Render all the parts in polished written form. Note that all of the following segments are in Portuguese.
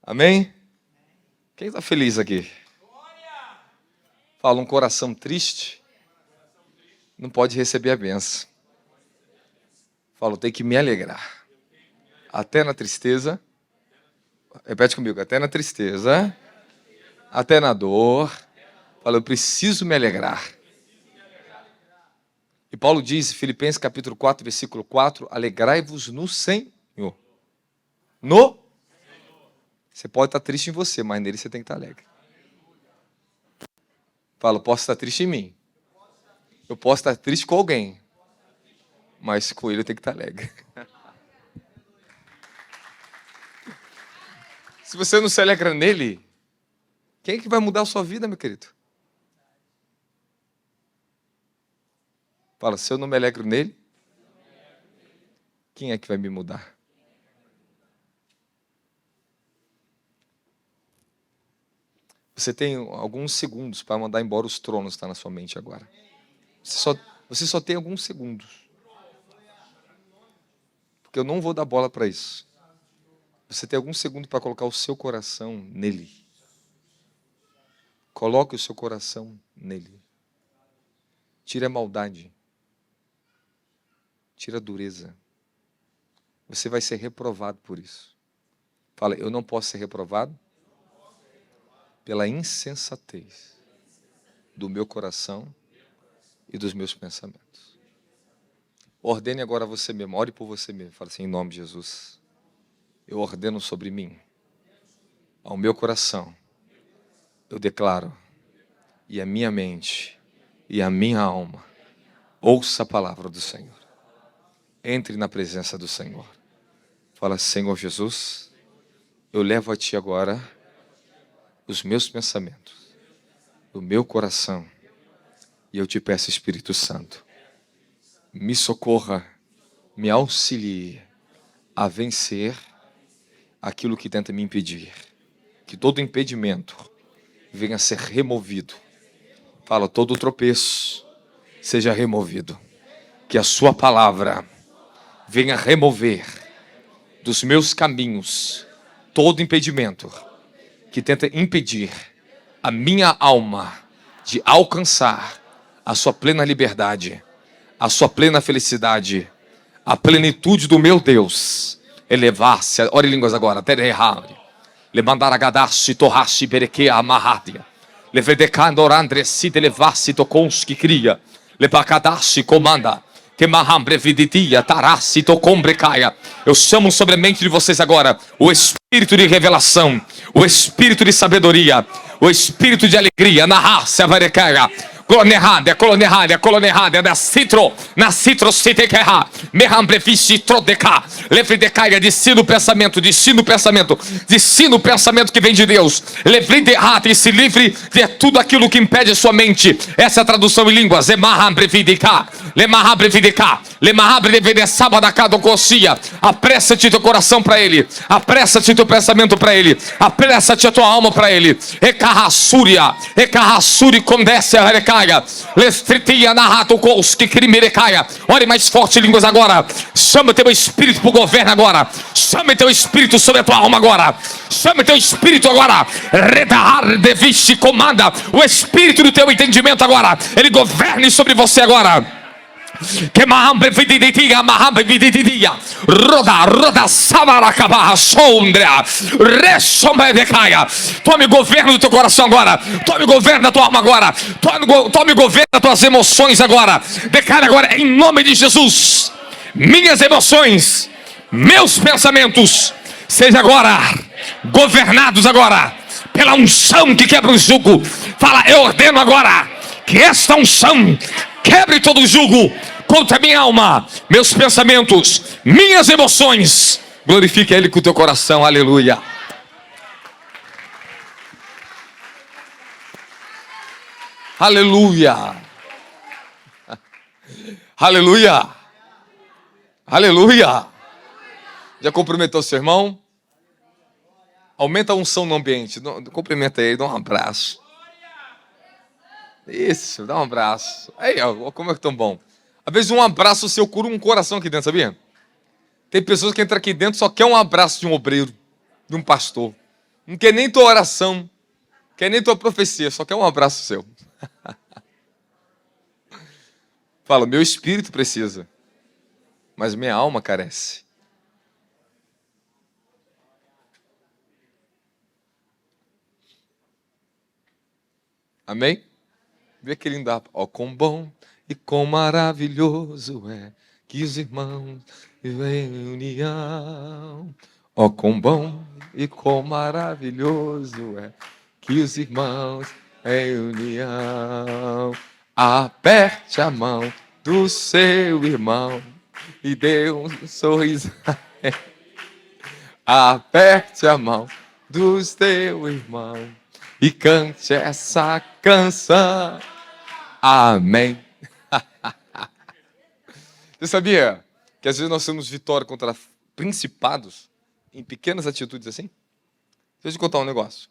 Amém? Quem está feliz aqui? Fala, um coração triste não pode receber a bênção. Fala, tem que me alegrar. Até na tristeza. Repete comigo, até na tristeza. Até na dor. Fala, eu preciso me alegrar. E Paulo diz, Filipenses capítulo 4, versículo 4, alegrai-vos no Senhor. Você pode estar triste em você, mas nele você tem que estar alegre. Fala, posso estar triste em mim. Eu posso estar triste com alguém, mas com ele eu tenho que estar alegre. Se você não se alegra nele, quem é que vai mudar a sua vida, meu querido? Fala, se eu não me alegro nele, quem é que vai me mudar? Você tem alguns segundos para mandar embora os tronos que estão na sua mente agora. Você só tem alguns segundos. Porque eu não vou dar bola para isso. Você tem alguns segundos para colocar o seu coração nele. Coloque o seu coração nele. Tire a maldade. Tire a dureza. Você vai ser reprovado por isso. Fala, eu não posso ser reprovado pela insensatez do meu coração e dos meus pensamentos. Ordene agora você mesmo, ore por você mesmo. Fala assim, em nome de Jesus, eu ordeno sobre mim, ao meu coração, eu declaro, e a minha mente, e a minha alma, ouça a palavra do Senhor. Entre na presença do Senhor. Fala, Senhor Jesus, eu levo a Ti agora os meus pensamentos, o meu coração, e eu te peço, Espírito Santo, me socorra, me auxilie a vencer aquilo que tenta me impedir. Que todo impedimento venha a ser removido. Fala, todo tropeço seja removido. Que a sua palavra venha remover dos meus caminhos todo impedimento que tenta impedir a minha alma de alcançar a sua plena liberdade, a sua plena felicidade, a plenitude do meu Deus. Elevar-se, ore em línguas agora, terehari, lemandaragadashi, torrashi, berequea, amarradia, levedecandorandresi, elevar-se, tokonski, cria, lepacadashi, comanda, que mahambre viditia, tarassi, tocombrecaia. Eu chamo sobre a mente de vocês agora o espírito de revelação, o espírito de sabedoria, o espírito de alegria, na raça, varecaia. Colonerrada, na citro, sitequerra, mehambrefisi, trodeca, levridecaia, descina o pensamento que vem de Deus, levriderrata, e se livre de tudo aquilo que impede a sua mente. Essa é a tradução em línguas, emahambrefideka, apressa-te teu coração para Ele, apressa-te teu pensamento para Ele, apressa-te a tua alma para Ele. Ecarrassuri, condesse a recaia, lestritia narrato koski crimirecaia. Ore mais forte, línguas agora. Chama teu espírito para o governo agora. Chama teu espírito sobre a tua alma agora. Chama teu espírito agora. Redahar deviche, comanda o espírito do teu entendimento agora. Ele governe sobre você agora. Que mahambre vididia, roda samaracaba sondra resombedecaia. Tome governo do teu coração agora. Tome governo da tua alma agora. Tome governo das tuas emoções agora. Declare agora em nome de Jesus. Minhas emoções, meus pensamentos sejam agora governados agora pela unção que quebra o jugo. Fala, eu ordeno agora que esta unção quebre todo o jugo contra a minha alma, meus pensamentos, minhas emoções. Glorifique Ele com o teu coração, aleluia. Aleluia. Aleluia. Aleluia. Já cumprimentou seu irmão? Aumenta a unção no ambiente. Cumprimenta ele, dá um abraço. Isso, dá um abraço. Aí, ó, como é que tão bom. Às vezes um abraço seu cura um coração aqui dentro, sabia? Tem pessoas que entram aqui dentro e só quer um abraço de um obreiro, de um pastor. Não quer nem tua oração, quer nem tua profecia, só quer um abraço seu. Fala, meu espírito precisa, mas minha alma carece. Amém? Vê que lindo. Ó, quão bom e quão maravilhoso é que os irmãos vivem em união. Ó, quão bom e quão maravilhoso é que os irmãos em união. Aperte a mão do seu irmão e dê um sorriso. Aperte a mão do seu irmão e cante essa canção. Amém. Você sabia que às vezes nós temos vitória contra principados em pequenas atitudes assim? Deixa eu te contar um negócio.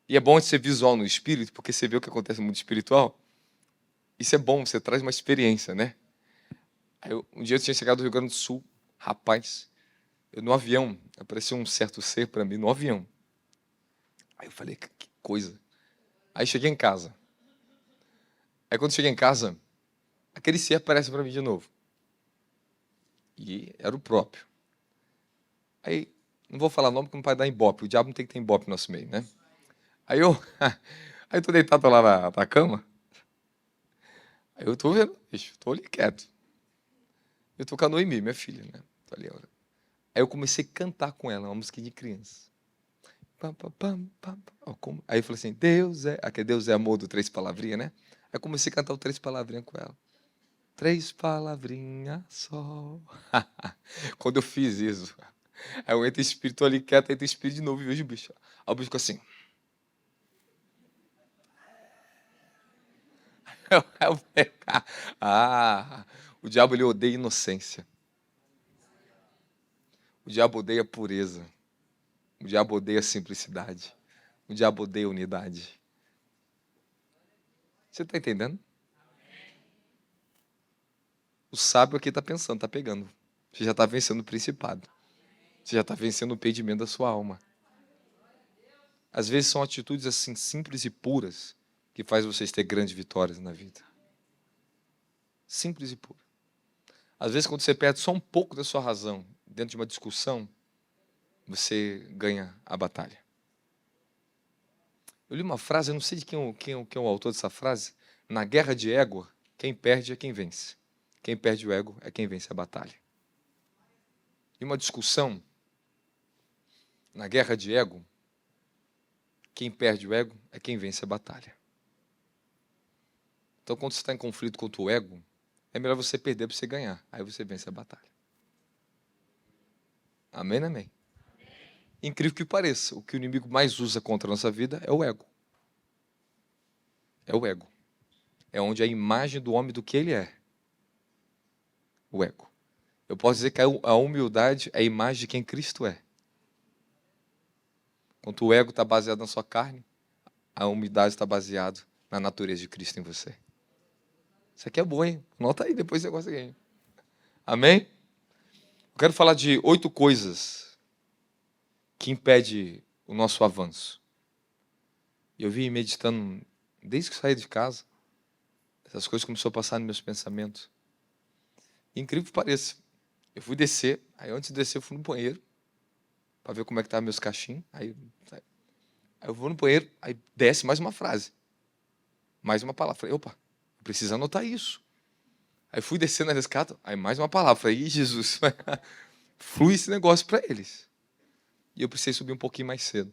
E é bom ser visual no espírito, porque você vê o que acontece no mundo espiritual. Isso é bom, você traz uma experiência, né? Um dia eu tinha chegado do Rio Grande do Sul, rapaz, no avião, apareceu um certo ser para mim no avião. Aí eu falei, que coisa. Aí cheguei em casa. Aí quando cheguei em casa, aquele ser aparece para mim de novo. E era o próprio. Aí, não vou falar nome porque não vai dar ibope. O diabo não tem que ter ibope no nosso meio, né? Aí eu tô deitado lá na cama. Aí eu tô vendo, bicho, tô ali quieto. Eu tô com a Noemi, minha filha, né? Tô ali, olha. Aí eu comecei a cantar com ela, uma música de criança. Pam, pam, pam, pam, pam. Aí eu falei assim, Deus é... Aqui Deus é amor do Três Palavrinhas, né? Aí eu comecei a cantar o Três Palavrinhas com ela. Três palavrinhas só. Quando eu fiz isso, aí eu entro espírito ali quieto, entra espírito de novo e vejo o bicho. Aí o bicho ficou assim. O diabo ele odeia inocência. O diabo odeia pureza. O diabo odeia simplicidade. O diabo odeia unidade. Você está entendendo? O sábio aqui está pensando, está pegando. Você já está vencendo o principado. Você já está vencendo o impedimento da sua alma. Às vezes são atitudes assim simples e puras que faz vocês ter grandes vitórias na vida. Simples e pura. Às vezes quando você perde só um pouco da sua razão dentro de uma discussão, você ganha a batalha. Eu li uma frase, eu não sei de quem é o autor dessa frase. Na guerra de ego, quem perde é quem vence. Quem perde o ego é quem vence a batalha. Em uma discussão, na guerra de ego, quem perde o ego é quem vence a batalha. Então, quando você está em conflito contra o ego, é melhor você perder para você ganhar. Aí você vence a batalha. Amém, amém? Incrível que pareça, o que o inimigo mais usa contra a nossa vida é o ego. É o ego. É onde a imagem do homem do que ele é. O ego. Eu posso dizer que a humildade é a imagem de quem Cristo é. Quando o ego está baseado na sua carne, a humildade está baseada na natureza de Cristo em você. Isso aqui é bom, hein? Anota aí, depois você gosta aí. Amém? Eu quero falar de 8 coisas que impedem o nosso avanço. Eu vim meditando, desde que saí de casa, essas coisas começaram a passar nos meus pensamentos. Incrível que pareça. Eu fui descer, aí antes de descer eu fui no banheiro, para ver como é que estavam meus cachinhos. Aí eu vou no banheiro, aí desce mais uma frase. Mais uma palavra. Falei, opa, eu preciso anotar isso. Aí fui descendo na escada, aí mais uma palavra. Falei, Jesus, flui esse negócio para eles. E eu precisei subir um pouquinho mais cedo.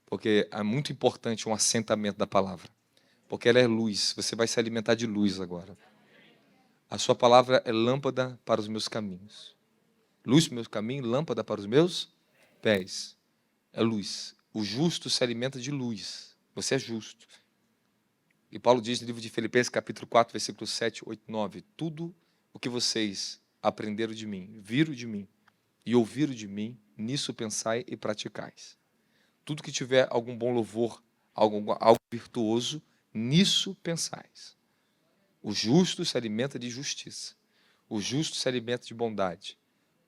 Porque é muito importante um assentamento da palavra. Porque ela é luz, você vai se alimentar de luz agora. A sua palavra é lâmpada para os meus caminhos. Luz para os meus caminhos, lâmpada para os meus pés. É luz. O justo se alimenta de luz. Você é justo. E Paulo diz no livro de Filipenses, capítulo 4, versículos 7, 8, 9. Tudo o que vocês aprenderam de mim, viram de mim e ouviram de mim, nisso pensai e praticais. Tudo que tiver algum bom louvor, algo virtuoso, nisso pensais. O justo se alimenta de justiça. O justo se alimenta de bondade.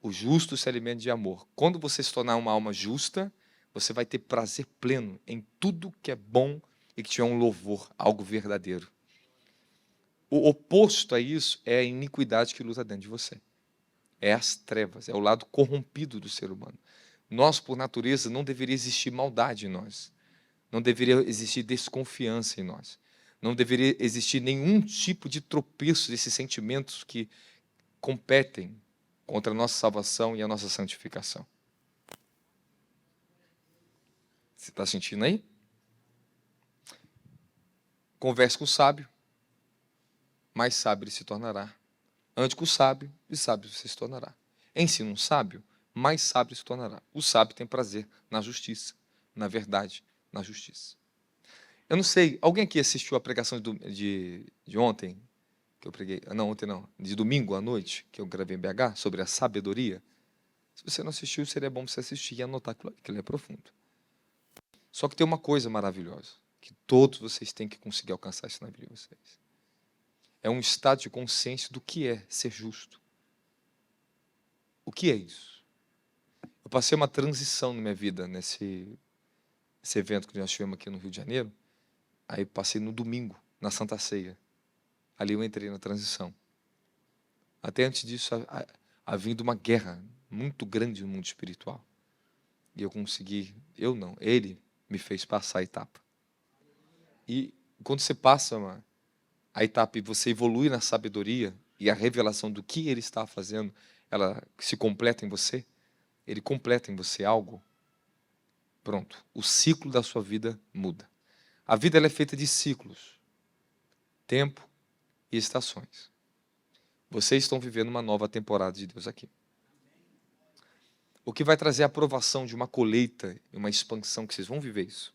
O justo se alimenta de amor. Quando você se tornar uma alma justa, você vai ter prazer pleno em tudo que é bom e que tiver um louvor, algo verdadeiro. O oposto a isso é a iniquidade que luta dentro de você. É as trevas, é o lado corrompido do ser humano. Nós, por natureza, não deveria existir maldade em nós. Não deveria existir desconfiança em nós. Não deveria existir nenhum tipo de tropeço desses sentimentos que competem contra a nossa salvação e a nossa santificação. Você está sentindo aí? Converse com o sábio, mais sábio ele se tornará. Ande com o sábio, e sábio você se tornará. Ensina um sábio, mais sábio se tornará. O sábio tem prazer na justiça, na verdade, na justiça. Eu não sei, alguém aqui assistiu a pregação de ontem, que eu preguei, não, ontem não, de domingo à noite, que eu gravei em BH, sobre a sabedoria? Se você não assistiu, seria bom você assistir e anotar aquilo, que ele é profundo. Só que tem uma coisa maravilhosa, que todos vocês têm que conseguir alcançar isso na vida de vocês. É um estado de consciência do que é ser justo. O que é isso? Eu passei uma transição na minha vida nesse evento que nós tivemos aqui no Rio de Janeiro. Aí passei no domingo, na Santa Ceia. Ali eu entrei na transição. Até antes disso, havia uma guerra muito grande no mundo espiritual. E eu consegui, eu não, ele me fez passar a etapa. E quando você passa a etapa e você evolui na sabedoria e a revelação do que ele está fazendo, ela se completa em você, ele completa em você algo, pronto, o ciclo da sua vida muda. A vida ela é feita de ciclos, tempo e estações. Vocês estão vivendo uma nova temporada de Deus aqui. O que vai trazer a aprovação de uma colheita e uma expansão, que vocês vão viver isso.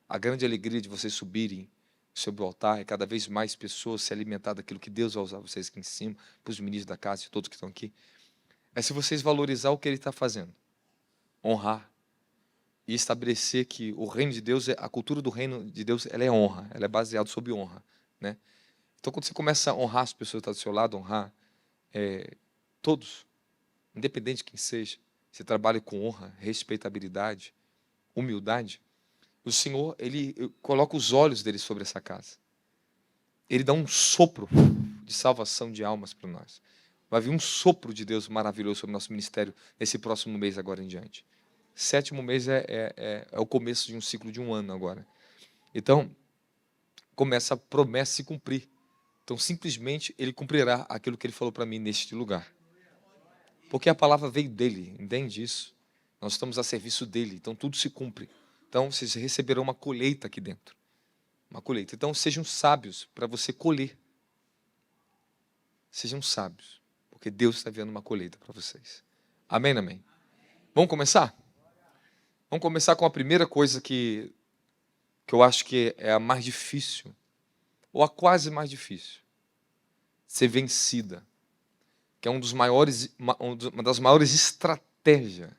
A grande alegria de vocês subirem sobre o altar e cada vez mais pessoas se alimentar daquilo que Deus vai usar vocês aqui em cima, para os ministros da casa e todos que estão aqui, é se vocês valorizar o que Ele está fazendo, honrar e estabelecer que o reino de Deus, a cultura do reino de Deus, ela é honra, ela é baseada sobre honra, né? Então, quando você começa a honrar as pessoas que estão do seu lado, honrar todos, independente de quem seja, você trabalha com honra, respeitabilidade, humildade, o Senhor, Ele coloca os olhos dele sobre essa casa. Ele dá um sopro de salvação de almas para nós. Vai vir um sopro de Deus maravilhoso sobre o nosso ministério nesse próximo mês agora em diante. 7º mês é o começo de um ciclo de um ano agora. Então, começa a promessa se cumprir. Então, simplesmente, Ele cumprirá aquilo que Ele falou para mim neste lugar. Porque a palavra veio dEle, entende isso? Nós estamos a serviço dEle, então tudo se cumpre. Então, vocês receberão uma colheita aqui dentro. Uma colheita. Então, sejam sábios para você colher. Sejam sábios, porque Deus está enviando uma colheita para vocês. Amém, amém? Vamos começar? Vamos começar com a primeira coisa que eu acho que é a mais difícil, ou a quase mais difícil. Ser vencida. Que é uma das maiores estratégias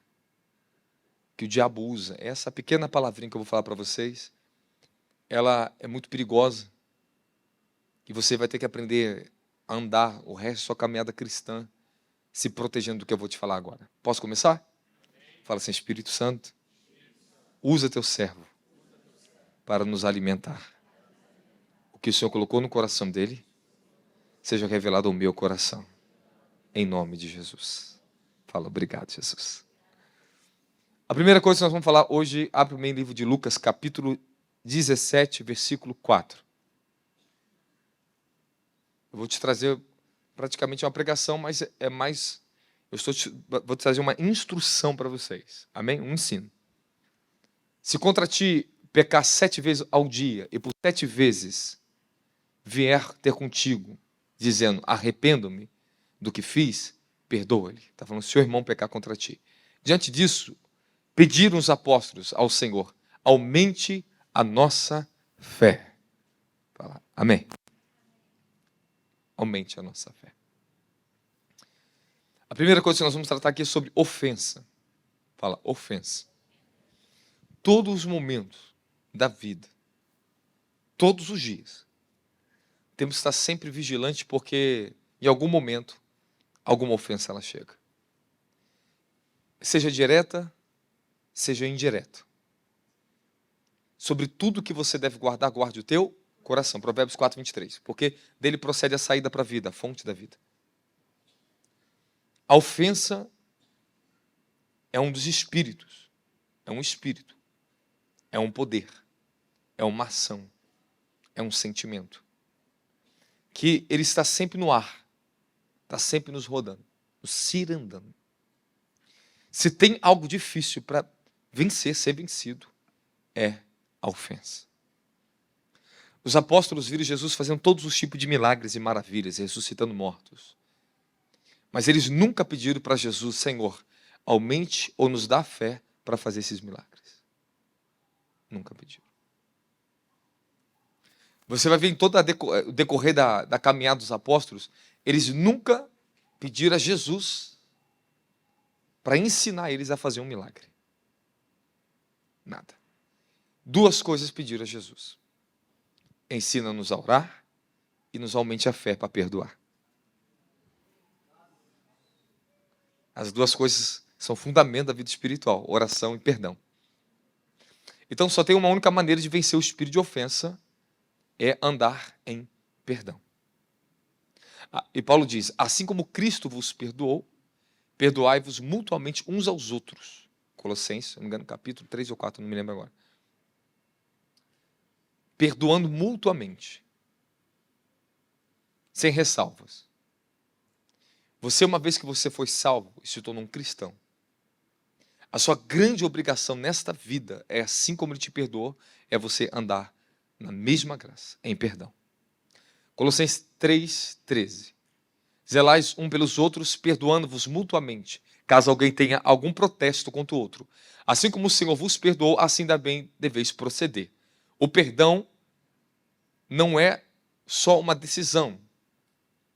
que o diabo usa. Essa pequena palavrinha que eu vou falar para vocês, ela é muito perigosa. E você vai ter que aprender a andar o resto da sua caminhada cristã, se protegendo do que eu vou te falar agora. Posso começar? Fala assim: Espírito Santo, usa teu servo para nos alimentar. O que o Senhor colocou no coração dele, seja revelado ao meu coração. Em nome de Jesus. Fala: obrigado, Jesus. A primeira coisa que nós vamos falar hoje, abre o meu livro de Lucas, capítulo 17, versículo 4. Eu vou te trazer praticamente uma pregação, mas é mais... vou te trazer uma instrução para vocês. Amém? Um ensino. Se contra ti pecar 7 vezes ao dia, e por 7 vezes vier ter contigo, dizendo: arrependo-me do que fiz, perdoa-lhe. Está falando: se o irmão pecar contra ti. Diante disso, pediram os apóstolos ao Senhor: aumente a nossa fé. Fala: amém. Aumente a nossa fé. A primeira coisa que nós vamos tratar aqui é sobre ofensa. Fala: ofensa. Todos os momentos da vida, todos os dias, temos que estar sempre vigilante, porque em algum momento, alguma ofensa ela chega. Seja direta, seja indireta. sobre tudo que você deve guardar, guarde o teu coração. Provérbios 4, 23. Porque dele procede a saída para a vida, a fonte da vida. A ofensa é um dos espíritos. É um espírito. É um poder. É uma ação. É um sentimento. Que ele está sempre no ar. Está sempre nos rodando. Nos cirandando. Se tem algo difícil para vencer, ser vencido, é a ofensa. Os apóstolos viram Jesus fazendo todos os tipos de milagres e maravilhas, ressuscitando mortos. Mas eles nunca pediram para Jesus: Senhor, aumente ou nos dá fé para fazer esses milagres. Nunca pediram. Você vai ver em todo o decorrer da caminhada dos apóstolos, eles nunca pediram a Jesus para ensinar eles a fazer um milagre. Nada. Duas coisas pediram a Jesus: ensina-nos a orar e nos aumente a fé para perdoar. As duas coisas são fundamento da vida espiritual: oração e perdão. Então só tem uma única maneira de vencer o espírito de ofensa, é andar em perdão. E Paulo diz: assim como Cristo vos perdoou, perdoai-vos mutuamente uns aos outros. Colossenses, não me engano, capítulo 3 ou 4, não me lembro agora. Perdoando mutuamente. Sem ressalvas. Você, uma vez que você foi salvo e se tornou um cristão, a sua grande obrigação nesta vida é, assim como ele te perdoou, é você andar na mesma graça, em perdão. Colossenses 3:13. Zelais um pelos outros, perdoando-vos mutuamente, caso alguém tenha algum protesto contra o outro. Assim como o Senhor vos perdoou, assim também deveis proceder. O perdão não é só uma decisão,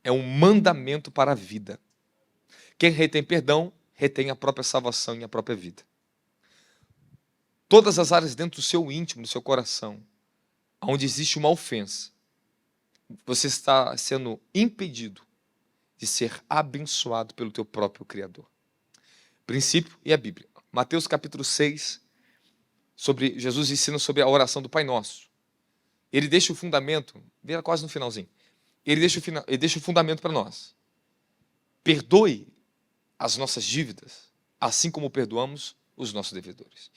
é um mandamento para a vida. Quem retém perdão, retém a própria salvação e a própria vida. Todas as áreas dentro do seu íntimo, do seu coração, onde existe uma ofensa, você está sendo impedido de ser abençoado pelo teu próprio Criador. Princípio e a Bíblia. Mateus capítulo 6, Jesus ensina sobre a oração do Pai Nosso. Ele deixa o fundamento, vira quase no finalzinho, ele deixa o fundamento para nós. Perdoe as nossas dívidas, assim como perdoamos os nossos devedores.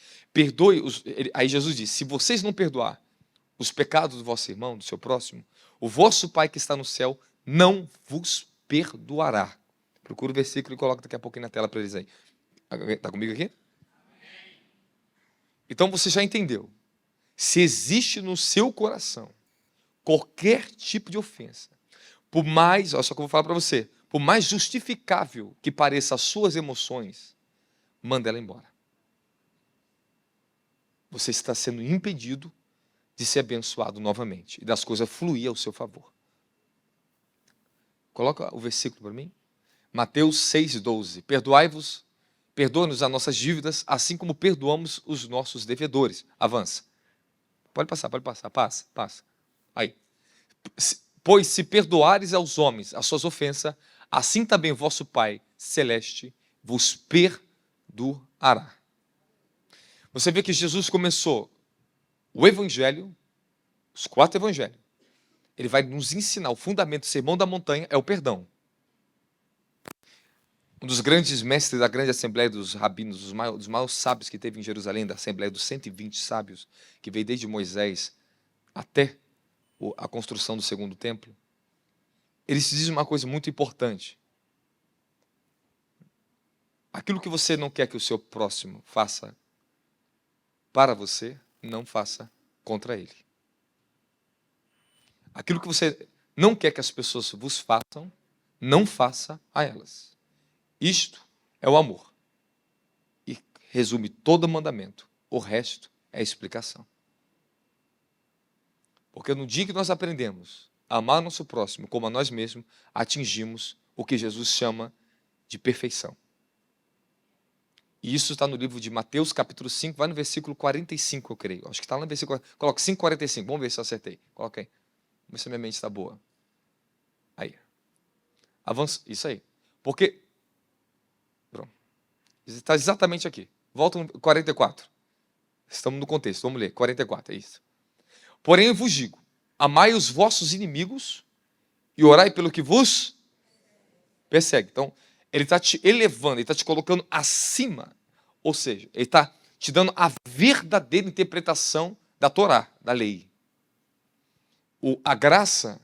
Aí Jesus diz: se vocês não perdoar os pecados do vosso irmão, do seu próximo, o vosso Pai que está no céu não vos perdoará. Procura o versículo e coloca daqui a pouquinho na tela para eles aí. Está comigo aqui? Então você já entendeu. Se existe no seu coração qualquer tipo de ofensa, por mais, olha só que eu vou falar para você, por mais justificável que pareça as suas emoções, manda ela embora. Você está sendo impedido de ser abençoado novamente e das coisas fluir ao seu favor. Coloca o versículo para mim. Mateus 6,12. Perdoa-nos as nossas dívidas, assim como perdoamos os nossos devedores. Avança. Pode passar, passa. Aí. Pois se perdoares aos homens as suas ofensas, assim também vosso Pai celeste vos perdoará. Você vê que Jesus começou o evangelho, os 4 evangelhos. Ele vai nos ensinar o fundamento do Sermão da Montanha é o perdão. Um dos grandes mestres da grande assembleia dos rabinos, dos maiores sábios que teve em Jerusalém, da assembleia dos 120 sábios, que veio desde Moisés até a construção do segundo templo, eles dizem uma coisa muito importante. Aquilo que você não quer que o seu próximo faça para você, não faça contra ele. Aquilo que você não quer que as pessoas vos façam, não faça a elas. Isto é o amor. E resume todo o mandamento. O resto é a explicação. Porque no dia que nós aprendemos a amar nosso próximo como a nós mesmos, atingimos o que Jesus chama de perfeição. E isso está no livro de Mateus, capítulo 5, vai no versículo 45, eu creio. Acho que está lá no versículo... Coloca 5,45, vamos ver se eu acertei. Coloca aí. Vamos ver se a minha mente está boa. Aí. Avança, isso aí. Porque... Pronto. Está exatamente aqui. Volta no 44. Estamos no contexto, vamos ler, 44, é isso. Porém, eu vos digo, amai os vossos inimigos e orai pelo que vos persegue. Então, ele está te elevando, ele está te colocando acima, ou seja, ele está te dando a verdadeira interpretação da Torá, da lei. A graça,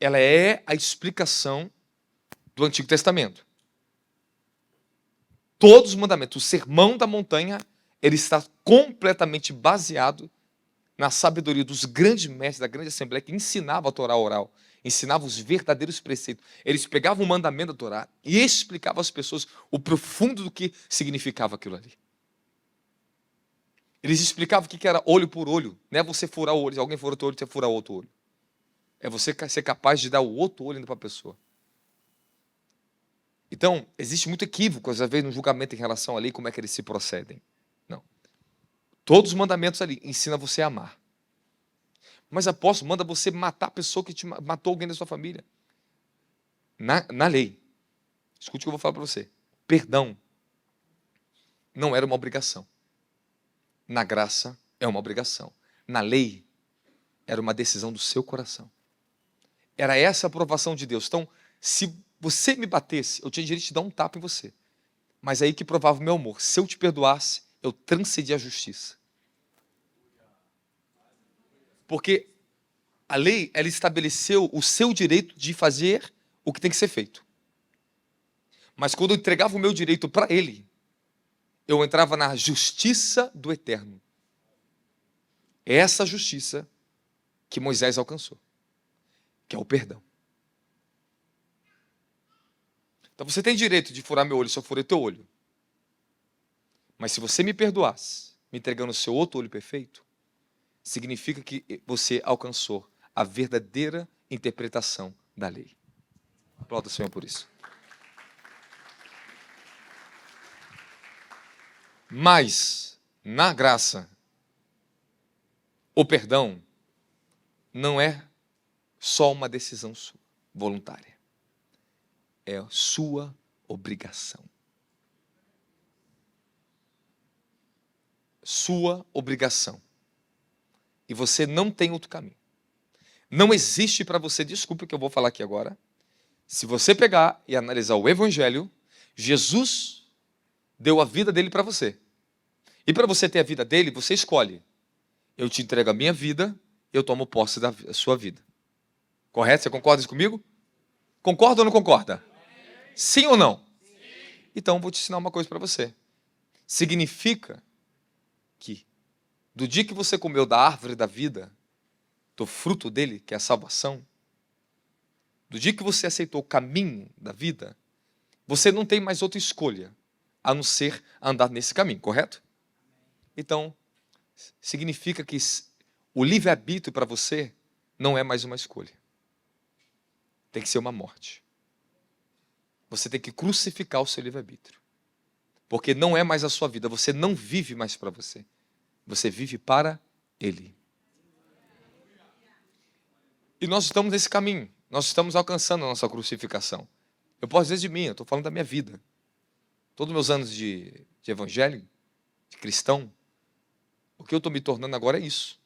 ela é a explicação do Antigo Testamento. Todos os mandamentos, o sermão da montanha, ele está completamente baseado na sabedoria dos grandes mestres da grande assembleia que ensinavam a Torá oral, ensinavam os verdadeiros preceitos. Eles pegavam o mandamento da Torá e explicavam às pessoas o profundo do que significava aquilo ali. Eles explicavam o que era olho por olho. Não é você furar o olho, se alguém fura o teu olho, você furar o outro olho. É você ser capaz de dar o outro olho para a pessoa. Então, existe muito equívoco, às vezes, no julgamento em relação à lei, como é que eles se procedem. Não. Todos os mandamentos ali ensinam você a amar. Mas apóstolo, manda você matar a pessoa que te matou alguém da sua família. Na lei, escute o que eu vou falar para você. Perdão não era uma obrigação. Na graça é uma obrigação. Na lei, era uma decisão do seu coração. Era essa a aprovação de Deus. Então, se você me batesse, eu tinha direito de dar um tapa em você. Mas aí que provava o meu amor. Se eu te perdoasse, eu transcendi a justiça. Porque a lei, ela estabeleceu o seu direito de fazer o que tem que ser feito. Mas quando eu entregava o meu direito para ele, eu entrava na justiça do eterno. É essa justiça que Moisés alcançou, que é o perdão. Então você tem direito de furar meu olho se eu furei teu olho. Mas se você me perdoasse, me entregando o seu outro olho perfeito, significa que você alcançou a verdadeira interpretação da lei. Aplauda o Senhor por isso. Mas, na graça, o perdão não é só uma decisão sua, voluntária. É sua obrigação. Sua obrigação. E você não tem outro caminho. Não existe para você, desculpe o que eu vou falar aqui agora, se você pegar e analisar o Evangelho, Jesus deu a vida dele para você. E para você ter a vida dele, você escolhe. Eu te entrego a minha vida, eu tomo posse da sua vida. Correto? Você concorda comigo? Concorda ou não concorda? Sim ou não? Sim. Então, vou te ensinar uma coisa para você. Significa que, do dia que você comeu da árvore da vida, do fruto dele, que é a salvação, do dia que você aceitou o caminho da vida, você não tem mais outra escolha, a não ser andar nesse caminho, correto? Então, significa que o livre-arbítrio para você não é mais uma escolha. Tem que ser uma morte. Você tem que crucificar o seu livre-arbítrio. Porque não é mais a sua vida, você não vive mais para você. Você vive para Ele. E nós estamos nesse caminho. Nós estamos alcançando a nossa crucificação. Eu posso dizer de mim, eu estou falando da minha vida. Todos os meus anos de evangelho, de cristão, o que eu estou me tornando agora é isso.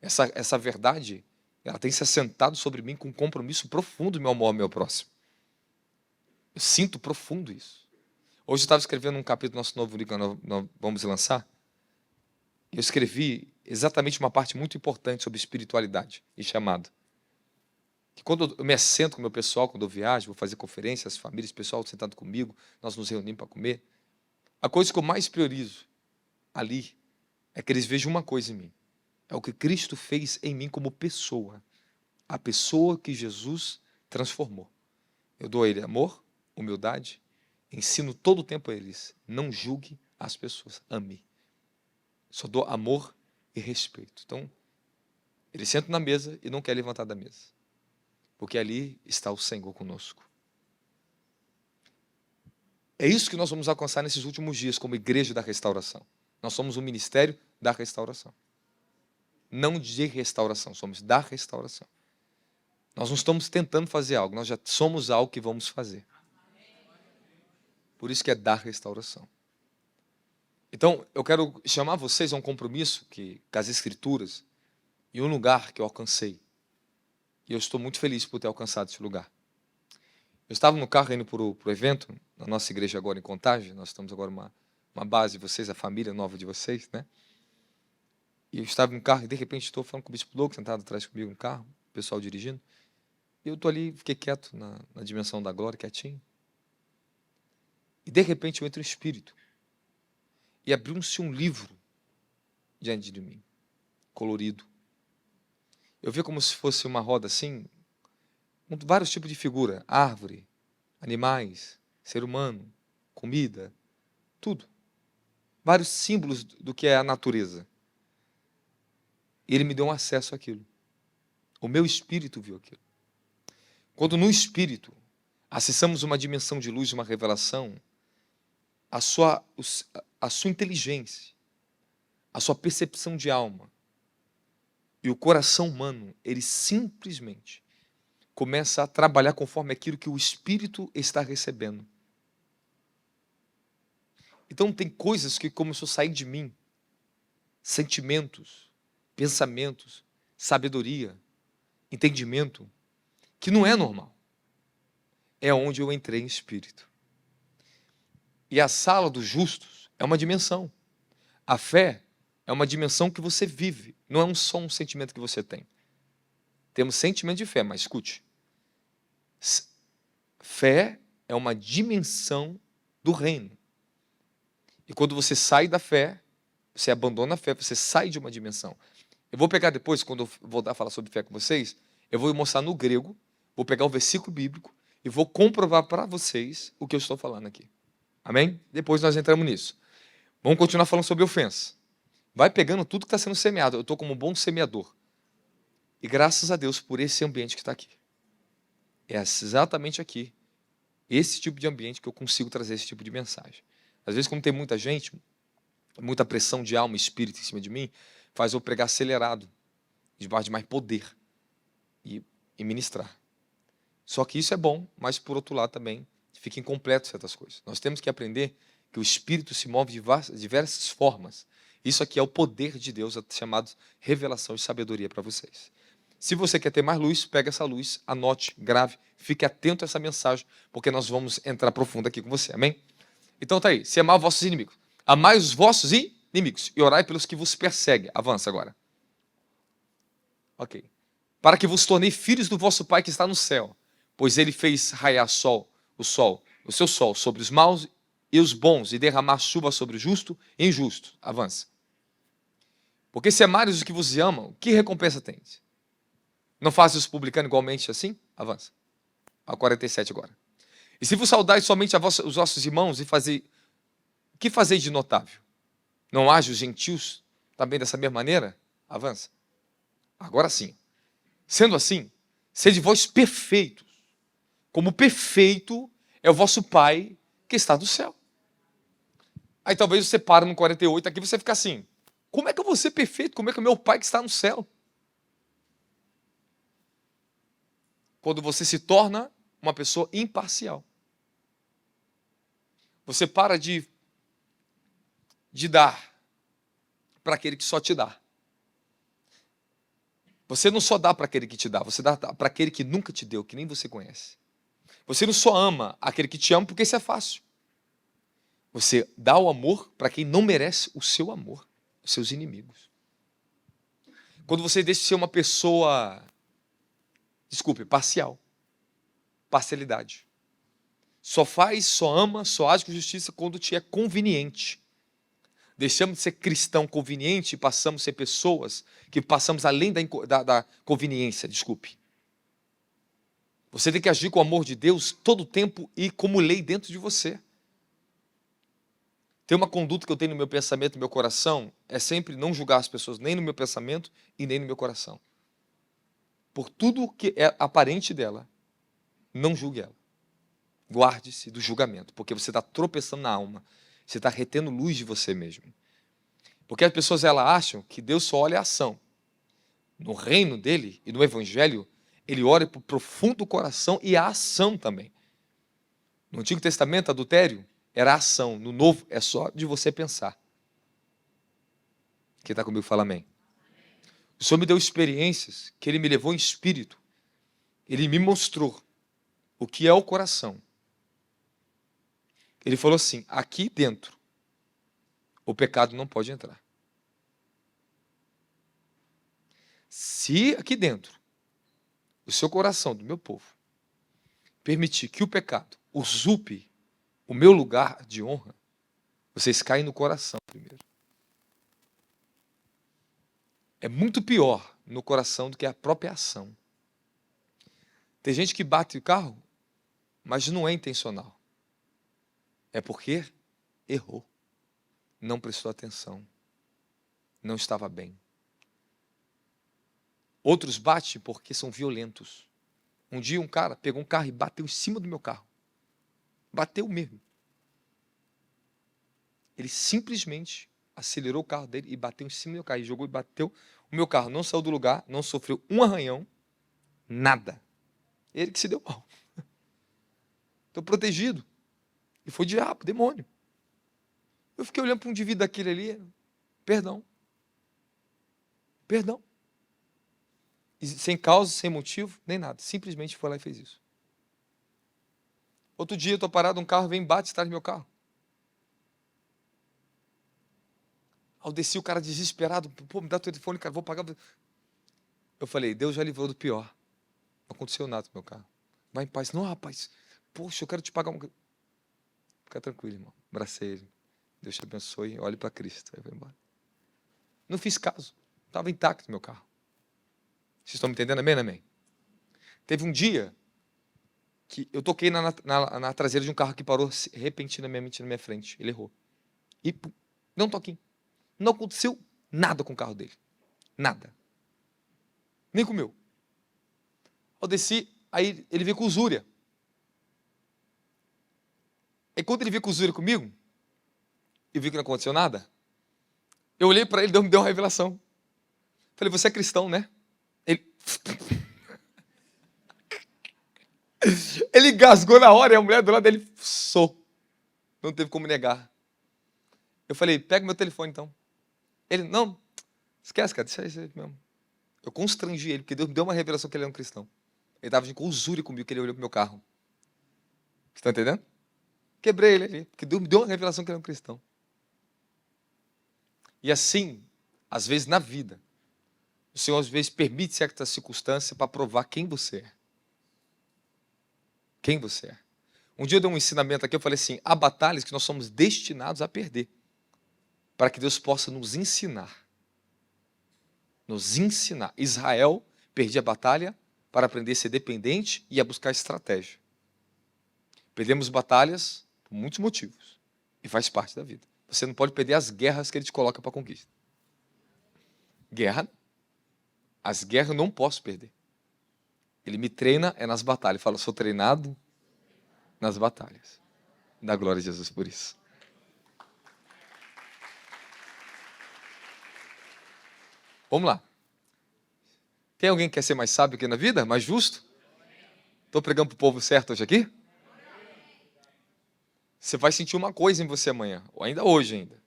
Essa verdade, ela tem se assentado sobre mim com um compromisso profundo, meu amor ao meu próximo. Eu sinto profundo isso. Hoje eu estava escrevendo um capítulo do nosso novo livro que nós vamos lançar. Eu escrevi exatamente uma parte muito importante sobre espiritualidade e chamado. Que quando eu me assento com o meu pessoal, quando eu viajo, vou fazer conferências, as famílias, o pessoal sentado comigo, nós nos reunimos para comer. A coisa que eu mais priorizo ali é que eles vejam uma coisa em mim. É o que Cristo fez em mim como pessoa. A pessoa que Jesus transformou. Eu dou a ele amor, humildade, ensino todo o tempo a eles. Não julgue as pessoas, ame. Só dou amor e respeito. Então, eles sentam na mesa e não querem levantar da mesa. Porque ali está o Senhor conosco. É isso que nós vamos alcançar nesses últimos dias como igreja da restauração. Nós somos um ministério da restauração. Não de restauração, somos da restauração. Nós não estamos tentando fazer algo, nós já somos algo que vamos fazer. Por isso que é da restauração. Então, eu quero chamar vocês a um compromisso com as Escrituras e um lugar que eu alcancei. E eu estou muito feliz por ter alcançado esse lugar. Eu estava no carro indo para o evento, na nossa igreja agora em Contagem. Nós estamos agora uma base de vocês, a família nova de vocês, né? E eu estava no carro e, de repente, estou falando com o Bispo Doug, sentado atrás comigo no carro, o pessoal dirigindo. E eu estou ali, fiquei quieto na dimensão da glória, quietinho. E, de repente, eu entro em espírito. E abriu-se um livro diante de mim, colorido. Eu vi como se fosse uma roda assim, com vários tipos de figura. Árvore, animais, ser humano, comida, tudo. Vários símbolos do que é a natureza. E ele me deu um acesso àquilo. O meu espírito viu aquilo. Quando no espírito acessamos uma dimensão de luz, uma revelação, a sua inteligência, a sua percepção de alma e o coração humano, ele simplesmente começa a trabalhar conforme aquilo que o espírito está recebendo. Então tem coisas que começou a sair de mim, sentimentos, pensamentos, sabedoria, entendimento, que não é normal. É onde eu entrei em espírito. E a sala dos justos é uma dimensão. A fé é uma dimensão que você vive, não é só um sentimento que você tem. Temos sentimento de fé, mas escute. Fé é uma dimensão do reino. E quando você sai da fé, você abandona a fé, você sai de uma dimensão. Eu vou pegar depois, quando eu voltar a falar sobre fé com vocês, eu vou mostrar no grego, vou pegar o versículo bíblico e vou comprovar para vocês o que eu estou falando aqui. Amém? Depois nós entramos nisso. Vamos continuar falando sobre ofensa. Vai pegando tudo que está sendo semeado. Eu estou como um bom semeador. E graças a Deus por esse ambiente que está aqui. É exatamente aqui, esse tipo de ambiente que eu consigo trazer esse tipo de mensagem. Às vezes, como tem muita gente, muita pressão de alma e espírito em cima de mim, faz eu pregar acelerado, debaixo de mais poder e ministrar. Só que isso é bom, mas por outro lado também fica incompleto certas coisas. Nós temos que aprender que o Espírito se move de diversas formas. Isso aqui é o poder de Deus, chamado revelação e sabedoria para vocês. Se você quer ter mais luz, pega essa luz, anote, grave, fique atento a essa mensagem, porque nós vamos entrar profundo aqui com você, amém? Então tá aí, se amar os vossos inimigos. Amai os vossos inimigos e orai pelos que vos perseguem. Avança agora. Ok. Para que vos tornei filhos do vosso Pai que está no céu, pois ele fez raiar o seu sol sobre os maus e os bons, e derramar chuva sobre o justo e injusto. Avança. Porque se amares os que vos amam, que recompensa tens? Não fazes os publicanos igualmente assim? Avança. A 47 agora. E se vos saudais somente os vossos irmãos, o que fazeis de notável? Não age os gentios também dessa mesma maneira? Avança. Agora sim. Sendo assim, sede vós perfeitos, como perfeito é o vosso Pai que está no céu. Aí talvez você para no 48, aqui você fica assim, como é que eu vou ser perfeito? Como é que o meu Pai que está no céu? Quando você se torna uma pessoa imparcial. Você para de dar para aquele que só te dá. Você não só dá para aquele que te dá, você dá para aquele que nunca te deu, que nem você conhece. Você não só ama aquele que te ama porque isso é fácil. Você dá o amor para quem não merece o seu amor, os seus inimigos. Quando você deixa de ser uma pessoa, parcial, parcialidade. Só faz, só ama, só age com justiça quando te é conveniente. Deixamos de ser cristão conveniente e passamos a ser pessoas que passamos além da conveniência, Você tem que agir com o amor de Deus todo o tempo e como lei dentro de você. Tem uma conduta que eu tenho no meu pensamento, no meu coração, é sempre não julgar as pessoas, nem no meu pensamento e nem no meu coração. Por tudo que é aparente dela, não julgue ela. Guarde-se do julgamento, porque você está tropeçando na alma. Você está retendo luz de você mesmo. Porque as pessoas acham que Deus só olha a ação. No reino dele e no evangelho, ele olha para o profundo coração e a ação também. No Antigo Testamento, adultério era a ação. No Novo, é só de você pensar. Quem está comigo fala amém. O Senhor me deu experiências que Ele me levou em espírito. Ele me mostrou o que é o coração. Ele falou assim, aqui dentro, o pecado não pode entrar. Se aqui dentro, o seu coração, do meu povo, permitir que o pecado usurpe o meu lugar de honra, vocês caem no coração primeiro. É muito pior no coração do que a própria ação. Tem gente que bate o carro, mas não é intencional. É porque errou, não prestou atenção, não estava bem. Outros batem porque são violentos. Um dia um cara pegou um carro e bateu em cima do meu carro. Bateu mesmo. Ele simplesmente acelerou o carro dele e bateu em cima do meu carro. E jogou e bateu. O meu carro não saiu do lugar, não sofreu um arranhão, nada. Ele que se deu mal. Estou protegido. E foi diabo, demônio. Eu fiquei olhando para um indivíduo daquele ali, perdão. Perdão. E sem causa, sem motivo, nem nada. Simplesmente foi lá e fez isso. Outro dia eu estou parado, um carro vem e bate atrás do meu carro. Ao descer, o cara desesperado, pô, me dá o telefone, cara, vou pagar. Eu falei, Deus já livrou do pior. Não aconteceu nada com o meu carro. Vai em paz. Não, rapaz, poxa, eu quero te pagar uma... Fica tranquilo, irmão. Abracei ele. Deus te abençoe, olhe para Cristo. Aí vai embora. Não fiz caso. Estava intacto meu carro. Vocês estão me entendendo? Amém, amém? Teve um dia que eu toquei na traseira de um carro que parou repentinamente na minha frente. Ele errou. E pum, não toquei. Não aconteceu nada com o carro dele. Nada. Nem com o meu. Eu desci, aí ele veio com usúria. E quando ele veio com usúria comigo, e vi que não aconteceu nada, eu olhei para ele e me deu uma revelação. Falei, você é cristão, né? Ele gasgou na hora e a mulher do lado dele, sou. Não teve como negar. Eu falei, pega meu telefone então. Ele, não, esquece, cara, deixa isso aí mesmo. Eu constrangi ele, porque Deus me deu uma revelação que ele era um cristão. Ele estava com usúria comigo, que ele olhou para o meu carro. Você está entendendo? Quebrei ele ali, porque Deus me deu uma revelação que ele era um cristão. E assim, às vezes na vida, o Senhor às vezes permite certa circunstância para provar quem você é. Quem você é. Um dia eu dei um ensinamento aqui, eu falei assim, há batalhas que nós somos destinados a perder, para que Deus possa nos ensinar. Nos ensinar. Israel perdia a batalha para aprender a ser dependente e a buscar estratégia. Perdemos batalhas por muitos motivos. E faz parte da vida. Você não pode perder as guerras que ele te coloca para conquista. Guerra, as guerras eu não posso perder. Ele me treina é nas batalhas. Ele fala, sou treinado nas batalhas. Dá glória a Jesus por isso. Vamos lá. Tem alguém que quer ser mais sábio aqui na vida? Mais justo? Estou pregando para o povo certo hoje aqui? Você vai sentir uma coisa em você amanhã, ou ainda hoje ainda.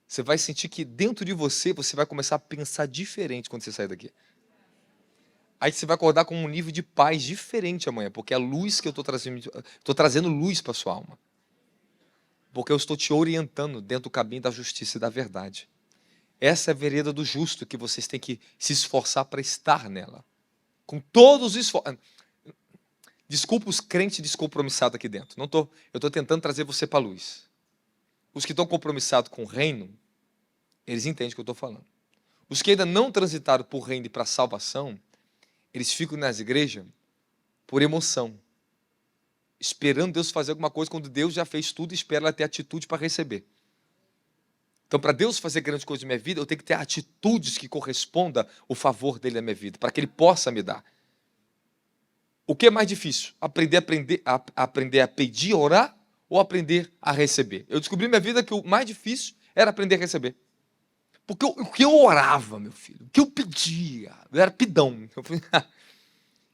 Você vai sentir que dentro de você, você vai começar a pensar diferente quando você sair daqui. Aí você vai acordar com um nível de paz diferente amanhã, porque é a luz que eu estou trazendo luz para a sua alma. Porque eu estou te orientando dentro do caminho da justiça e da verdade. Essa é a vereda do justo, que vocês têm que se esforçar para estar nela. Com todos os esforços. Desculpa os crentes descompromissados aqui dentro. Eu estou tentando trazer você para a luz. Os que estão compromissados com o reino, eles entendem o que eu estou falando. Os que ainda não transitaram por reino e para a salvação, eles ficam nas igrejas por emoção, esperando Deus fazer alguma coisa, quando Deus já fez tudo e espera ela ter atitude para receber. Então, para Deus fazer grandes coisas na minha vida, eu tenho que ter atitudes que correspondam ao favor dele na minha vida, para que ele possa me dar. O que é mais difícil? Aprender a pedir, orar, ou aprender a receber? Eu descobri na minha vida que o mais difícil era aprender a receber. Porque o que eu orava, meu filho, o que eu pedia, eu era pidão.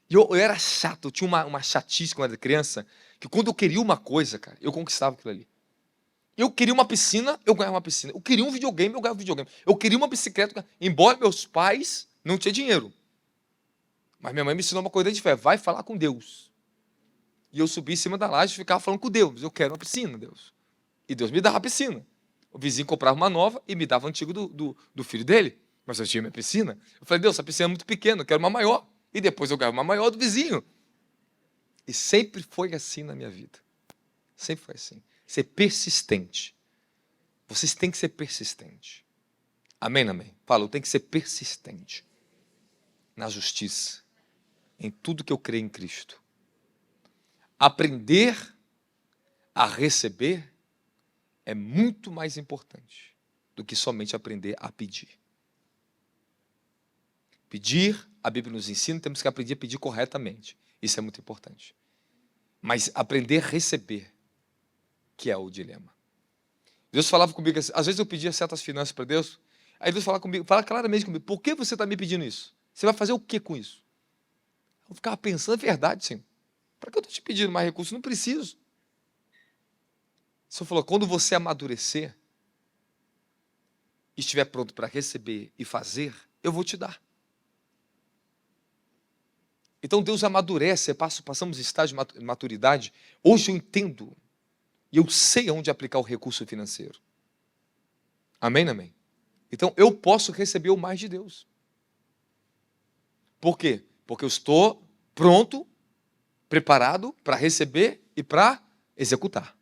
Eu era chato, eu tinha uma chatice quando eu era criança, que quando eu queria uma coisa, cara, eu conquistava aquilo ali. Eu queria uma piscina, eu ganhava uma piscina. Eu queria um videogame, eu ganhava um videogame. Eu queria uma bicicleta, embora meus pais não tinham dinheiro. Mas minha mãe me ensinou uma coisa de fé, vai falar com Deus. E eu subi em cima da laje e ficava falando com Deus, eu quero uma piscina, Deus. E Deus me dava a piscina. O vizinho comprava uma nova e me dava a antiga do filho dele. Mas eu tinha minha piscina. Eu falei, Deus, essa piscina é muito pequena, eu quero uma maior. E depois eu ganhava uma maior do vizinho. E sempre foi assim na minha vida. Sempre foi assim. Ser persistente. Vocês têm que ser persistentes. Amém, amém? Fala, eu tenho que ser persistente. Na justiça. Em tudo que eu creio em Cristo. Aprender a receber é muito mais importante do que somente aprender a pedir. Pedir, a Bíblia nos ensina, temos que aprender a pedir corretamente. Isso é muito importante. Mas aprender a receber, que é o dilema. Deus falava comigo assim, às vezes eu pedia certas finanças para Deus, aí Deus falava comigo, fala claramente comigo, por que você está me pedindo isso? Você vai fazer o que com isso? Eu ficava pensando, é verdade, Senhor. Para que eu estou te pedindo mais recursos? Não preciso. O Senhor falou, quando você amadurecer, e estiver pronto para receber e fazer, eu vou te dar. Então Deus amadurece, passamos estágio de maturidade. Hoje eu entendo, e eu sei onde aplicar o recurso financeiro. Amém, amém? Então eu posso receber o mais de Deus. Por quê? Porque eu estou pronto, preparado para receber e para executar.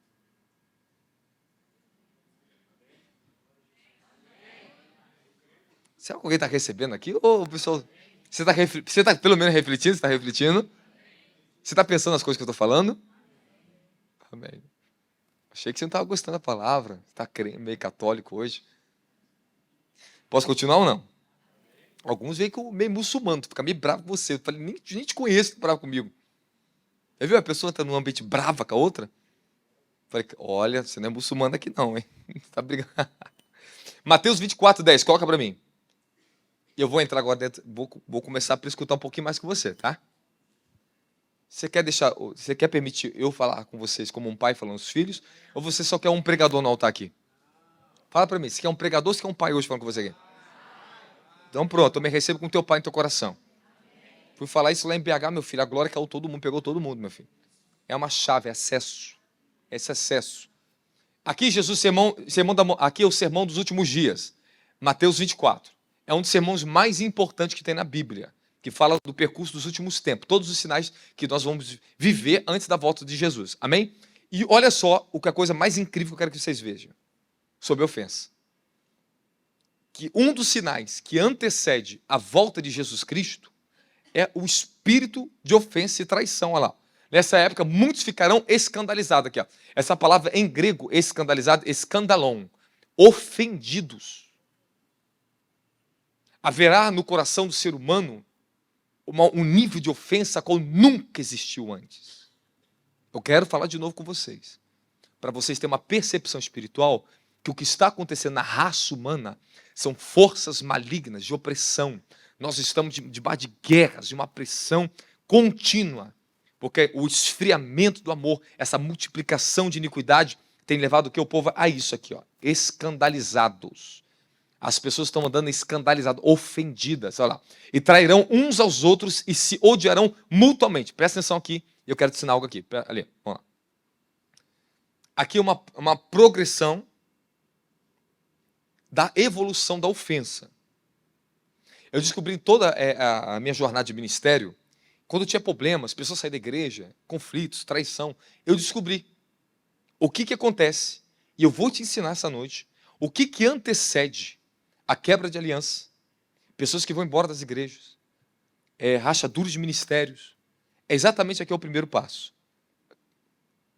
Será que alguém está recebendo aqui? Ô, pessoal, você está pelo menos refletindo? Você está refletindo? Você está pensando nas coisas que eu estou falando? Amém. Achei que você não estava gostando da palavra. Está meio católico hoje. Posso continuar ou não? Alguns veem meio muçulmano, fica meio bravo com você. Eu falei, nem te conheço que bravo comigo. Já viu a pessoa está num ambiente brava com a outra? Eu falei, olha, você não é muçulmano aqui não, hein? Tá brigando. Mateus 24:10, coloca para mim. E eu vou entrar agora dentro, vou começar para escutar um pouquinho mais com você, tá? Você quer permitir eu falar com vocês como um pai falando aos filhos? Ou você só quer um pregador no altar aqui? Fala para mim, você quer um pregador ou você quer um pai hoje falando com você aqui? Então pronto, eu me recebo com teu pai no teu coração. Fui falar isso lá em BH, meu filho, a glória caiu todo mundo, pegou todo mundo, meu filho. É uma chave, é acesso. Esse acesso. Aqui Jesus, aqui é o sermão dos últimos dias. Mateus 24. É um dos sermões mais importantes que tem na Bíblia, que fala do percurso dos últimos tempos, todos os sinais que nós vamos viver antes da volta de Jesus. Amém? E olha só a coisa mais incrível que eu quero que vocês vejam, sobre ofensa. Que um dos sinais que antecede a volta de Jesus Cristo é o espírito de ofensa e traição. Olha lá. Nessa época, muitos ficarão escandalizados. Aqui, ó. Essa palavra em grego, escandalizado, escandalon, ofendidos. Haverá no coração do ser humano um nível de ofensa qual nunca existiu antes. Eu quero falar de novo com vocês, para vocês terem uma percepção espiritual que o que está acontecendo na raça humana são forças malignas de opressão. Nós estamos debaixo de guerras, de uma pressão contínua, porque o esfriamento do amor, essa multiplicação de iniquidade, tem levado o povo a isso aqui, ó, escandalizados. As pessoas estão andando escandalizadas, ofendidas, olha lá. E trairão uns aos outros e se odiarão mutuamente. Presta atenção aqui, eu quero te ensinar algo aqui. Ali, vamos lá. Aqui é uma progressão da evolução da ofensa. Eu descobri em toda a minha jornada de ministério, quando tinha problemas, pessoas saíram da igreja, conflitos, traição, eu descobri o que acontece. E eu vou te ensinar essa noite o que antecede a quebra de aliança, pessoas que vão embora das igrejas, rachaduras de ministérios. É exatamente aqui o primeiro passo.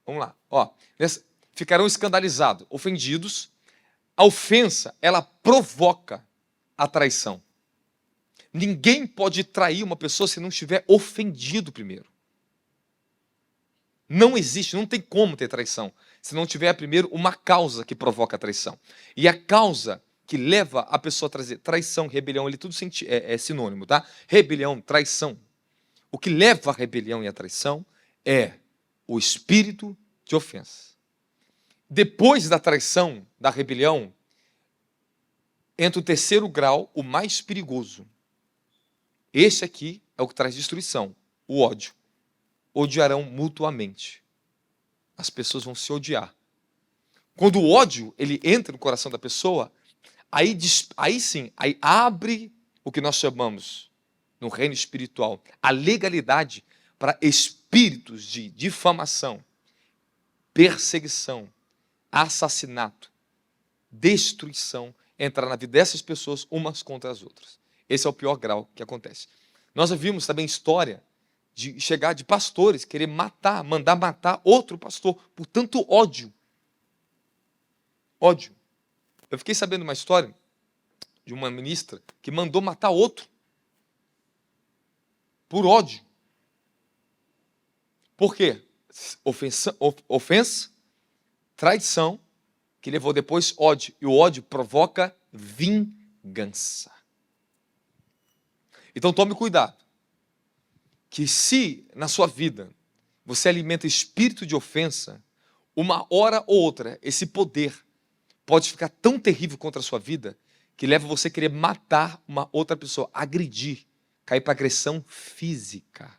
Vamos lá. Ó, ficarão escandalizados, ofendidos. A ofensa, ela provoca a traição. Ninguém pode trair uma pessoa se não estiver ofendido primeiro. Não existe, não tem como ter traição, se não tiver primeiro uma causa que provoca a traição. E a causa que leva a pessoa a trazer traição, rebelião, ele tudo é sinônimo, tá? Rebelião, traição. O que leva a rebelião e a traição é o espírito de ofensa. Depois da traição, da rebelião, entra o terceiro grau, o mais perigoso. Esse aqui é o que traz destruição, o ódio. Odiarão mutuamente. As pessoas vão se odiar. Quando o ódio ele entra no coração da pessoa, aí sim, aí abre o que nós chamamos, no reino espiritual, a legalidade para espíritos de difamação, perseguição, assassinato, destruição, entrar na vida dessas pessoas umas contra as outras. Esse é o pior grau que acontece. Nós vimos também história de chegar de pastores, querer matar, mandar matar outro pastor, por tanto ódio. Ódio. Eu fiquei sabendo uma história de uma ministra que mandou matar outro por ódio. Por quê? Ofensa, traição, que levou depois ódio. E o ódio provoca vingança. Então tome cuidado. Que se na sua vida você alimenta espírito de ofensa, uma hora ou outra, esse poder pode ficar tão terrível contra a sua vida que leva você a querer matar uma outra pessoa, agredir, cair para agressão física.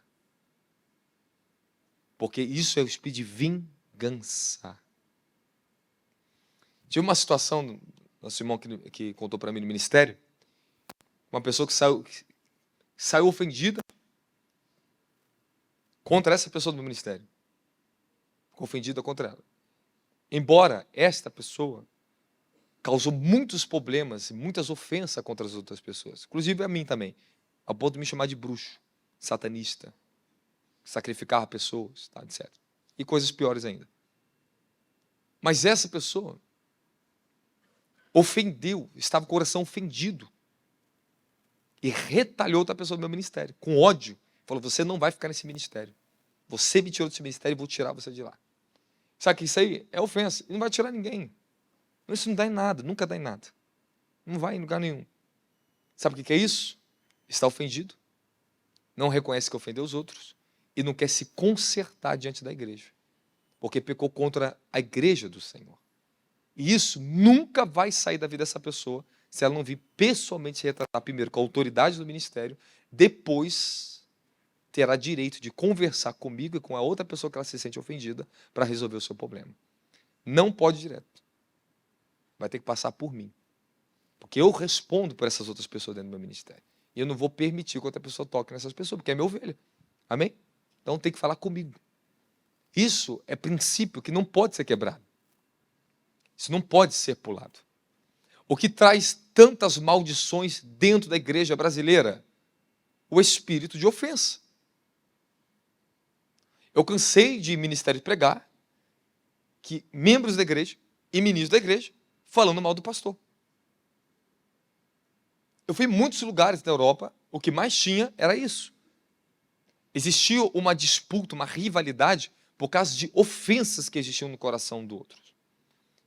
Porque isso é o espírito de vingança. Tive uma situação, nosso irmão que contou para mim no ministério, uma pessoa que saiu ofendida contra essa pessoa do ministério. Ficou ofendida contra ela. Embora esta pessoa causou muitos problemas e muitas ofensas contra as outras pessoas, inclusive a mim também, ao ponto de me chamar de bruxo, satanista, sacrificar pessoas, tá, etc. E coisas piores ainda. Mas essa pessoa ofendeu, estava com o coração ofendido e retalhou outra pessoa do meu ministério, com ódio. Falou, você não vai ficar nesse ministério. Você me tirou desse ministério e vou tirar você de lá. Sabe que isso aí é ofensa. E não vai tirar ninguém. Isso não dá em nada, nunca dá em nada. Não vai em lugar nenhum. Sabe o que é isso? Está ofendido, não reconhece que ofendeu os outros e não quer se consertar diante da igreja. Porque pecou contra a igreja do Senhor. E isso nunca vai sair da vida dessa pessoa se ela não vir pessoalmente se retratar primeiro com a autoridade do ministério, depois terá direito de conversar comigo e com a outra pessoa que ela se sente ofendida para resolver o seu problema. Não pode ir direto. Vai ter que passar por mim. Porque eu respondo por essas outras pessoas dentro do meu ministério. E eu não vou permitir que outra pessoa toque nessas pessoas, porque é minha ovelha. Amém? Então tem que falar comigo. Isso é princípio que não pode ser quebrado. Isso não pode ser pulado. O que traz tantas maldições dentro da igreja brasileira? O espírito de ofensa. Eu cansei de ministério pregar que membros da igreja e ministros da igreja falando mal do pastor. Eu fui em muitos lugares da Europa, o que mais tinha era isso. Existia uma disputa, uma rivalidade por causa de ofensas que existiam no coração do outro.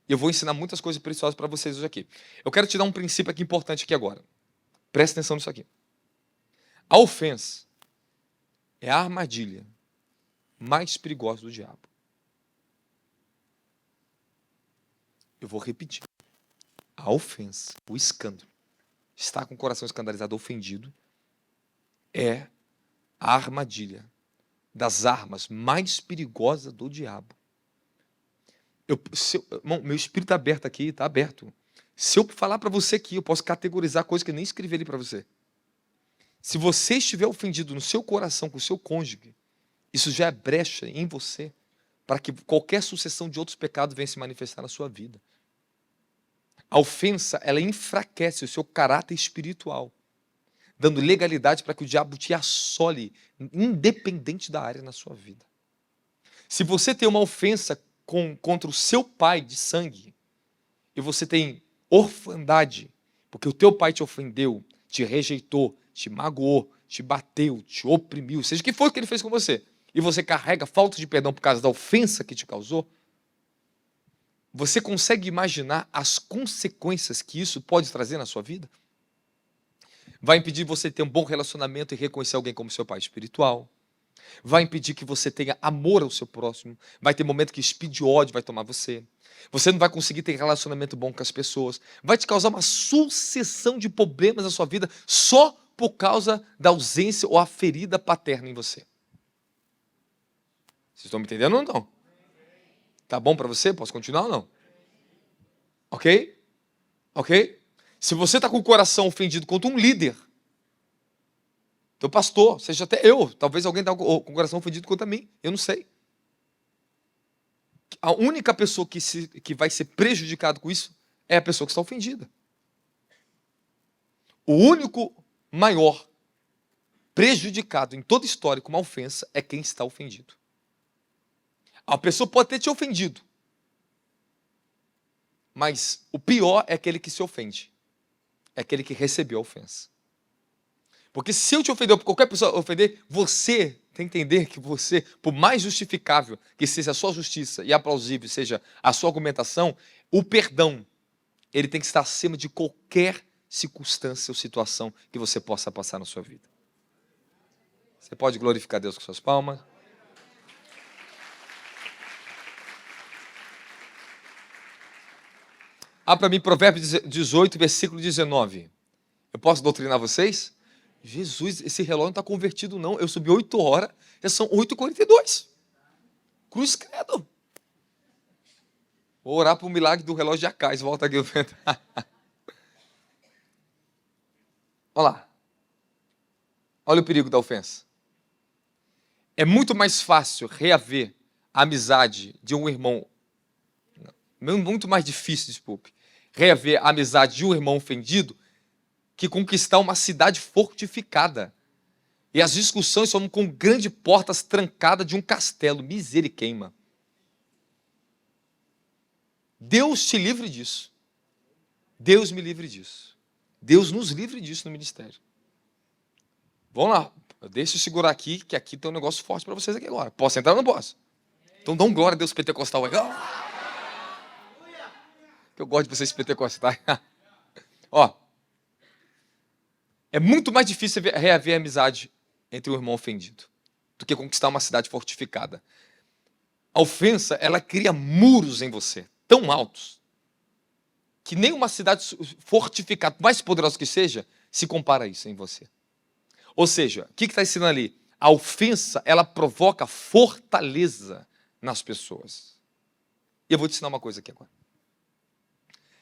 E eu vou ensinar muitas coisas preciosas para vocês hoje aqui. Eu quero te dar um princípio aqui importante aqui agora. Presta atenção nisso aqui. A ofensa é a armadilha mais perigosa do diabo. Eu vou repetir. A ofensa, o escândalo, estar com o coração escandalizado, ofendido, é a armadilha das armas mais perigosas do diabo. Meu espírito está aberto aqui, está aberto. Se eu falar para você aqui, eu posso categorizar coisas que eu nem escrevi ali para você. Se você estiver ofendido no seu coração com o seu cônjuge, isso já é brecha em você para que qualquer sucessão de outros pecados venha se manifestar na sua vida. A ofensa, ela enfraquece o seu caráter espiritual, dando legalidade para que o diabo te assole, independente da área na sua vida. Se você tem uma ofensa contra o seu pai de sangue, e você tem orfandade, porque o teu pai te ofendeu, te rejeitou, te magoou, te bateu, te oprimiu, seja o que for que ele fez com você, e você carrega falta de perdão por causa da ofensa que te causou, você consegue imaginar as consequências que isso pode trazer na sua vida? Vai impedir você de ter um bom relacionamento e reconhecer alguém como seu pai espiritual. vai impedir que você tenha amor ao seu próximo, vai ter momento que espírito de ódio vai tomar você. Você não vai conseguir ter relacionamento bom com as pessoas. Vai te causar uma sucessão de problemas na sua vida só por causa da ausência ou a ferida paterna em você. Vocês estão me entendendo ou não? Tá bom para você? Posso continuar ou não? Ok? Ok? Se você está com o coração ofendido contra um líder, teu pastor, seja até eu, talvez alguém está com o coração ofendido contra mim, eu não sei. A única pessoa que vai ser prejudicada com isso é a pessoa que está ofendida. O único maior prejudicado em toda história com uma ofensa é quem está ofendido. A pessoa pode ter te ofendido, mas o pior é aquele que se ofende, é aquele que recebeu a ofensa. Porque se eu te ofender, ou qualquer pessoa ofender, você tem que entender que você, por mais justificável que seja a sua justiça e aplausível seja a sua argumentação, o perdão, ele tem que estar acima de qualquer circunstância ou situação que você possa passar na sua vida. Você pode glorificar Deus com suas palmas? Abra para mim Provérbios 18, versículo 19. Eu posso doutrinar vocês? Jesus, esse relógio não está convertido não. Eu subi 8 horas, já são 8h42. Cruz credo. Vou orar para o milagre do relógio de Acais. Volta aqui. Olha lá. Olha o perigo da ofensa. É muito mais fácil reaver a amizade de um irmão. Muito mais difícil, desculpe. Reaver a amizade de um irmão ofendido que conquistar uma cidade fortificada. E as discussões são com grandes portas trancadas de um castelo. Misericórdia. Deus te livre disso. Deus me livre disso. Deus nos livre disso no ministério. Vamos lá. Deixa eu segurar aqui, que aqui tem um negócio forte para vocês aqui agora. Posso entrar ou não posso? Então dá um glória a Deus pentecostal aí. Eu gosto de vocês pentecostais. Ó. É muito mais difícil reaver a amizade entre um irmão ofendido do que conquistar uma cidade fortificada. A ofensa, ela cria muros em você, tão altos, que nem uma cidade fortificada, mais poderosa que seja, se compara a isso em você. Ou seja, o que está ensinando ali? A ofensa, ela provoca fortaleza nas pessoas. E eu vou te ensinar uma coisa aqui agora.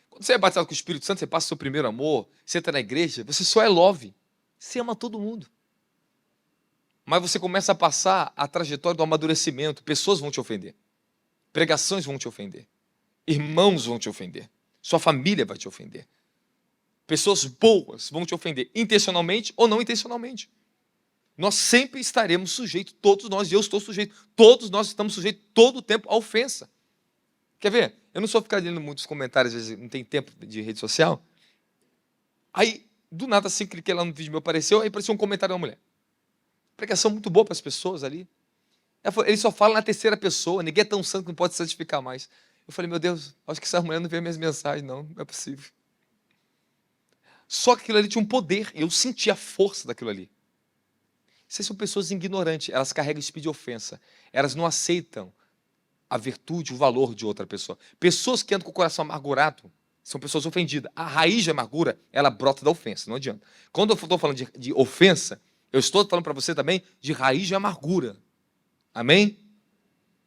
Quando você é batizado com o Espírito Santo, você passa o seu primeiro amor, você está na igreja, você só é love. Você ama todo mundo. Mas você começa a passar a trajetória do amadurecimento. Pessoas vão te ofender. Pregações vão te ofender. Irmãos vão te ofender. Sua família vai te ofender. Pessoas boas vão te ofender, intencionalmente ou não intencionalmente. Nós sempre estaremos sujeitos, todos nós, e eu estou sujeito, todos nós estamos sujeitos todo o tempo à ofensa. Quer ver? Eu não sou ficar lendo muitos comentários, às vezes não tem tempo de rede social. Aí, do nada, assim, cliquei lá no vídeo meu, apareceu, aí apareceu um comentário de uma mulher. Pregação muito boa para as pessoas ali. Ele só fala na terceira pessoa, ninguém é tão santo que não pode santificar mais. Eu falei, meu Deus, acho que essa mulher não vê minhas mensagens, não é possível. Só que aquilo ali tinha um poder, eu senti a força daquilo ali. Vocês são pessoas ignorantes, elas carregam espírito de ofensa, elas não aceitam a virtude, o valor de outra pessoa. Pessoas que andam com o coração amargurado são pessoas ofendidas. A raiz de amargura, ela brota da ofensa, não adianta. Quando eu estou falando de ofensa, eu estou falando para você também de raiz de amargura. Amém?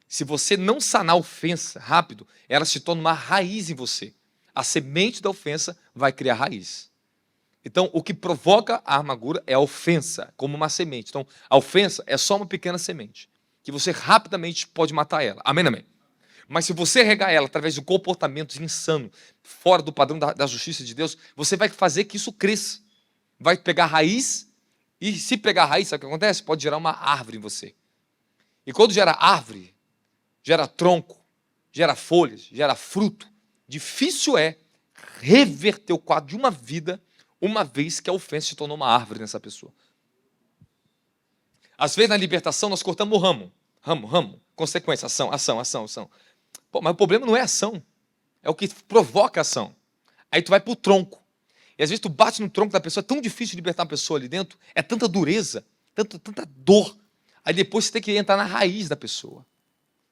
Se você não sanar a ofensa rápido, ela se torna uma raiz em você. A semente da ofensa vai criar raiz. Então, o que provoca a amargura é a ofensa, como uma semente. Então, a ofensa é só uma pequena semente, que você rapidamente pode matar ela. Amém, amém? Mas se você regar ela através de um comportamento insano, fora do padrão da justiça de Deus, você vai fazer que isso cresça. Vai pegar raiz, e se pegar raiz, sabe o que acontece? Pode gerar uma árvore em você. E quando gera árvore, gera tronco, gera folhas, gera fruto, difícil é reverter o quadro de uma vida, uma vez que a ofensa se tornou uma árvore nessa pessoa. Às vezes, na libertação, nós cortamos o ramo, consequência, ação. Pô, mas o problema não é a ação, é o que provoca a ação. Aí tu vai para o tronco. E às vezes tu bate no tronco da pessoa, é tão difícil libertar a pessoa ali dentro, é tanta dureza, tanta dor. Aí depois você tem que entrar na raiz da pessoa.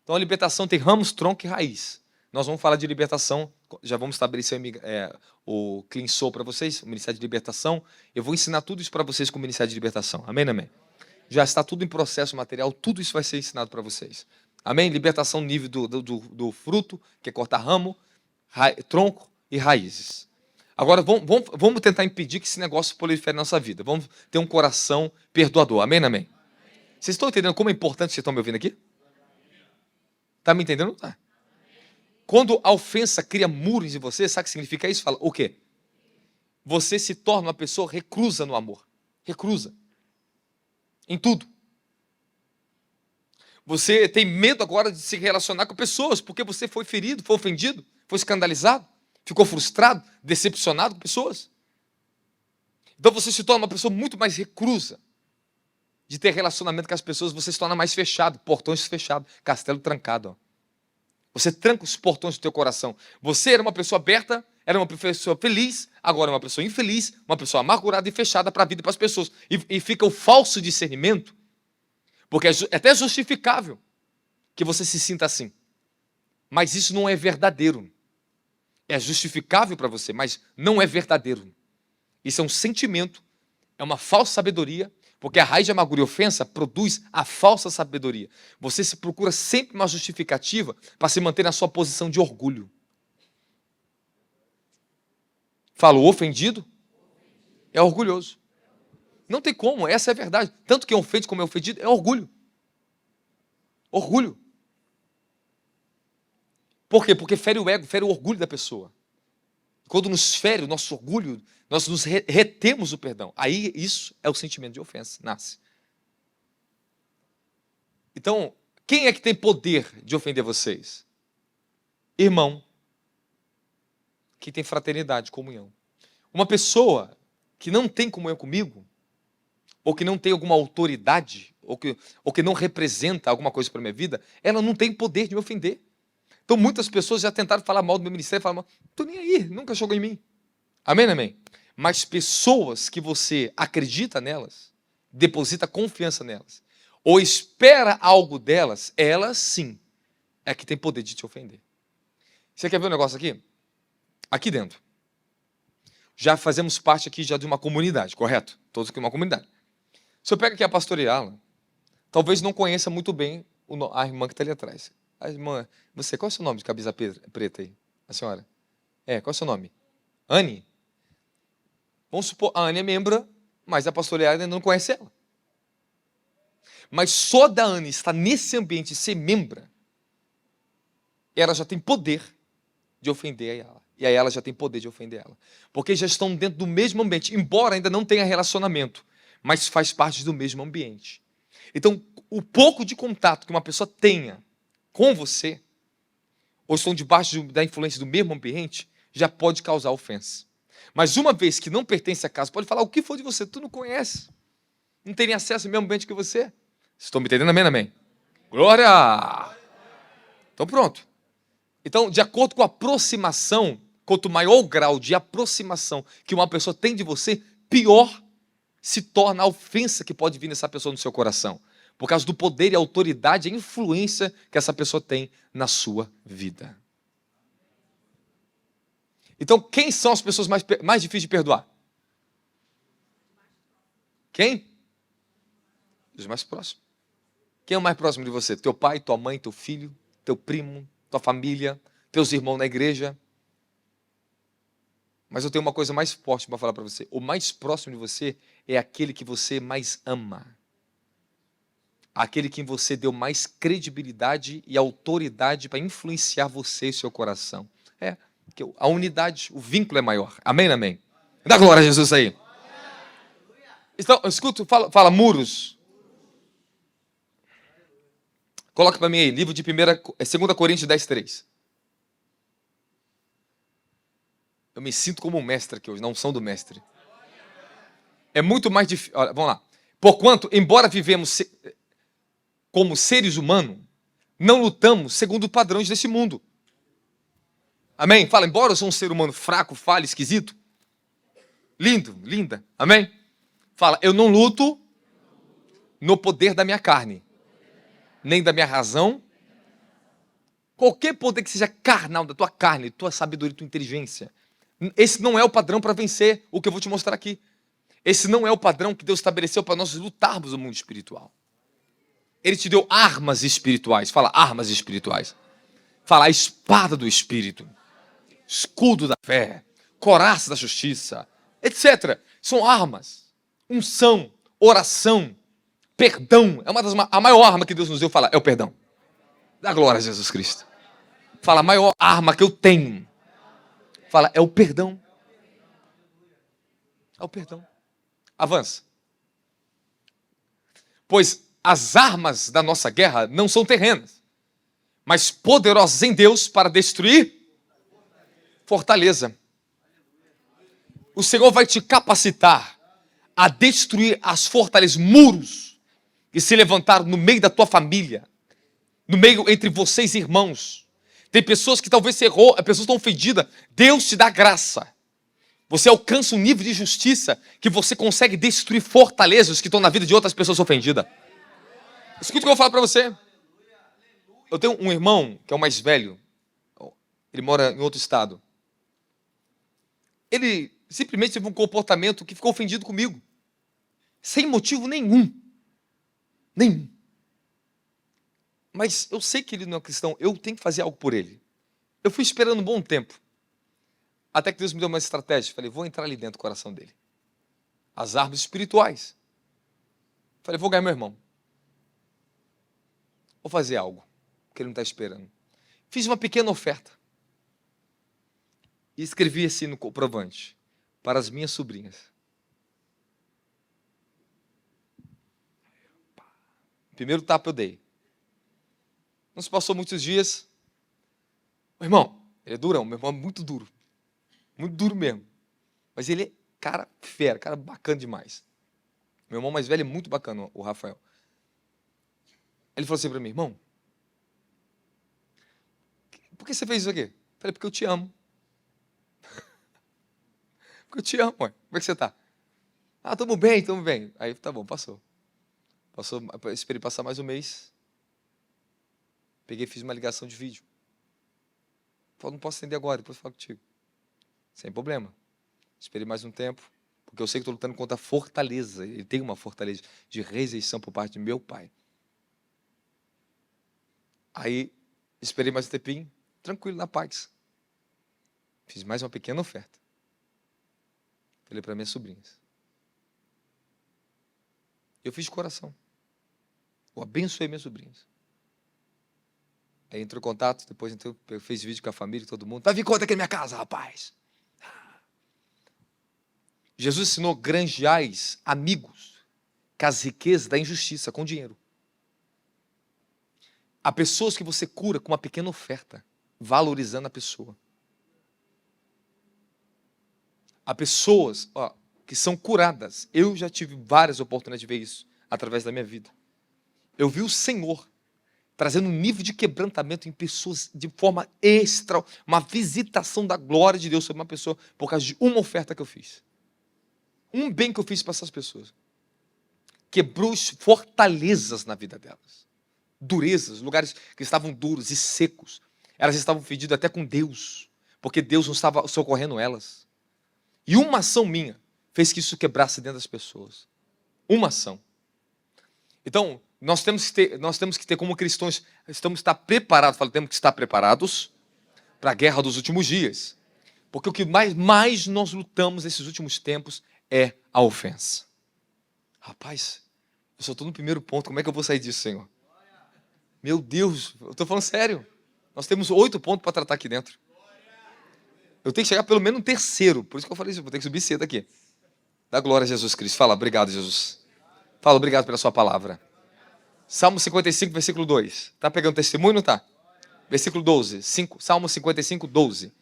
Então a libertação tem ramos, tronco e raiz. Nós vamos falar de libertação, já vamos estabelecer o Clean Soul para vocês, o Ministério de Libertação. Eu vou ensinar tudo isso para vocês com o Ministério de Libertação. Amém, amém? Já está tudo em processo material, tudo isso vai ser ensinado para vocês. Amém? Libertação no nível do fruto, que é cortar ramo, tronco e raízes. Agora, vamos tentar impedir que esse negócio prolifere na nossa vida. Vamos ter um coração perdoador. Amém, amém? Vocês estão entendendo como é importante vocês estão me ouvindo aqui? Está me entendendo? Não tá? Quando a ofensa cria muros em você, sabe o que significa isso? Fala, o quê? Você se torna uma pessoa reclusa no amor. Reclusa. Em tudo. Você tem medo agora de se relacionar com pessoas, porque você foi ferido, foi ofendido, foi escandalizado, ficou frustrado, decepcionado com pessoas. Então você se torna uma pessoa muito mais reclusa. De ter relacionamento com as pessoas, você se torna mais fechado, portões fechados, castelo trancado. Ó. Você tranca os portões do teu coração. Você era uma pessoa aberta, era uma pessoa feliz, agora é uma pessoa infeliz, uma pessoa amargurada e fechada para a vida e para as pessoas. E fica o falso discernimento, porque é até justificável que você se sinta assim. Mas isso não é verdadeiro. É justificável para você, mas não é verdadeiro. Isso é um sentimento, é uma falsa sabedoria, porque a raiz de amargura e ofensa produz a falsa sabedoria. Você se procura sempre uma justificativa para se manter na sua posição de orgulho. Falo, o ofendido é orgulhoso. Não tem como, essa é a verdade. Tanto quem ofende como é ofendido é orgulho. Orgulho. Por quê? Porque fere o ego, fere o orgulho da pessoa. Quando nos fere o nosso orgulho, nós nos retemos o perdão. Aí isso é o sentimento de ofensa, nasce. Então, quem é que tem poder de ofender vocês? Irmão. Que tem fraternidade, comunhão. Uma pessoa que não tem comunhão comigo, ou que não tem alguma autoridade, ou que não representa alguma coisa para a minha vida, ela não tem poder de me ofender. Então muitas pessoas já tentaram falar mal do meu ministério, falaram, estou nem aí, nunca jogou em mim. Amém, amém? Mas pessoas que você acredita nelas, deposita confiança nelas, ou espera algo delas, elas sim, é que tem poder de te ofender. Você quer ver um negócio aqui? Aqui dentro. Já fazemos parte aqui já de uma comunidade, correto? Todos aqui uma comunidade. Se eu pego aqui a pastora Yala, talvez não conheça muito bem a irmã que está ali atrás. A irmã, você, qual é o seu nome de camisa preta aí? A senhora? Qual é o seu nome? Anne? Vamos supor, a Anne é membro, mas a pastora Yala ainda não conhece ela. Mas só da Anne estar nesse ambiente e ser membra, ela já tem poder de ofender ela. E aí ela já tem poder de ofender ela. Porque já estão dentro do mesmo ambiente, embora ainda não tenha relacionamento, mas faz parte do mesmo ambiente. Então, o pouco de contato que uma pessoa tenha com você, ou estão debaixo da influência do mesmo ambiente, já pode causar ofensa. Mas uma vez que não pertence à casa, pode falar o que for de você, tu não conhece. Não tem nem acesso ao mesmo ambiente que você. Vocês estão me entendendo? Amém, amém? Glória! Então pronto. Então, de acordo com a aproximação, quanto maior o grau de aproximação que uma pessoa tem de você, pior se torna a ofensa que pode vir nessa pessoa no seu coração. Por causa do poder e autoridade e influência que essa pessoa tem na sua vida. Então, quem são as pessoas mais difíceis de perdoar? Quem? Os mais próximos. Quem é o mais próximo de você? Teu pai, tua mãe, teu filho, teu primo, tua família, teus irmãos na igreja. Mas eu tenho uma coisa mais forte para falar para você. O mais próximo de você é aquele que você mais ama. Aquele que você deu mais credibilidade e autoridade para influenciar você e seu coração. Porque a unidade, o vínculo é maior. Amém, amém? Dá glória a Jesus aí. Então, escuta, fala muros. Coloca para mim aí, livro de 2 Coríntios 10:3. Eu me sinto como um mestre aqui hoje, não são do mestre. É muito mais difícil. Vamos lá. Porquanto, embora vivemos como seres humanos, não lutamos segundo os padrões desse mundo. Amém? Fala, embora eu sou um ser humano fraco, falho, esquisito, lindo, linda. Amém? Fala, eu não luto no poder da minha carne, nem da minha razão. Qualquer poder que seja carnal, da tua carne, tua sabedoria, tua inteligência. Esse não é o padrão para vencer o que eu vou te mostrar aqui. Esse não é o padrão que Deus estabeleceu para nós lutarmos no mundo espiritual. Ele te deu armas espirituais. Fala, armas espirituais. Fala, a espada do Espírito, escudo da fé, coraça da justiça, etc. São armas. Unção, oração, perdão. É a maior arma que Deus nos deu, fala, é o perdão. Dá glória a Jesus Cristo. Fala, a maior arma que eu tenho. Fala, é o perdão. É o perdão. Avança. Pois as armas da nossa guerra não são terrenas, mas poderosas em Deus para destruir fortaleza. O Senhor vai te capacitar a destruir as fortalezas, muros que se levantaram no meio da tua família, no meio entre vocês irmãos. Tem pessoas que talvez você errou, as pessoas estão ofendidas. Deus te dá graça. Você alcança um nível de justiça que você consegue destruir fortalezas que estão na vida de outras pessoas ofendidas. Escuta o que eu vou falar para você. Eu tenho um irmão que é o mais velho. Ele mora em outro estado. Ele simplesmente teve um comportamento que ficou ofendido comigo. Sem motivo nenhum. Nenhum. Mas eu sei que ele não é cristão. Eu tenho que fazer algo por ele. Eu fui esperando um bom tempo. Até que Deus me deu uma estratégia. Falei, vou entrar ali dentro do coração dele. As armas espirituais. Falei, vou ganhar meu irmão. Vou fazer algo que ele não está esperando. Fiz uma pequena oferta. E escrevi assim no comprovante. Para as minhas sobrinhas. Primeiro tapa eu dei. Não se passou muitos dias. Meu irmão, ele é durão. Meu irmão é muito duro. Muito duro mesmo. Mas ele é cara fera, cara bacana demais. Meu irmão mais velho é muito bacana, o Rafael. Ele falou assim para mim, irmão, por que você fez isso aqui? Eu falei, porque eu te amo. Porque eu te amo, ué. Como é que você tá? Ah, tamo bem, tamo bem. Aí, tá bom, passou. Esperei passar mais um mês. Peguei e fiz uma ligação de vídeo. Falei, não posso atender agora, depois eu falo contigo. Sem problema. Esperei mais um tempo, porque eu sei que estou lutando contra a fortaleza. Ele tem uma fortaleza de rejeição por parte de meu pai. Aí, esperei mais um tempinho, tranquilo, na paz. Fiz mais uma pequena oferta. Falei para minhas sobrinhas. Eu fiz de coração. Eu abençoei minhas sobrinhas. Aí entrou em contato, depois entrou, fez vídeo com a família, todo mundo. Vai vir conta aqui na minha casa, rapaz. Jesus ensinou, granjeais amigos com as riquezas da injustiça, com dinheiro. Há pessoas que você cura com uma pequena oferta, valorizando a pessoa. Há pessoas que são curadas. Eu já tive várias oportunidades de ver isso através da minha vida. Eu vi o Senhor trazendo um nível de quebrantamento em pessoas de forma extra, uma visitação da glória de Deus sobre uma pessoa por causa de uma oferta que eu fiz. Um bem que eu fiz para essas pessoas. Quebrou fortalezas na vida delas. Durezas, lugares que estavam duros e secos. Elas estavam fedidas até com Deus, porque Deus não estava socorrendo elas. E uma ação minha fez que isso quebrasse dentro das pessoas. Uma ação. Então, nós temos que ter como cristãos, temos que estar preparados, temos que estar preparados para a guerra dos últimos dias. Porque o que mais nós lutamos nesses últimos tempos é a ofensa. Rapaz, eu só estou no primeiro ponto, como é que eu vou sair disso, Senhor? Meu Deus, eu estou falando sério. Nós temos 8 pontos para tratar aqui dentro. Eu tenho que chegar pelo menos no terceiro, por isso que eu falei isso, vou ter que subir cedo aqui. Dá glória a Jesus Cristo. Fala, obrigado, Jesus. Fala, obrigado pela sua palavra. Salmo 55, versículo 2. Está pegando testemunho ou não está? Versículo 12. Salmo 55, 12.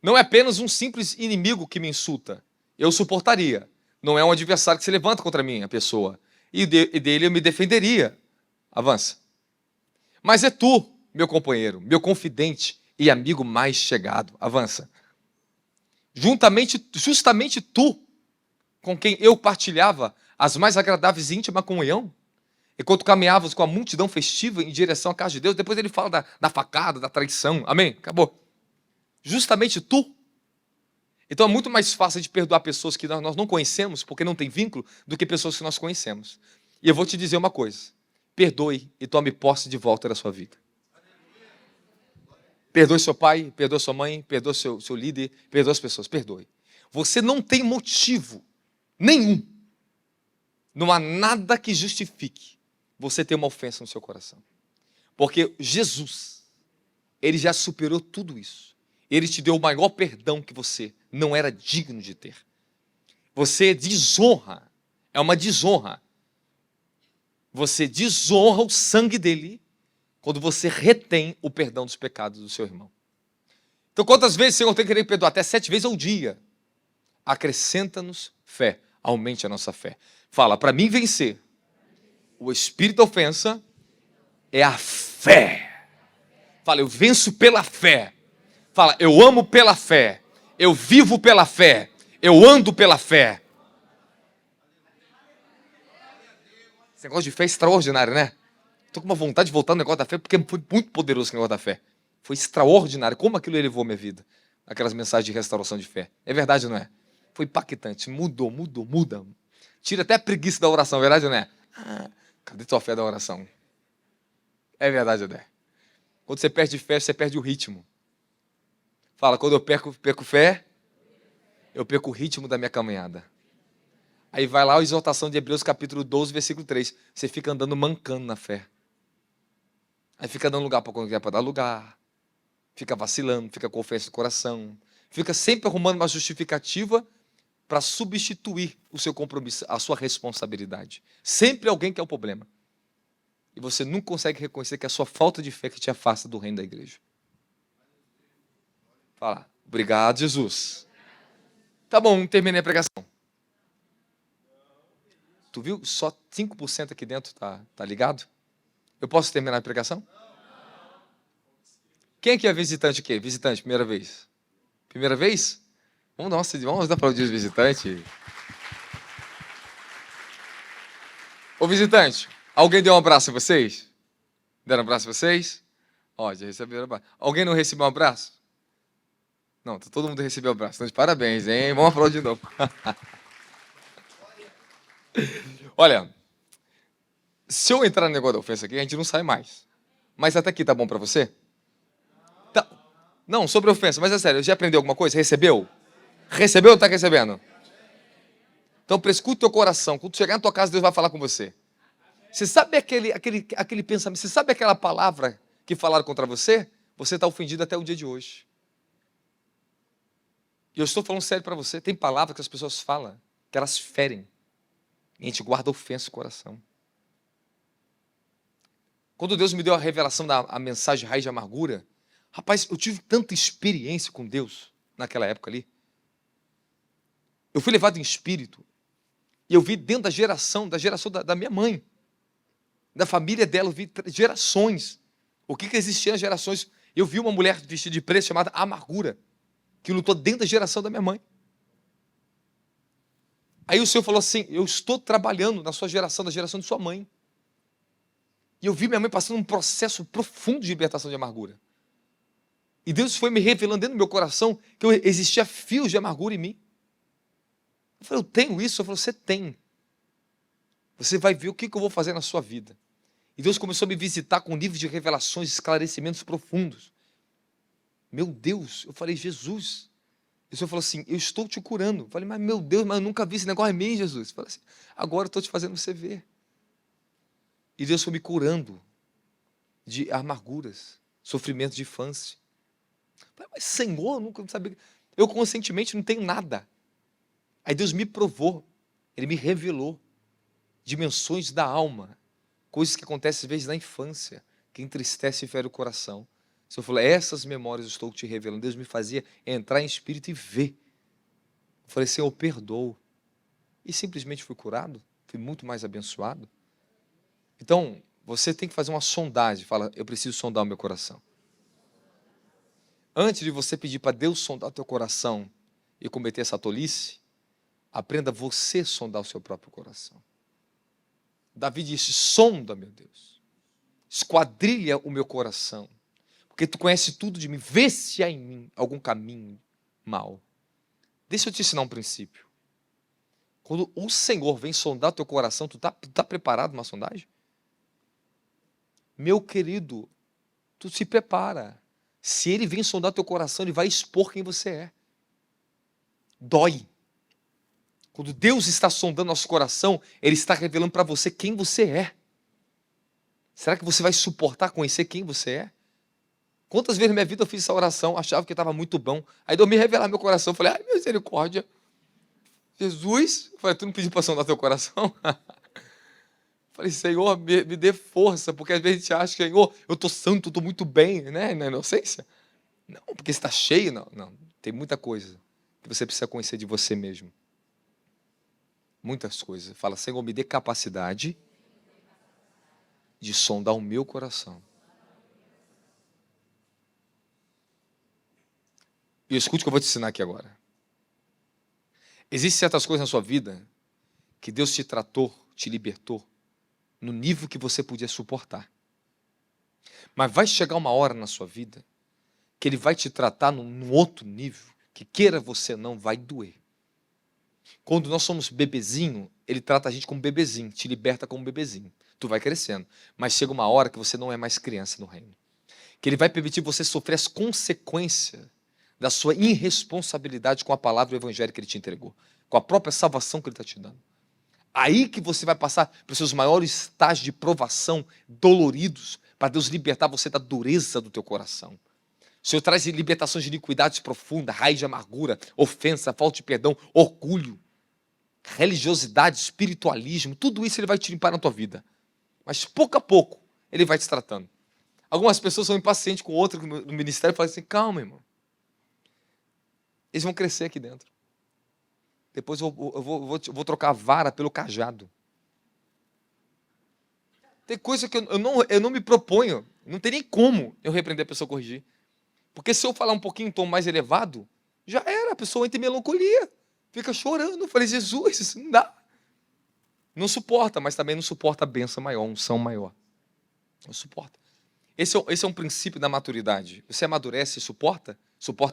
Não é apenas um simples inimigo que me insulta. Eu suportaria. Não é um adversário que se levanta contra mim, a pessoa. E dele eu me defenderia. Avança. Mas é tu, meu companheiro, meu confidente e amigo mais chegado. Avança. Justamente tu, com quem eu partilhava as mais agradáveis e íntima comunhão, enquanto caminhavas com a multidão festiva em direção à casa de Deus. Depois ele fala da facada, da traição. Amém? Acabou. Justamente tu. Então é muito mais fácil de perdoar pessoas que nós não conhecemos, porque não tem vínculo, do que pessoas que nós conhecemos. E eu vou te dizer uma coisa: perdoe e tome posse de volta da sua vida. Perdoe seu pai, perdoe sua mãe, perdoe seu líder, perdoe as pessoas, perdoe. Você não tem motivo nenhum, não há nada que justifique você ter uma ofensa no seu coração. Porque Jesus, ele já superou tudo isso. Ele te deu o maior perdão que você não era digno de ter. Você desonra, é uma desonra. Você desonra o sangue dele quando você retém o perdão dos pecados do seu irmão. Então, quantas vezes o Senhor tem que querer perdoar? Até 7 vezes ao dia. Acrescenta-nos fé, aumente a nossa fé. Fala, para mim vencer o espírito da ofensa é a fé. Fala, eu venço pela fé. Fala, eu amo pela fé. Eu vivo pela fé. Eu ando pela fé. Esse negócio de fé é extraordinário, né? Estou com uma vontade de voltar no negócio da fé, porque foi muito poderoso esse negócio da fé. Foi extraordinário. Como aquilo elevou minha vida. Aquelas mensagens de restauração de fé. É verdade ou não é? Foi impactante. Muda. Tira até a preguiça da oração, é verdade ou não é? Cadê tua fé da oração? É verdade ou não é? Quando você perde fé, você perde o ritmo. Fala, quando eu perco fé, eu perco o ritmo da minha caminhada. Aí vai lá a exortação de Hebreus capítulo 12, versículo 3. Você fica andando mancando na fé. Aí fica dando lugar para quando quer para dar lugar. Fica vacilando, fica com ofensa no coração. Fica sempre arrumando uma justificativa para substituir o seu compromisso, a sua responsabilidade. Sempre alguém que é o problema. E você nunca consegue reconhecer que é a sua falta de fé que te afasta do reino da igreja. Fala, obrigado, Jesus. Tá bom, terminei a pregação. Tu viu? Só 5% aqui dentro tá ligado? Eu posso terminar a pregação? Quem aqui é visitante aqui? Visitante, primeira vez. Primeira vez? Vamos dar para o visitante. Ô visitante, alguém deu um abraço a vocês? Deram um abraço a vocês? Ó, já receberam um abraço. Alguém não recebeu um abraço? Não, todo mundo recebeu um abraço. Então, de parabéns, hein? Vamos aplaudir de novo. Olha, se eu entrar no negócio da ofensa aqui, a gente não sai mais. Mas até aqui tá bom para você? Tá. Não, sobre ofensa, mas é sério, já aprendeu alguma coisa? Recebeu? Recebeu ou está recebendo? Então, prescute o teu coração. Quando chegar na tua casa, Deus vai falar com você. Você sabe aquele pensamento, você sabe aquela palavra que falaram contra você? Você está ofendido até o dia de hoje. E eu estou falando sério para você. Tem palavras que as pessoas falam, que elas ferem. E a gente guarda ofensa no coração. Quando Deus me deu a revelação da mensagem raiz de amargura, rapaz, eu tive tanta experiência com Deus naquela época ali. Eu fui levado em espírito. E eu vi dentro da geração da minha mãe. Da família dela, eu vi gerações. O que existia nas gerações? Eu vi uma mulher vestida de preto chamada Amargura, que lutou dentro da geração da minha mãe. Aí o Senhor falou assim, eu estou trabalhando na sua geração, na geração de sua mãe. E eu vi minha mãe passando um processo profundo de libertação de amargura. E Deus foi me revelando dentro do meu coração que existia fios de amargura em mim. Eu falei, eu tenho isso? Eu falei, você tem. Você vai ver o que eu vou fazer na sua vida. E Deus começou a me visitar com livros de revelações, esclarecimentos profundos. Meu Deus, eu falei, Jesus. E o Senhor falou assim, eu estou te curando. Eu falei, mas meu Deus, mas eu nunca vi esse negócio em mim, Jesus. Eu falei assim, agora eu estou te fazendo você ver. E Deus foi me curando de amarguras, sofrimentos de infância. Eu falei, mas Senhor, eu nunca sabia. Eu conscientemente não tenho nada. Aí Deus me provou, Ele me revelou dimensões da alma, coisas que acontecem às vezes na infância, que entristece e fere o coração. O Senhor falou, essas memórias eu estou te revelando. Deus me fazia entrar em espírito e ver. Eu falei, Senhor, eu perdoo. E simplesmente fui curado, fui muito mais abençoado. Então, você tem que fazer uma sondagem, fala, eu preciso sondar o meu coração. Antes de você pedir para Deus sondar o teu coração e cometer essa tolice, aprenda você a sondar o seu próprio coração. Davi disse, sonda, meu Deus, esquadrilha o meu coração, porque tu conhece tudo de mim, vê se há em mim algum caminho mau. Deixa eu te ensinar um princípio. Quando o Senhor vem sondar teu coração, tu tá preparado para uma sondagem? Meu querido, tu se prepara. Se ele vem sondar teu coração, ele vai expor quem você é. Dói. Quando Deus está sondando nosso coração, ele está revelando para você quem você é. Será que você vai suportar conhecer quem você é? Quantas vezes na minha vida eu fiz essa oração, achava que estava muito bom, aí Deus me revelar meu coração, eu falei, ai, misericórdia, Jesus, eu falei, tu não pediu para sondar teu coração? Falei, Senhor, me dê força, porque às vezes a gente acha que, Senhor, eu estou santo, eu estou muito bem, né, na inocência. Não, porque está cheio, não, tem muita coisa que você precisa conhecer de você mesmo. Muitas coisas. Fala, Senhor, me dê capacidade de sondar o meu coração. E escute o que eu vou te ensinar aqui agora. Existem certas coisas na sua vida que Deus te tratou, te libertou, no nível que você podia suportar. Mas vai chegar uma hora na sua vida que Ele vai te tratar num outro nível, que queira você não, vai doer. Quando nós somos bebezinho, Ele trata a gente como bebezinho, te liberta como bebezinho. Tu vai crescendo. Mas chega uma hora que você não é mais criança no reino. Que Ele vai permitir você sofrer as consequências da sua irresponsabilidade com a palavra do evangelho que Ele te entregou, com a própria salvação que Ele está te dando. Aí que você vai passar pelos seus maiores estágios de provação, doloridos, para Deus libertar você da dureza do teu coração. O Senhor traz libertações de iniquidades profundas, raiz de amargura, ofensa, falta de perdão, orgulho, religiosidade, espiritualismo, tudo isso Ele vai te limpar na tua vida. Mas pouco a pouco, Ele vai te tratando. Algumas pessoas são impacientes com outro no ministério e falam assim, calma, irmão. Eles vão crescer aqui dentro. Depois eu vou trocar a vara pelo cajado. Tem coisa que eu não me proponho, não tem nem como eu repreender a pessoa, corrigir. Porque se eu falar um pouquinho em tom mais elevado, já era, a pessoa entra em melancolia, fica chorando. Eu falei, Jesus, isso não dá. Não suporta, mas também não suporta a bênção maior, a unção maior. Não suporta. Esse é um princípio da maturidade. Você amadurece e suporta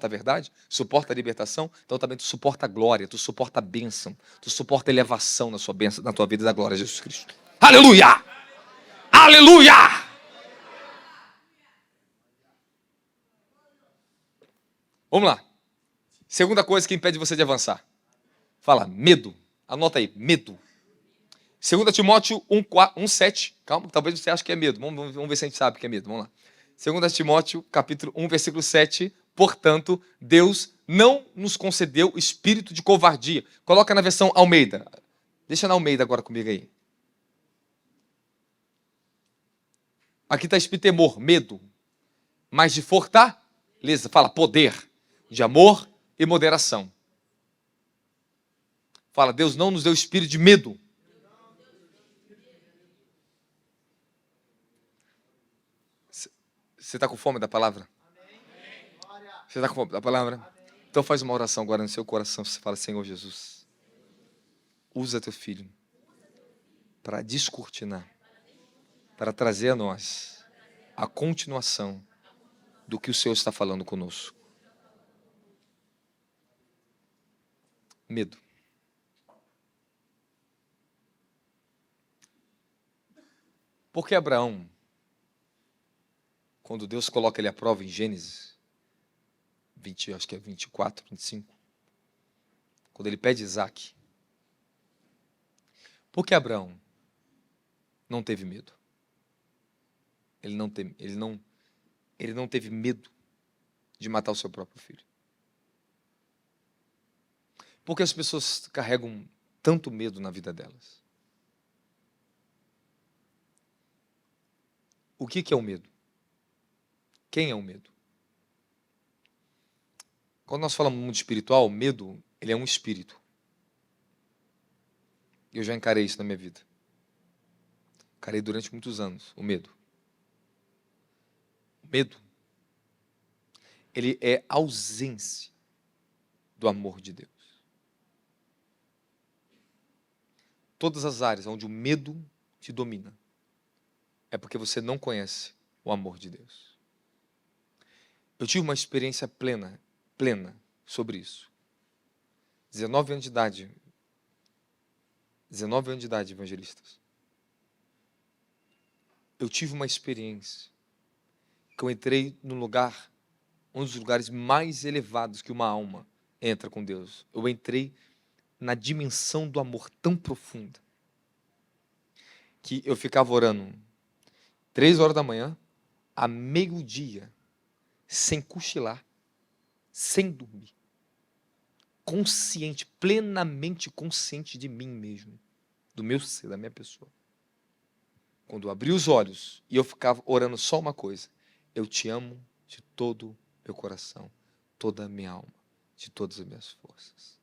a verdade, suporta a libertação, então também tu suporta a glória, tu suporta a bênção, tu suporta a elevação na sua bênção, na tua vida da glória de Jesus Cristo. Aleluia! Aleluia! Vamos lá. Segunda coisa que impede você de avançar. Fala, medo. Anota aí, medo. 2 Timóteo 1:7. Calma, talvez você ache que é medo. Vamos ver se a gente sabe que é medo. Vamos lá. 2 Timóteo, capítulo 1, versículo 7. Portanto, Deus não nos concedeu espírito de covardia. Coloca na versão Almeida. Deixa na Almeida agora comigo aí. Aqui está escrito temor, medo. Mas de fortaleza, fala poder, de amor e moderação. Fala, Deus não nos deu espírito de medo. Você está com fome da palavra? Você está com fome da palavra? Então faz uma oração agora no seu coração. Você fala, Senhor Jesus, usa teu filho para descortinar, para trazer a nós a continuação do que o Senhor está falando conosco. Medo. Porque Abraão, quando Deus coloca ele à prova em Gênesis 20, acho que é 24, 25, quando ele pede Isaac, por que Abraão não teve medo? Ele não teve medo de matar o seu próprio filho. Porque as pessoas carregam tanto medo na vida delas. O que é o medo? Quem é o medo? Quando nós falamos no mundo espiritual, o medo, ele é um espírito. Eu já encarei isso na minha vida. Encarei durante muitos anos o medo. O medo, ele é ausência do amor de Deus. Todas as áreas onde o medo te domina, é porque você não conhece o amor de Deus. Eu tive uma experiência plena sobre isso. 19 anos de idade. 19 anos de idade, evangelistas. Eu tive uma experiência que eu entrei num lugar, um dos lugares mais elevados que uma alma entra com Deus. Eu entrei na dimensão do amor tão profunda que eu ficava orando 3 horas da manhã, a meio-dia, sem cochilar, sem dormir. Consciente, plenamente consciente de mim mesmo, do meu ser, da minha pessoa. Quando eu abri os olhos e eu ficava orando só uma coisa: eu te amo de todo meu coração, toda a minha alma, de todas as minhas forças.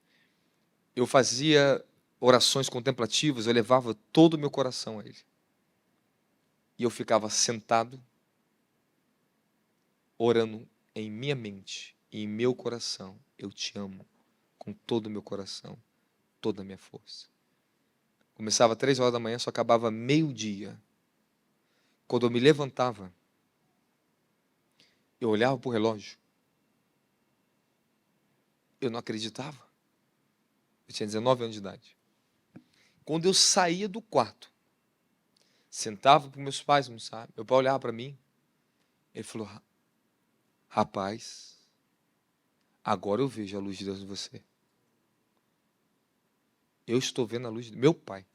Eu fazia orações contemplativas, eu levava todo o meu coração a Ele. E eu ficava sentado, orando em minha mente e em meu coração: eu te amo com todo o meu coração, toda a minha força. Começava 3 horas da manhã, só acabava meio-dia. Quando eu me levantava, eu olhava para o relógio, eu não acreditava. Eu tinha 19 anos de idade. Quando eu saía do quarto, sentava para meus pais almoçar, meu pai olhava para mim, ele falou: rapaz, agora eu vejo a luz de Deus em você. Eu estou vendo a luz de meu pai.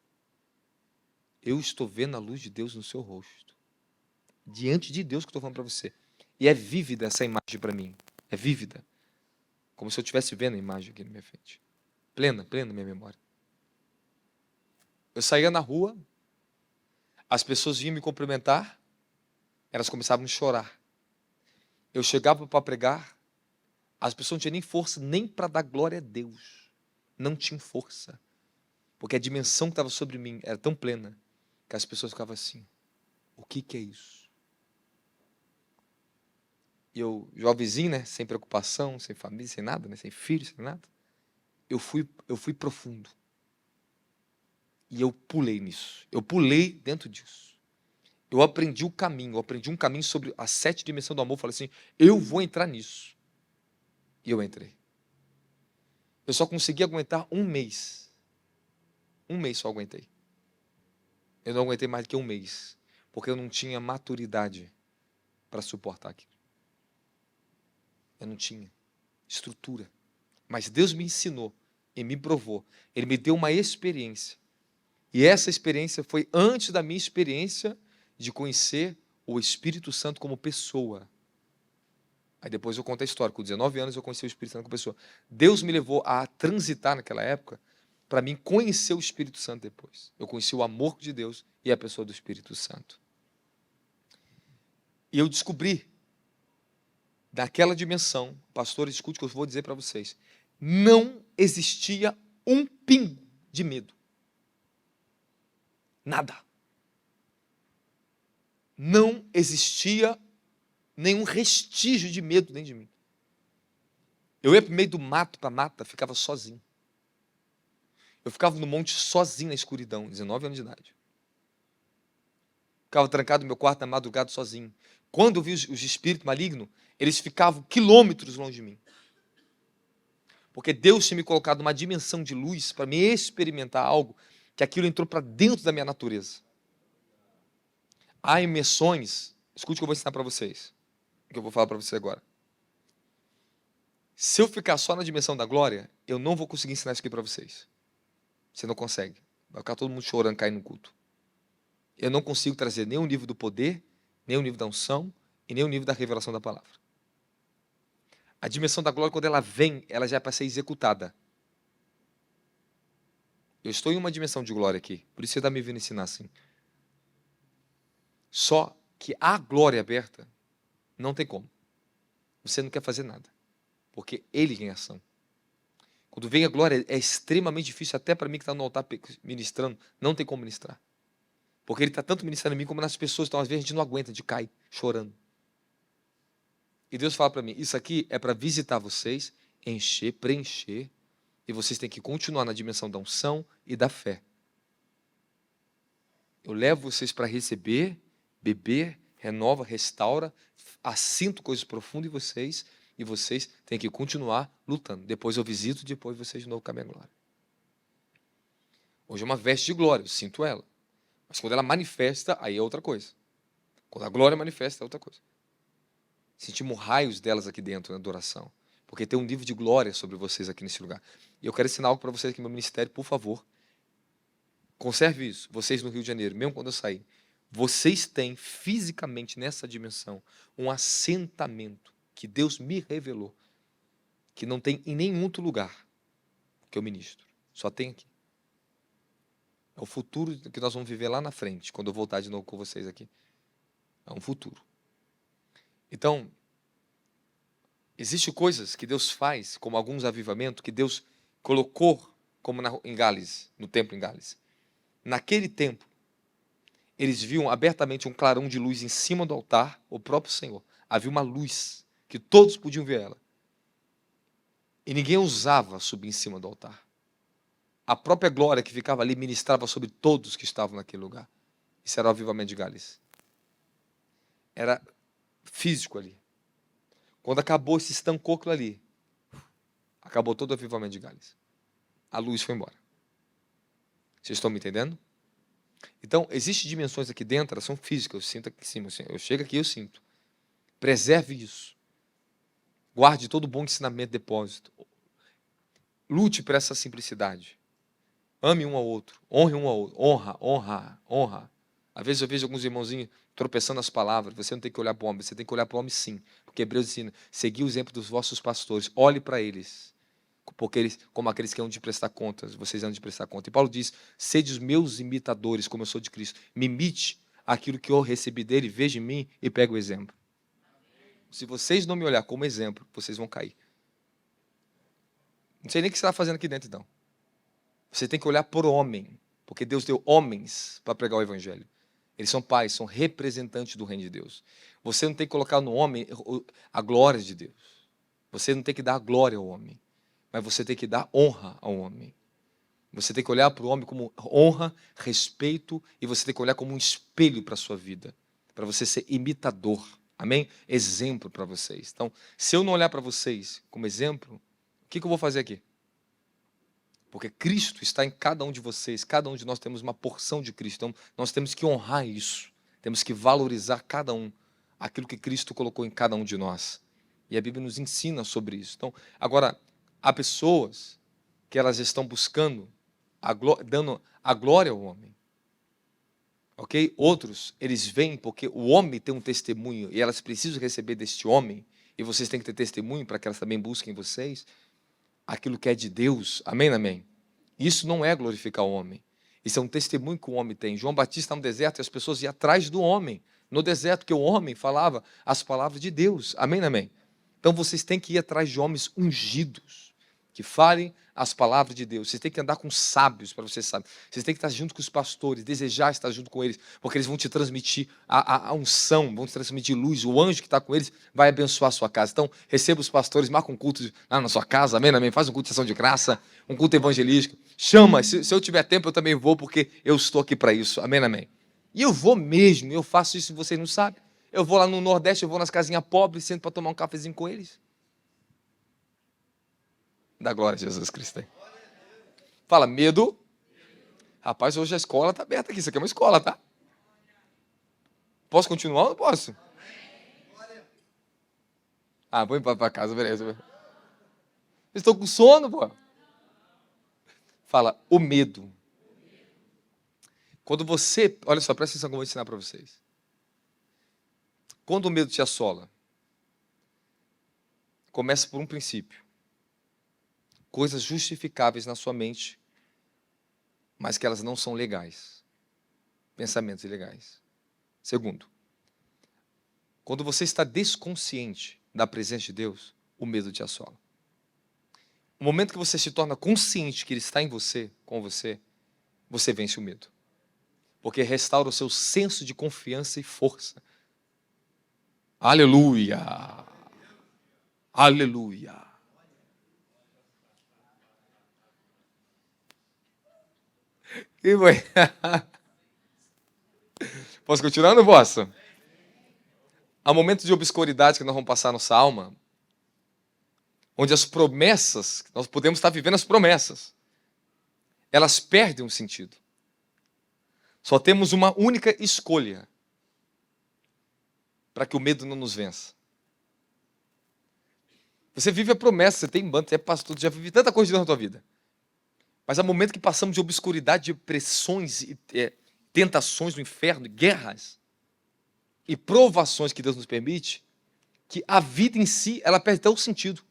Eu estou vendo a luz de Deus no seu rosto. Diante de Deus que eu estou falando para você. E é vívida essa imagem para mim. É vívida. Como se eu estivesse vendo a imagem aqui na minha frente. Plena na minha memória. Eu saía na rua, as pessoas vinham me cumprimentar, elas começavam a chorar. Eu chegava para pregar, as pessoas não tinham nem força nem para dar glória a Deus. Não tinham força. Porque a dimensão que estava sobre mim era tão plena que as pessoas ficavam assim: o que é isso? E eu, jovenzinho, né, sem preocupação, sem família, sem nada, né, sem filho, sem nada, eu fui profundo. E eu pulei nisso. Eu pulei dentro disso. Eu aprendi o caminho, eu aprendi um caminho sobre as 7 dimensões do amor. Eu falei assim: eu vou entrar nisso. E eu entrei. Eu só consegui aguentar 1 mês. 1 mês só aguentei. Eu não aguentei mais do que 1 mês. Porque eu não tinha maturidade para suportar aquilo. Eu não tinha estrutura. Mas Deus me ensinou e me provou. Ele me deu uma experiência. E essa experiência foi antes da minha experiência de conhecer o Espírito Santo como pessoa. Aí depois eu conto a história. Com 19 anos eu conheci o Espírito Santo como pessoa. Deus me levou a transitar naquela época para mim conhecer o Espírito Santo depois. Eu conheci o amor de Deus e a pessoa do Espírito Santo. E eu descobri, naquela dimensão, pastor, escute o que eu vou dizer para vocês, não existia um pingo de medo. Nada. Não existia nenhum restígio de medo dentro de mim. Eu ia para o meio do mato, para a mata, ficava sozinho. Eu ficava no monte sozinho na escuridão, 19 anos de idade. Ficava trancado no meu quarto na madrugada sozinho. Quando eu vi os espíritos malignos, eles ficavam quilômetros longe de mim. Porque Deus tinha me colocado numa dimensão de luz para me experimentar algo que aquilo entrou para dentro da minha natureza. Há imersões, escute o que eu vou ensinar para vocês, o que eu vou falar para você agora. Se eu ficar só na dimensão da glória, eu não vou conseguir ensinar isso aqui para vocês. Você não consegue. Vai ficar todo mundo chorando, caindo no culto. Eu não consigo trazer nem o nível do poder, nem o nível da unção e nem o nível da revelação da palavra. A dimensão da glória, quando ela vem, ela já é para ser executada. Eu estou em uma dimensão de glória aqui, por isso você está me vendo ensinar assim. Só que a glória aberta, não tem como. Você não quer fazer nada, porque Ele tem ação. Quando vem a glória, é extremamente difícil, até para mim que está no altar ministrando, não tem como ministrar. Porque Ele está tanto ministrando em mim, como nas pessoas, então às vezes a gente não aguenta, a gente cai chorando. E Deus fala para mim: isso aqui é para visitar vocês, encher, preencher, e vocês têm que continuar na dimensão da unção e da fé. Eu levo vocês para receber, beber, renova, restaura, assinto coisas profundas em vocês, e vocês têm que continuar lutando. Depois eu visito, depois vocês de novo com a minha glória. Hoje é uma veste de glória, eu sinto ela. Mas quando ela manifesta, aí é outra coisa. Quando a glória manifesta, é outra coisa. Sentimos raios delas aqui dentro, na adoração. Porque tem um nível de glória sobre vocês aqui nesse lugar. E eu quero ensinar algo para vocês aqui no meu ministério, por favor. Conserve isso. Vocês no Rio de Janeiro, mesmo quando eu sair. Vocês têm fisicamente nessa dimensão um assentamento que Deus me revelou, que não tem em nenhum outro lugar que eu ministro. Só tem aqui. É o futuro que nós vamos viver lá na frente, quando eu voltar de novo com vocês aqui. É um futuro. Então, existem coisas que Deus faz, como alguns avivamentos, que Deus colocou, como em Gales, no templo em Gales. Naquele tempo, eles viam abertamente um clarão de luz em cima do altar, o próprio Senhor. Havia uma luz, que todos podiam ver ela. E ninguém ousava subir em cima do altar. A própria glória que ficava ali ministrava sobre todos que estavam naquele lugar. Isso era o avivamento de Gales. Era físico ali. Quando acabou, se estancou aquilo ali, acabou todo o avivamento de Gales. A luz foi embora. Vocês estão me entendendo? Então, existem dimensões aqui dentro, elas são físicas, eu sinto aqui em cima. Eu chego aqui e eu sinto. Preserve isso. Guarde todo bom ensinamento, depósito. Lute por essa simplicidade. Ame um ao outro. Honre um ao outro. Honra, honra, honra. Às vezes eu vejo alguns irmãozinhos tropeçando nas palavras. Você não tem que olhar para o homem, você tem que olhar para o homem sim. Porque Hebreus ensina, seguir o exemplo dos vossos pastores. Olhe para eles. Porque eles, como aqueles que hão de prestar contas, vocês hão de prestar conta. E Paulo diz, sede os meus imitadores, como eu sou de Cristo. Me imite aquilo que eu recebi dele, veja em mim e pega o exemplo. Se vocês não me olhar como exemplo, vocês vão cair. Não sei nem o que você está fazendo aqui dentro, então. Você tem que olhar por homem, porque Deus deu homens para pregar o evangelho. Eles são pais, são representantes do reino de Deus. Você não tem que colocar no homem a glória de Deus. Você não tem que dar glória ao homem, mas você tem que dar honra ao homem. Você tem que olhar para o homem como honra, respeito, e você tem que olhar como um espelho para a sua vida, para você ser imitador. Amém? Exemplo para vocês. Então, se eu não olhar para vocês como exemplo, o que eu vou fazer aqui? Porque Cristo está em cada um de vocês, cada um de nós temos uma porção de Cristo. Então, nós temos que honrar isso. Temos que valorizar cada um, aquilo que Cristo colocou em cada um de nós. E a Bíblia nos ensina sobre isso. Então, agora, há pessoas que elas estão buscando, dando a glória ao homem. Ok? Outros, eles vêm porque o homem tem um testemunho e elas precisam receber deste homem, e vocês têm que ter testemunho para que elas também busquem vocês aquilo que é de Deus. Amém, amém? Isso não é glorificar o homem. Isso é um testemunho que o homem tem. João Batista está no deserto e as pessoas iam atrás do homem no deserto, porque o homem falava as palavras de Deus. Amém, amém? Então vocês têm que ir atrás de homens ungidos, que falem as palavras de Deus. Vocês têm que andar com sábios, para vocês saberem. Vocês têm que estar junto com os pastores, desejar estar junto com eles, porque eles vão te transmitir a unção, vão te transmitir luz. O anjo que está com eles vai abençoar a sua casa. Então, receba os pastores, marca um culto lá na sua casa, amém, amém? Faz um culto de ação de graça, um culto evangelístico. Chama, se eu tiver tempo, eu também vou, porque eu estou aqui para isso, amém, amém? E eu vou mesmo, eu faço isso, vocês não sabem. Eu vou lá no Nordeste, eu vou nas casinhas pobres, sento para tomar um cafezinho com eles. Da glória a Jesus Cristo. Fala, medo. Rapaz, hoje a escola está aberta aqui. Isso aqui é uma escola, tá? Posso continuar ou não posso? Ah, vou ir para casa, beleza. Estou com sono, pô. Fala, o medo. Quando você... Olha só, presta atenção que eu vou ensinar para vocês. Quando o medo te assola, começa por um princípio. Coisas justificáveis na sua mente, mas que elas não são legais. Pensamentos ilegais. Segundo, quando você está desconsciente da presença de Deus, o medo te assola. O momento que você se torna consciente que Ele está em você, com você, você vence o medo. Porque restaura o seu senso de confiança e força. Aleluia! Aleluia! Que foi? Posso continuar ou não posso? Há momentos de obscuridade que nós vamos passar nossa alma, onde as promessas, nós podemos estar vivendo as promessas, elas perdem o sentido. Só temos uma única escolha para que o medo não nos vença. Você vive a promessa, você tem banda, você é pastor, você já vive tanta coisa de Deus na tua vida. Mas há momentos que passamos de obscuridade, de pressões, tentações do inferno, guerras e provações que Deus nos permite, que a vida em si, ela perde até o sentido.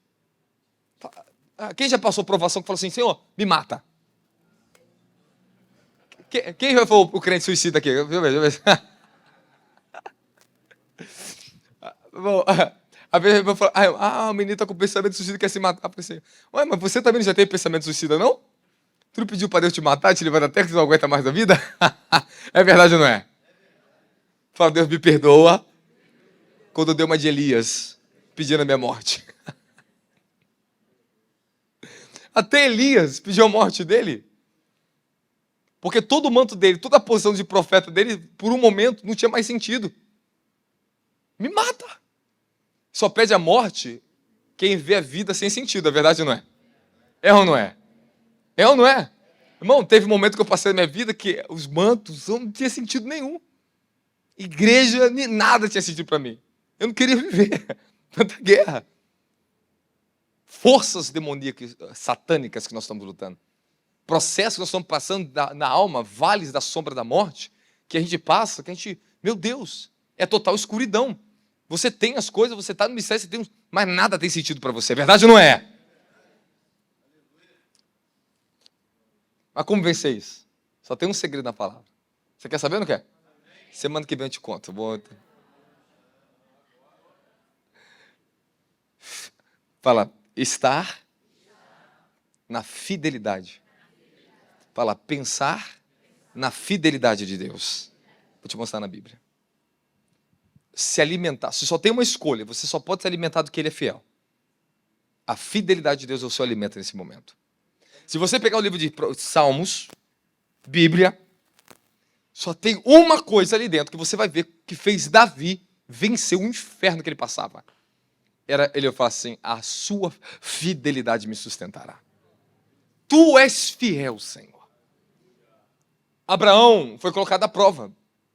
Quem já passou provação que falou assim, Senhor, me mata? Quem já foi o crente suicida aqui? Deixa eu ver. Bom, a vez eu falo, o menino está com pensamento suicida e quer se matar. Eu falei assim, ué, mas você também já teve pensamento suicida, não? Tu não pediu para Deus te matar, te levar da terra, que você não aguenta mais da vida? É verdade ou não é? Fala, Deus me perdoa quando eu dei uma de Elias, pedindo a minha morte. Até Elias pediu a morte dele. Porque todo o manto dele, toda a posição de profeta dele, por um momento, não tinha mais sentido. Me mata. Só pede a morte quem vê a vida sem sentido, é verdade ou não é? É ou não é? É ou não é? Irmão, teve um momento que eu passei na minha vida que os mantos não tinham sentido nenhum. Igreja, nada tinha sentido para mim. Eu não queria viver tanta guerra. Forças demoníacas, satânicas que nós estamos lutando. Processos que nós estamos passando na alma, vales da sombra da morte, que a gente passa, que a gente, meu Deus, é total escuridão. Você tem as coisas, você está no mistério, você tem, mas nada tem sentido para você, é verdade ou não é? Mas como vencer isso? Só tem um segredo na palavra. Você quer saber ou não quer? Semana que vem eu te conto. Fala, estar na fidelidade. Fala, pensar na fidelidade de Deus. Vou te mostrar na Bíblia. Se alimentar, se só tem uma escolha, você só pode se alimentar do que Ele é fiel. A fidelidade de Deus é o seu alimento nesse momento. Se você pegar o livro de Salmos, Bíblia, só tem uma coisa ali dentro que você vai ver que fez Davi vencer o inferno que ele passava. Ele fala assim, a sua fidelidade me sustentará. Tu és fiel, Senhor. Abraão foi colocado à prova.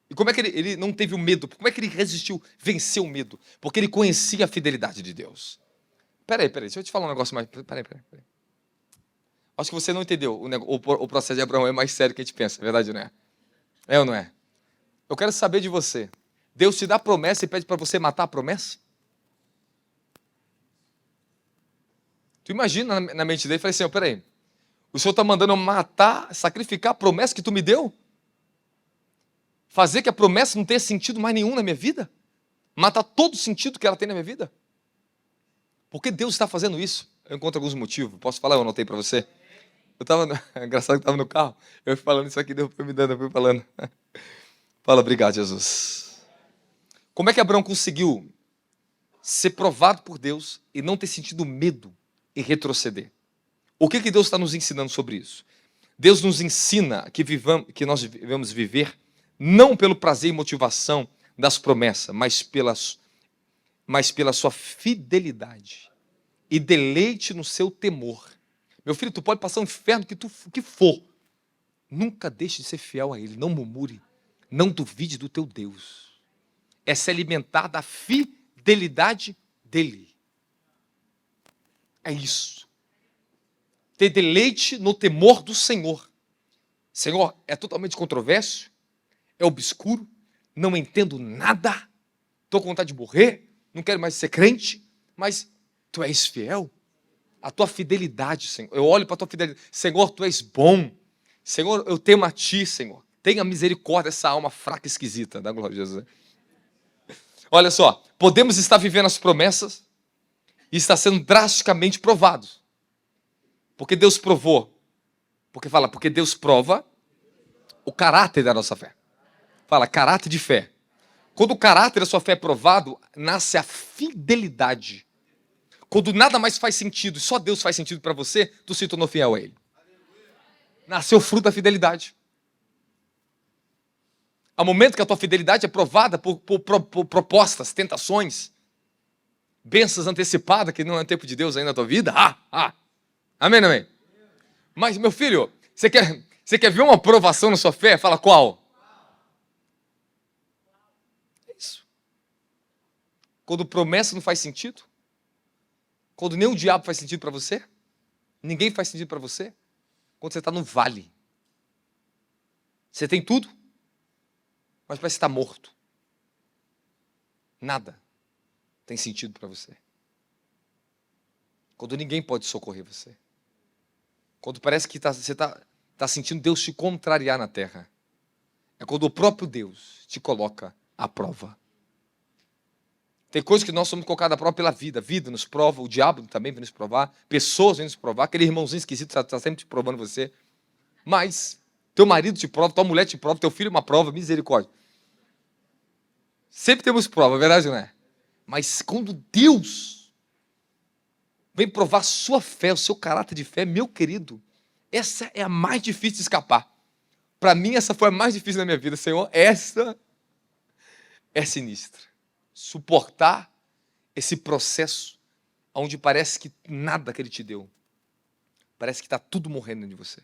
E como é que ele não teve o medo? Como é que ele resistiu, venceu o medo? Porque ele conhecia a fidelidade de Deus. Peraí, deixa eu te falar um negócio mais. Peraí. Acho que você não entendeu. O processo de Abraão é mais sério que a gente pensa, é verdade, não é? É ou não é? Eu quero saber de você. Deus te dá promessa e pede para você matar a promessa? Tu imagina na mente dele e fala assim, peraí, o Senhor está mandando eu matar, sacrificar a promessa que tu me deu? Fazer que a promessa não tenha sentido mais nenhum na minha vida? Matar todo o sentido que ela tem na minha vida? Por que Deus está fazendo isso? Eu encontro alguns motivos. Posso falar? Eu anotei para você. Engraçado que eu estava no carro. Eu fui falando isso aqui, Deus foi me dando, eu fui falando. Fala, obrigado, Jesus. Como é que Abraão conseguiu ser provado por Deus e não ter sentido medo e retroceder? O que Deus está nos ensinando sobre isso? Deus nos ensina que nós devemos viver não pelo prazer e motivação das promessas, mas pela sua fidelidade e deleite no seu temor. Meu filho, tu pode passar um inferno que for. Nunca deixe de ser fiel a Ele, não murmure, não duvide do teu Deus. É se alimentar da fidelidade dEle. É isso. Ter deleite no temor do Senhor. Senhor, é totalmente controverso, é obscuro, não entendo nada, estou com vontade de morrer, não quero mais ser crente, mas tu és fiel. A tua fidelidade, Senhor. Eu olho para a tua fidelidade. Senhor, tu és bom. Senhor, eu temo a ti, Senhor. Tenha misericórdia dessa alma fraca e esquisita. Dá glória a Jesus. Olha só, podemos estar vivendo as promessas e estar sendo drasticamente provados. Porque Deus provou. Porque Deus prova o caráter da nossa fé. Fala, caráter de fé. Quando o caráter da sua fé é provado, nasce a fidelidade. Quando nada mais faz sentido, só Deus faz sentido para você, tu se tornou fiel a Ele. Nasceu o fruto da fidelidade. Há momento que a tua fidelidade é provada por propostas, tentações, bênçãos antecipadas, que não é o tempo de Deus ainda na tua vida. Amém, amém? Mas, meu filho, você quer ver uma aprovação na sua fé? Fala qual? É isso. Quando promessa não faz sentido, quando nem o diabo faz sentido para você, ninguém faz sentido para você, quando você está no vale. Você tem tudo, mas parece estar morto. Nada tem sentido para você. Quando ninguém pode socorrer você. Quando parece que você está sentindo Deus te contrariar na terra. É quando o próprio Deus te coloca à prova. Tem coisas que nós somos colocados à prova pela vida. A vida nos prova, o diabo também vem nos provar, pessoas vêm nos provar, aquele irmãozinho esquisito está sempre te provando você. Mas teu marido te prova, tua mulher te prova, teu filho é uma prova, misericórdia. Sempre temos prova, é verdade, não é? Mas quando Deus vem provar sua fé, o seu caráter de fé, meu querido, essa é a mais difícil de escapar. Para mim, essa foi a mais difícil da minha vida, Senhor. Essa é sinistra. Suportar esse processo onde parece que nada que Ele te deu, parece que está tudo morrendo de você.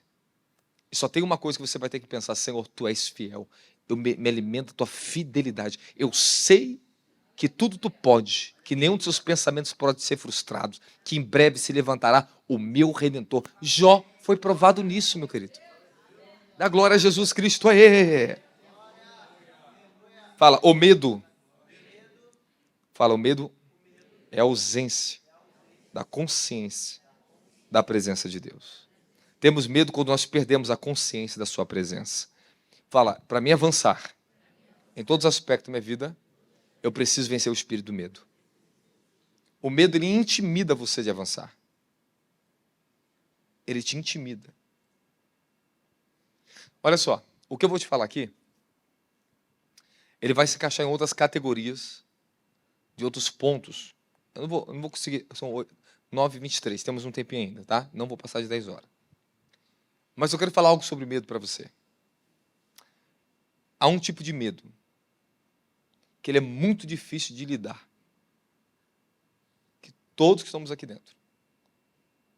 E só tem uma coisa que você vai ter que pensar: Senhor, Tu és fiel, eu me alimento da Tua fidelidade, eu sei que tudo Tu pode, que nenhum dos seus pensamentos pode ser frustrado, que em breve se levantará o meu Redentor. Jó foi provado nisso, meu querido. Dá glória a Jesus Cristo. Aê! Fala, o medo. Fala, o medo é a ausência da consciência da presença de Deus. Temos medo quando nós perdemos a consciência da sua presença. Fala, para mim avançar em todos os aspectos da minha vida, eu preciso vencer o espírito do medo. O medo, ele intimida você de avançar. Ele te intimida. Olha só, o que eu vou te falar aqui, ele vai se encaixar em outras categorias, de outros pontos. Eu não vou conseguir, são 9h23, temos um tempinho ainda, tá? Não vou passar de 10 horas. Mas eu quero falar algo sobre medo para você. Há um tipo de medo que ele é muito difícil de lidar. Que todos que estamos aqui dentro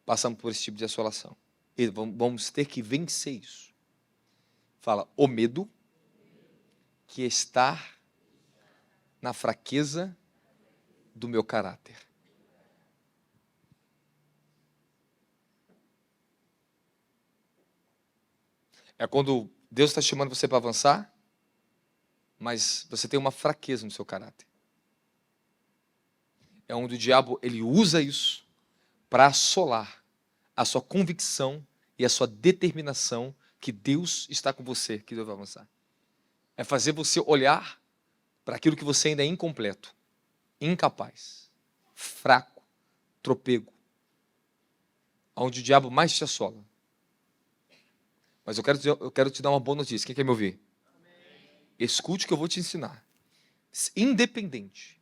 passamos por esse tipo de assolação. E vamos ter que vencer isso. Fala, o medo que está na fraqueza do meu caráter. É quando Deus está chamando você para avançar, mas você tem uma fraqueza no seu caráter. É onde o diabo ele usa isso para assolar a sua convicção e a sua determinação que Deus está com você, que Deus vai avançar. É fazer você olhar para aquilo que você ainda é incompleto, incapaz, fraco, tropego, onde o diabo mais te assola. Mas eu quero te dar uma boa notícia. Quem quer me ouvir? Escute o que eu vou te ensinar. Independente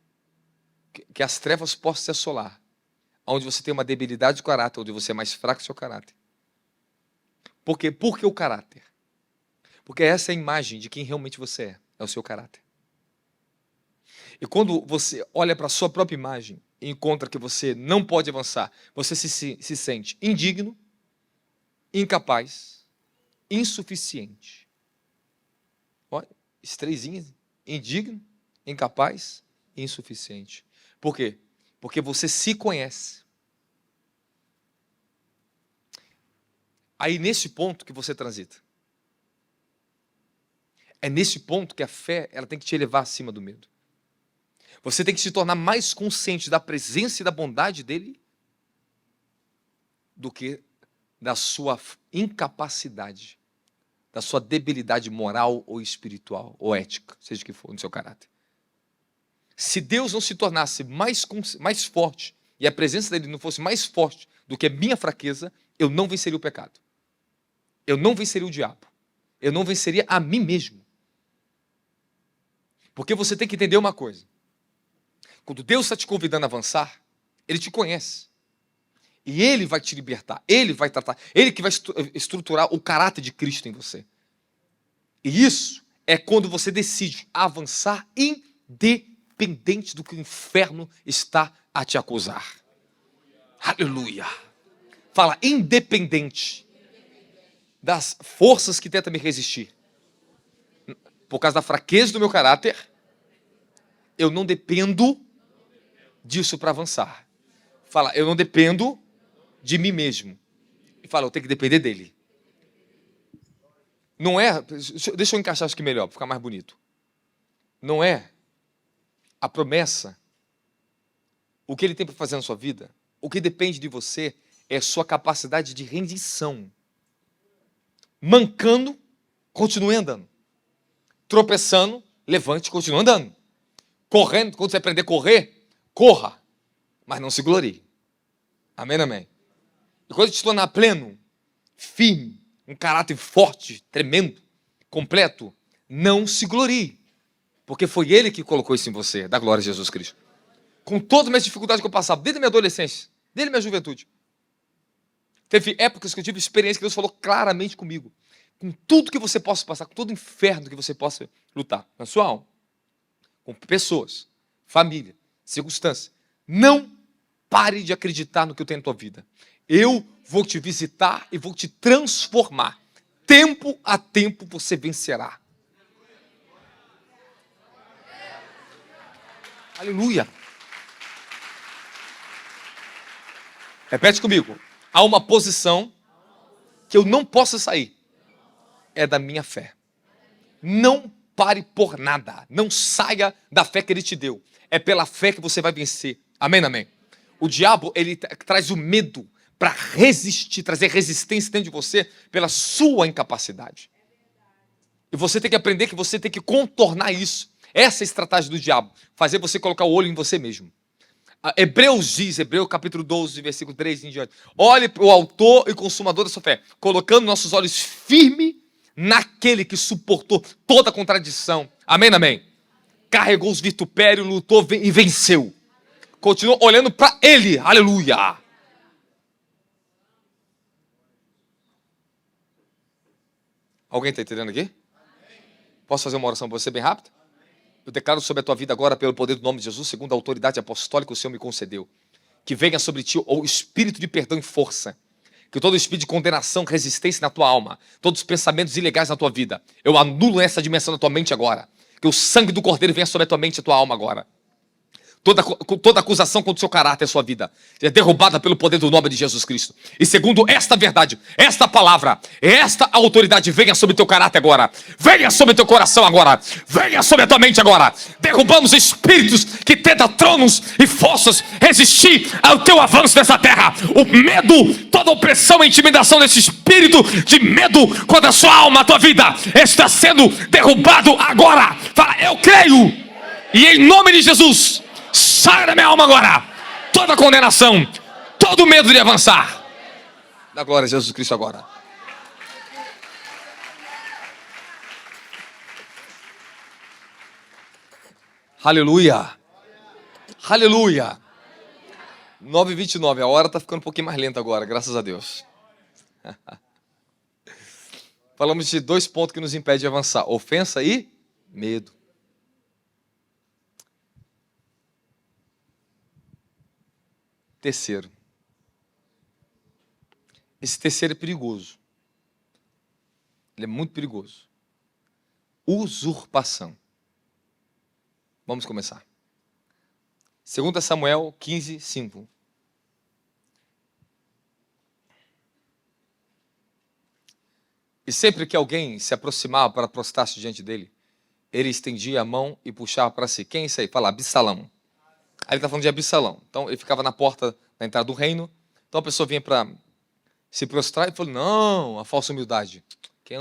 que as trevas possam te assolar, onde você tem uma debilidade de caráter, onde você é mais fraco no seu caráter. Por quê? Por que o caráter? Porque essa é a imagem de quem realmente você é o seu caráter. E quando você olha para a sua própria imagem e encontra que você não pode avançar, você se sente indigno, incapaz, insuficiente. Olha, esses trezinhos: indigno, incapaz e insuficiente. Por quê? Porque você se conhece. Aí nesse ponto que você transita. É nesse ponto que a fé ela tem que te elevar acima do medo. Você tem que se tornar mais consciente da presença e da bondade dele do que da sua incapacidade, da sua debilidade moral ou espiritual ou ética, seja o que for no seu caráter. Se Deus não se tornasse mais forte e a presença dele não fosse mais forte do que a minha fraqueza, eu não venceria o pecado. Eu não venceria o diabo. Eu não venceria a mim mesmo. Porque você tem que entender uma coisa. Quando Deus está te convidando a avançar, Ele te conhece. E Ele vai te libertar. Ele vai tratar. Ele que vai estruturar o caráter de Cristo em você. E isso é quando você decide avançar independente do que o inferno está a te acusar. Aleluia. Fala, independente das forças que tentam me resistir. Por causa da fraqueza do meu caráter, eu não dependo disso para avançar. Fala, eu não dependo de mim mesmo. E fala, eu tenho que depender dele. Não é, deixa eu encaixar isso aqui melhor, para ficar mais bonito. Não é a promessa, o que ele tem para fazer na sua vida, o que depende de você é a sua capacidade de rendição. Mancando, continue andando. Tropeçando, levante e continue andando. Correndo, quando você aprender a correr, corra, mas não se glorie. Amém, amém. E quando te tornar pleno, firme, um caráter forte, tremendo, completo, não se glorie. Porque foi Ele que colocou isso em você, da glória de Jesus Cristo. Com todas as minhas dificuldades que eu passava, desde a minha adolescência, desde a minha juventude. Teve épocas que eu tive experiência que Deus falou claramente comigo. Com tudo que você possa passar, com todo o inferno que você possa lutar na sua alma, com pessoas, família, circunstâncias, não pare de acreditar no que eu tenho na tua vida. Eu vou te visitar e vou te transformar. Tempo a tempo você vencerá. Aleluia. Repete comigo. Há uma posição que eu não posso sair. É da minha fé. Não pare por nada. Não saia da fé que Ele te deu. É pela fé que você vai vencer. Amém, amém. O diabo, ele traz o medo para resistir, trazer resistência dentro de você pela sua incapacidade. E você tem que aprender que você tem que contornar isso. Essa é a estratégia do diabo. Fazer você colocar o olho em você mesmo. Hebreus diz, Hebreus capítulo 12, versículo 3 em diante. Olhe para o autor e consumador da sua fé, colocando nossos olhos firmes naquele que suportou toda a contradição. Amém, amém. Carregou os vitupérios, lutou e venceu. Continua olhando para Ele. Aleluia. Alguém está entendendo aqui? Posso fazer uma oração para você bem rápida? Eu declaro sobre a tua vida agora, pelo poder do nome de Jesus, segundo a autoridade apostólica que o Senhor me concedeu. Que venha sobre ti o espírito de perdão e força. Que todo espírito de condenação, resistência na tua alma, todos os pensamentos ilegais na tua vida, eu anulo essa dimensão na tua mente agora. Que o sangue do Cordeiro venha sobre a tua mente e a tua alma agora. Toda acusação contra o seu caráter e a sua vida é derrubada pelo poder do nome de Jesus Cristo. E segundo esta verdade, esta palavra, esta autoridade, venha sobre o teu caráter agora. Venha sobre o teu coração agora. Venha sobre a tua mente agora. Derrubamos espíritos que tentam tronos e forças resistir ao teu avanço nessa terra. O medo, toda opressão e intimidação desse espírito de medo contra a sua alma, a tua vida, está sendo derrubado agora. Fala, eu creio. E em nome de Jesus, saia da minha alma agora toda condenação, todo medo de avançar. Da glória a Jesus Cristo agora. Aleluia. Aleluia. 9h29, a hora está ficando um pouquinho mais lenta agora, graças a Deus. Falamos de 2 pontos que nos impedem de avançar: ofensa e medo. Terceiro. Esse terceiro é perigoso. Ele é muito perigoso. Usurpação. Vamos começar. 2 Samuel 15, 5. E sempre que alguém se aproximava para prostrar-se diante dele, ele estendia a mão e puxava para si. Quem é isso aí? Fala, Absalão. Aí ele está falando de Absalão. Então ele ficava na porta da entrada do reino. Então a pessoa vinha para se prostrar e falou, não, a falsa humildade.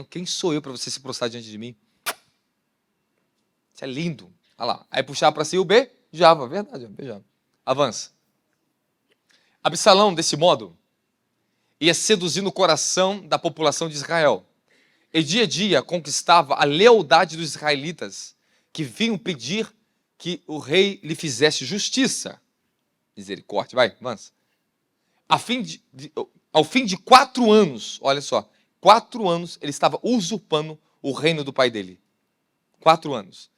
Quem sou eu para você se prostrar diante de mim? Isso é lindo. Olha lá. Aí puxava para si o beijava. Verdade, beijava. Avança. Absalão, desse modo, ia seduzindo o coração da população de Israel. E dia a dia conquistava a lealdade dos israelitas, que vinham pedir que o rei lhe fizesse justiça. Misericórdia, vai, avança. Ao fim de 4 anos, olha só, 4 anos ele estava usurpando o reino do pai dele. 4 anos.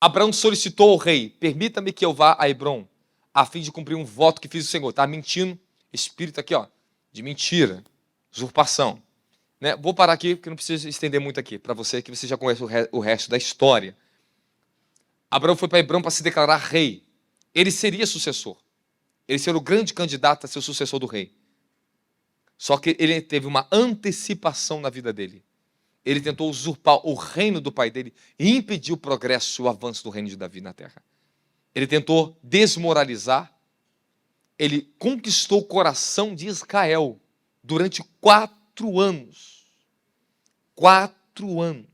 Abraão solicitou ao rei: permita-me que eu vá a Hebrom, a fim de cumprir um voto que fiz ao Senhor. Está mentindo, espírito aqui, ó, de mentira, usurpação. Né? Vou parar aqui, porque não preciso estender muito aqui, para você, que você já conhece o resto da história. Abraão foi para Hebrom para se declarar rei. Ele seria sucessor. Ele seria o grande candidato a ser o sucessor do rei. Só que ele teve uma antecipação na vida dele. Ele tentou usurpar o reino do pai dele e impedir o progresso e o avanço do reino de Davi na terra. Ele tentou desmoralizar. Ele conquistou o coração de Israel durante 4 anos. 4 anos.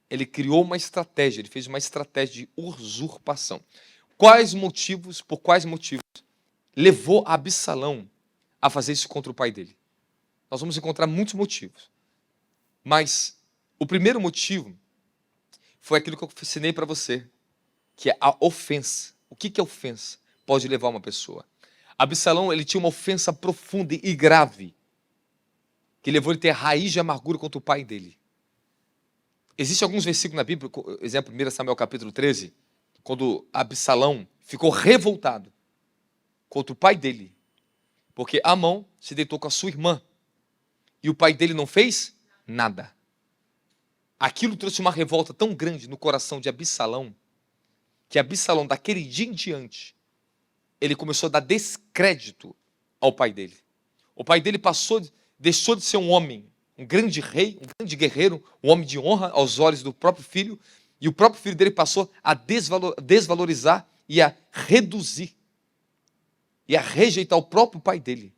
Ele criou uma estratégia, ele fez uma estratégia de usurpação. Por quais motivos levou Absalão a fazer isso contra o pai dele? Nós vamos encontrar muitos motivos. Mas o primeiro motivo foi aquilo que eu ensinei para você, que é a ofensa. O que é ofensa? Pode levar uma pessoa. Absalão, ele tinha uma ofensa profunda e grave, que levou ele a ter raiz de amargura contra o pai dele. Existem alguns versículos na Bíblia, exemplo, 1 Samuel capítulo 13, quando Absalão ficou revoltado contra o pai dele, porque Amon se deitou com a sua irmã, e o pai dele não fez nada. Aquilo trouxe uma revolta tão grande no coração de Absalão, que Absalão, daquele dia em diante, ele começou a dar descrédito ao pai dele. O pai dele deixou de ser um homem, um grande rei, um grande guerreiro, um homem de honra aos olhos do próprio filho, e o próprio filho dele passou a desvalorizar e a reduzir, e a rejeitar o próprio pai dele,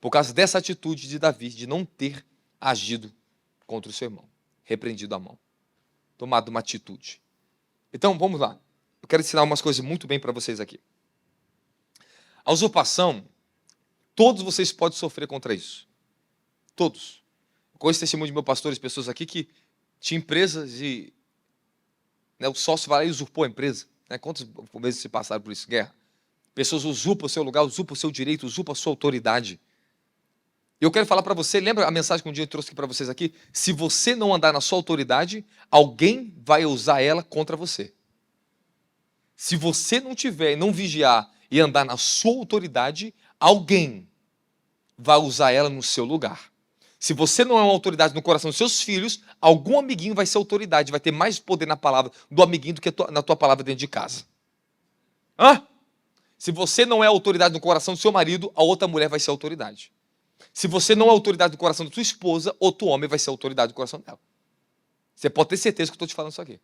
por causa dessa atitude de Davi, de não ter agido contra o seu irmão, repreendido a mão, tomado uma atitude. Então, vamos lá. Eu quero ensinar umas coisas muito bem para vocês aqui. A usurpação, todos vocês podem sofrer contra isso. Todos. Eu conheço testemunho de meus pastores, pessoas aqui que tinham empresas e o sócio vai lá e usurpou a empresa. Quantos meses se passaram por isso? Guerra. Pessoas usurpam o seu lugar, usurpam o seu direito, usurpam a sua autoridade. E eu quero falar para você, lembra a mensagem que um dia eu trouxe aqui para vocês aqui? Se você não andar na sua autoridade, alguém vai usar ela contra você. Se você não tiver, não vigiar e andar na sua autoridade, alguém vai usar ela no seu lugar. Se você não é uma autoridade no coração dos seus filhos, algum amiguinho vai ser autoridade, vai ter mais poder na palavra do amiguinho do que na tua palavra dentro de casa. Se você não é autoridade no coração do seu marido, a outra mulher vai ser autoridade. Se você não é autoridade no coração da sua esposa, outro homem vai ser autoridade no coração dela. Você pode ter certeza que eu estou te falando isso aqui.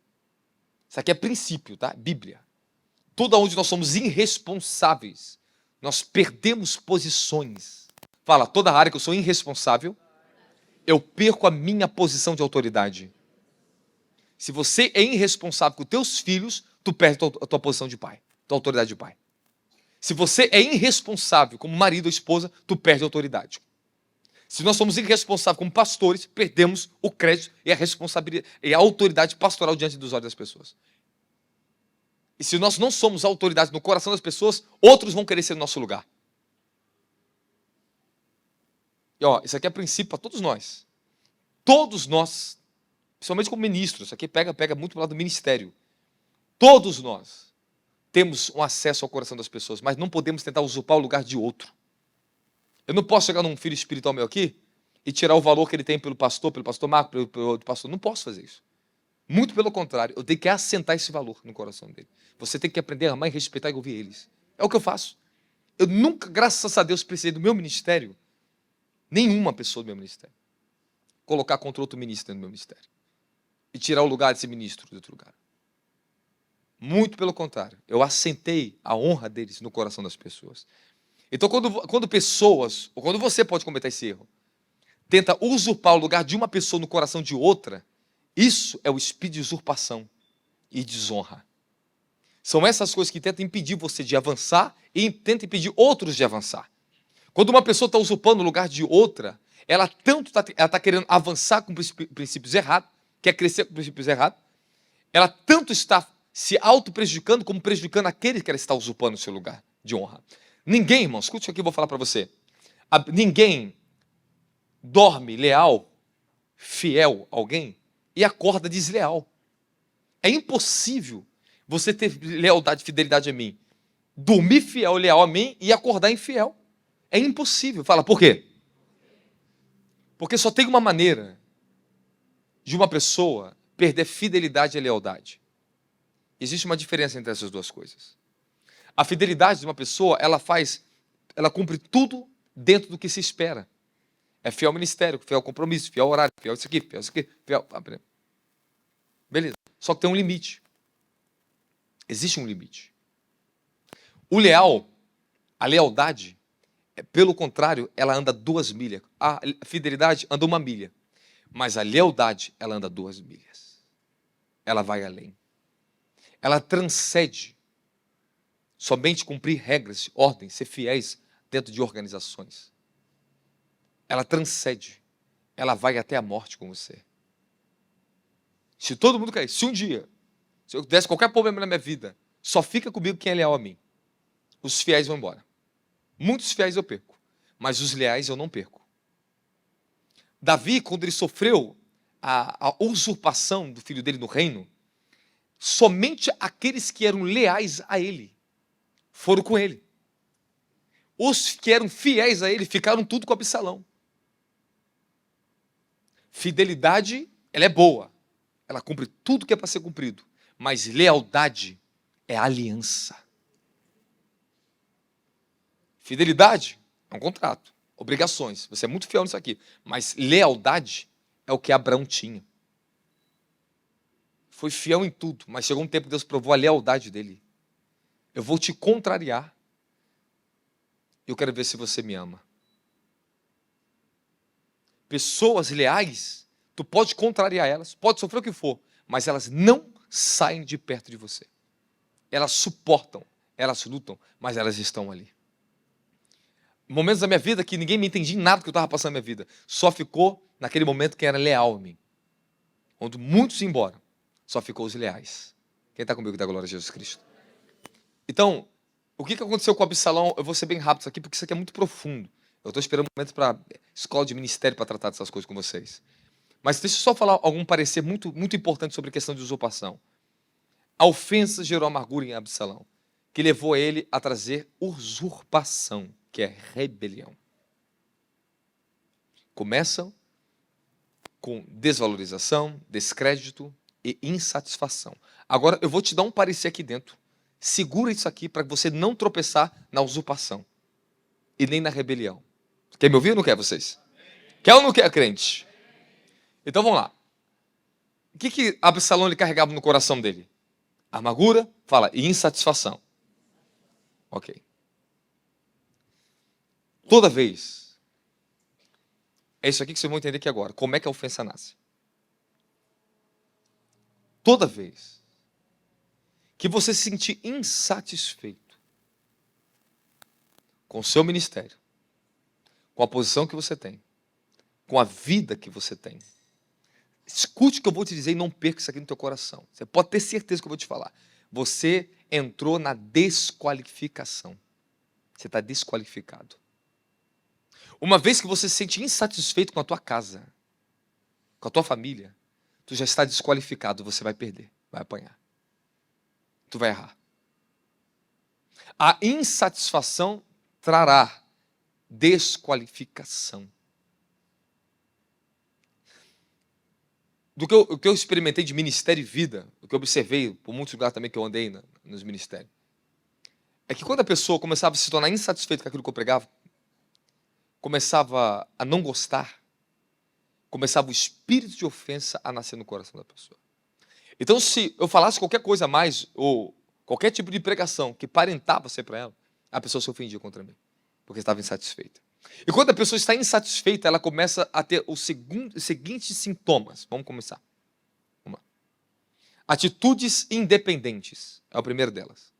Isso aqui é princípio, tá? Bíblia. Tudo onde nós somos irresponsáveis, nós perdemos posições. Fala, toda área que eu sou irresponsável, eu perco a minha posição de autoridade. Se você é irresponsável com os teus filhos, tu perde a tua posição de pai, tua autoridade de pai. Se você é irresponsável como marido ou esposa, tu perde a autoridade. Se nós somos irresponsáveis como pastores, perdemos o crédito e a responsabilidade e a autoridade pastoral diante dos olhos das pessoas. E se nós não somos autoridade no coração das pessoas, outros vão querer ser no nosso lugar. E isso aqui é princípio para todos nós. Todos nós, principalmente como ministros, isso aqui pega muito para o lado do ministério. Todos nós temos um acesso ao coração das pessoas, mas não podemos tentar usurpar o lugar de outro. Eu não posso chegar num filho espiritual meu aqui e tirar o valor que ele tem pelo pastor Marco, pelo outro pastor. Não posso fazer isso. Muito pelo contrário, eu tenho que assentar esse valor no coração dele. Você tem que aprender a amar e respeitar e ouvir eles. É o que eu faço. Eu nunca, graças a Deus, precisei do meu ministério, nenhuma pessoa do meu ministério, colocar contra outro ministro no meu ministério e tirar o lugar desse ministro de outro lugar. Muito pelo contrário, eu assentei a honra deles no coração das pessoas. Então, quando pessoas, ou quando você pode cometer esse erro, tenta usurpar o lugar de uma pessoa no coração de outra, isso é o espírito de usurpação e desonra. São essas coisas que tentam impedir você de avançar e tentam impedir outros de avançar. Quando uma pessoa está usurpando o lugar de outra, ela está querendo avançar com princípios errados, quer crescer com princípios errados, ela tanto está se auto-prejudicando como prejudicando aquele que ela está usurpando o seu lugar de honra. Ninguém, irmão, escute isso aqui, eu vou falar para você. Ninguém dorme leal, fiel a alguém e acorda desleal. É impossível você ter lealdade e fidelidade a mim, dormir fiel e leal a mim e acordar infiel. É impossível. Fala, por quê? Porque só tem uma maneira de uma pessoa perder fidelidade e lealdade. Existe uma diferença entre essas duas coisas. A fidelidade de uma pessoa, ela cumpre tudo dentro do que se espera. É fiel ao ministério, fiel ao compromisso, fiel ao horário, fiel isso aqui, fiel isso aqui, fiel... Beleza. Só que tem um limite. Existe um limite. O leal, a lealdade, pelo contrário, ela anda 2 milhas. A fidelidade anda 1 milha. Mas a lealdade, ela anda 2 milhas. Ela vai além. Ela transcende somente cumprir regras, ordens, ser fiéis dentro de organizações. Ela transcende. Ela vai até a morte com você. Se todo mundo cair, se um dia, se eu desse qualquer problema na minha vida, só fica comigo quem é leal a mim. Os fiéis vão embora. Muitos fiéis eu perco, mas os leais eu não perco. Davi, quando ele sofreu a usurpação do filho dele no reino, somente aqueles que eram leais a ele foram com ele. Os que eram fiéis a ele ficaram tudo com Absalão. Fidelidade, ela é boa. Ela cumpre tudo que é para ser cumprido. Mas lealdade é aliança. Fidelidade é um contrato, obrigações. Você é muito fiel nisso aqui. Mas lealdade é o que Abraão tinha. Foi fiel em tudo, mas chegou um tempo que Deus provou a lealdade dele. Eu vou te contrariar. Eu quero ver se você me ama. Pessoas leais, tu pode contrariar elas, pode sofrer o que for, mas elas não saem de perto de você. Elas suportam, elas lutam, mas elas estão ali. Momentos da minha vida que ninguém me entendia em nada do que eu estava passando na minha vida. Só ficou naquele momento quem era leal a mim. Onde muitos iam embora, só ficou os leais. Quem está comigo da glória a Jesus Cristo? Então, o que aconteceu com o Absalão? Eu vou ser bem rápido isso aqui, porque isso aqui é muito profundo. Eu estou esperando um momento para escola de ministério para tratar dessas coisas com vocês. Mas deixa eu só falar algum parecer muito importante sobre a questão de usurpação. A ofensa gerou amargura em Absalão, que levou ele a trazer usurpação, que é rebelião. Começam com desvalorização, descrédito e insatisfação. Agora eu vou te dar um parecer aqui dentro. Segura isso aqui para você não tropeçar na usurpação e nem na rebelião. Quer me ouvir ou não quer, vocês? Quer ou não quer, crente? Então vamos lá. O que Absalão ele carregava no coração dele? Amargura, fala, e insatisfação. Ok. Toda vez. É isso aqui que vocês vão entender aqui agora. Como é que a ofensa nasce? Toda vez que você se sentir insatisfeito com o seu ministério, com a posição que você tem, com a vida que você tem, escute o que eu vou te dizer e não perca isso aqui no teu coração. Você pode ter certeza que eu vou te falar. Você entrou na desqualificação. Você está desqualificado. Uma vez que você se sente insatisfeito com a tua casa, com a tua família, tu já está desqualificado, você vai perder, vai apanhar. Tu vai errar. A insatisfação trará desqualificação. O que eu experimentei de ministério e vida, o que eu observei por muitos lugares também que eu andei nos ministérios, é que quando a pessoa começava a se tornar insatisfeita com aquilo que eu pregava, começava a não gostar, começava o espírito de ofensa a nascer no coração da pessoa. Então, se eu falasse qualquer coisa a mais, ou qualquer tipo de pregação que parentava ser para ela, a pessoa se ofendia contra mim, porque estava insatisfeita. E quando a pessoa está insatisfeita, ela começa a ter os seguintes sintomas. Vamos começar. Vamos lá. Atitudes independentes é o primeiro delas.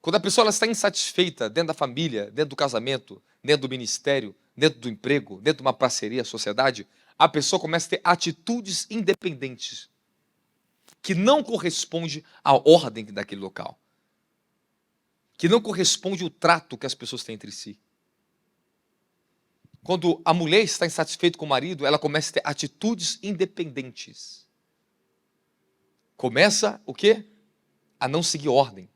Quando a pessoa ela está insatisfeita dentro da família, dentro do casamento, dentro do ministério, dentro do emprego, dentro de uma parceria, sociedade, a pessoa começa a ter atitudes independentes que não correspondem à ordem daquele local, que não corresponde ao trato que as pessoas têm entre si. Quando a mulher está insatisfeita com o marido, ela começa a ter atitudes independentes. Começa o quê? A não seguir ordem.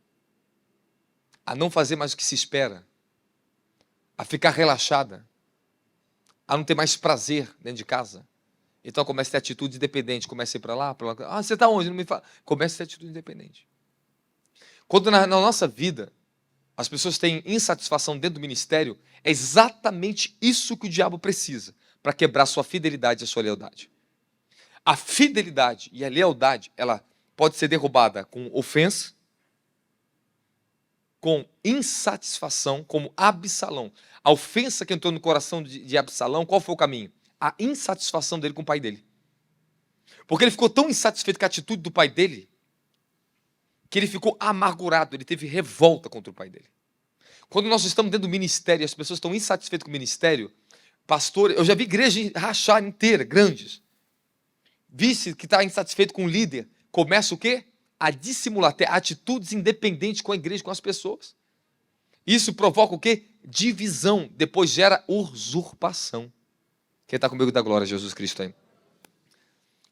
A não fazer mais o que se espera. A ficar relaxada. A não ter mais prazer dentro de casa. Então começa a ter atitude independente. Começa a ir para lá, para lá. Ah, você está onde? Não me fala. Começa a ter atitude independente. Quando na nossa vida as pessoas têm insatisfação dentro do ministério, é exatamente isso que o diabo precisa para quebrar sua fidelidade e a sua lealdade. A fidelidade e a lealdade, ela pode ser derrubada com ofensa, com insatisfação, como Absalão. A ofensa que entrou no coração de Absalão, qual foi o caminho? A insatisfação dele com o pai dele. Porque ele ficou tão insatisfeito com a atitude do pai dele, que ele ficou amargurado, ele teve revolta contra o pai dele. Quando nós estamos dentro do ministério e as pessoas estão insatisfeitas com o ministério, pastor, eu já vi igreja rachar inteira, grandes. Vice que está insatisfeito com o líder, começa o quê? A dissimular, ter atitudes independentes com a igreja, com as pessoas. Isso provoca o quê? Divisão, depois gera usurpação. Quem está comigo da glória, Jesus Cristo aí.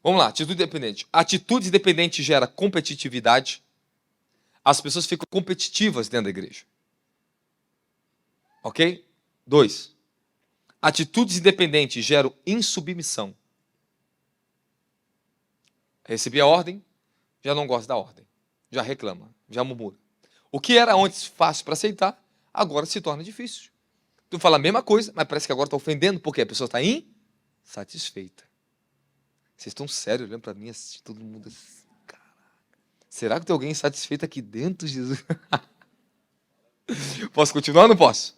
Vamos lá, atitude independente. Atitude independente gera competitividade. As pessoas ficam competitivas dentro da igreja. Ok? 2. Atitudes independentes geram insubmissão. Recebi a ordem, já não gosta da ordem. Já reclama, já murmura. O que era antes fácil para aceitar, agora se torna difícil. Tu fala a mesma coisa, mas parece que agora está ofendendo, porque a pessoa está insatisfeita. Vocês estão sérios olhando para mim, assim, todo mundo assim, caraca. Será que tem alguém insatisfeito aqui dentro, Jesus? Posso continuar ou não posso?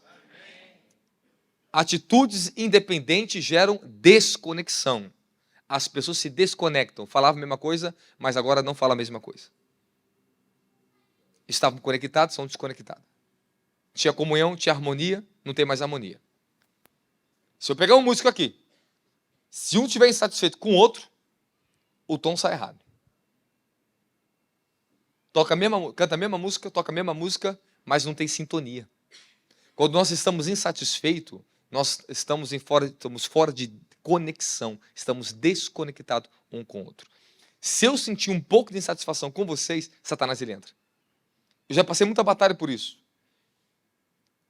Atitudes independentes geram desconexão. As pessoas se desconectam. Falavam a mesma coisa, mas agora não falam a mesma coisa. Estavam conectados, são desconectados. Tinha comunhão, tinha harmonia, não tem mais harmonia. Se eu pegar um músico aqui, se um estiver insatisfeito com o outro, o tom sai errado. Canta a mesma música, toca a mesma música, mas não tem sintonia. Quando nós estamos insatisfeitos, nós estamos fora de conexão, estamos desconectados um com o outro. Se eu sentir um pouco de insatisfação com vocês, Satanás ele entra. Eu já passei muita batalha por isso.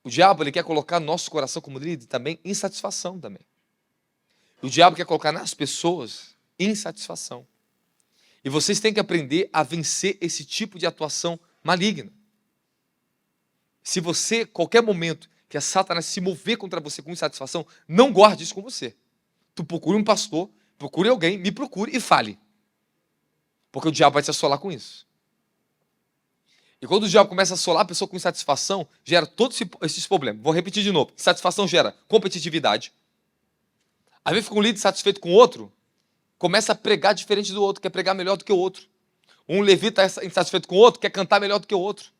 O diabo ele quer colocar no nosso coração como líder também insatisfação também. O diabo quer colocar nas pessoas insatisfação. E vocês têm que aprender a vencer esse tipo de atuação maligna. Se você, qualquer momento que a Satanás se mover contra você com insatisfação, não guarde isso com você. Tu procure um pastor, procure alguém, me procure e fale. Porque o diabo vai te assolar com isso. E quando o diabo começa a assolar a pessoa com insatisfação, gera todos esses problemas. Vou repetir de novo. Insatisfação gera competitividade. Às vezes fica um líder satisfeito com o outro, começa a pregar diferente do outro, quer pregar melhor do que o outro. Um levita está insatisfeito com o outro, quer cantar melhor do que o outro.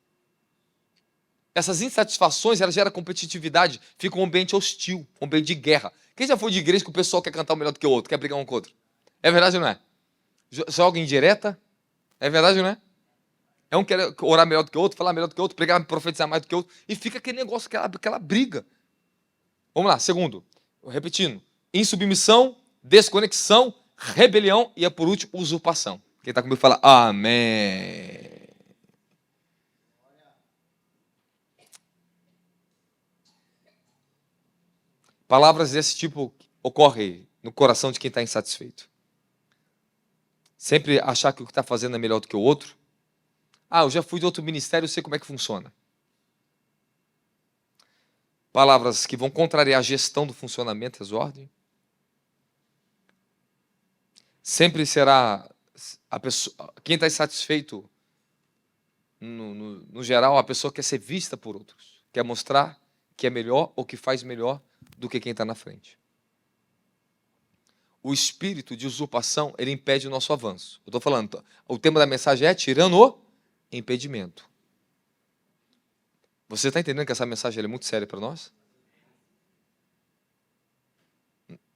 Essas insatisfações, elas geram competitividade, fica um ambiente hostil, um ambiente de guerra. Quem já foi de igreja que o pessoal quer cantar melhor do que o outro, quer brigar um com o outro? É verdade ou não é? Joga indireta? É verdade ou não é? É um quer orar melhor do que o outro, falar melhor do que o outro, pregar, profetizar mais do que o outro, e fica aquele negócio, aquela briga. Vamos lá, segundo, repetindo. Insubmissão, desconexão, rebelião e, por último, usurpação. Quem está comigo fala amém. Palavras desse tipo ocorrem no coração de quem está insatisfeito. Sempre achar que o que está fazendo é melhor do que o outro. Ah, eu já fui de outro ministério, eu sei como é que funciona. Palavras que vão contrariar a gestão do funcionamento, as ordens. Sempre será a pessoa, quem está insatisfeito, no geral, a pessoa quer ser vista por outros. Quer mostrar que é melhor ou que faz melhor do que quem está na frente. O espírito de usurpação, ele impede o nosso avanço. Eu estou falando, o tema da mensagem é tirando o impedimento. Você está entendendo que essa mensagem é muito séria para nós?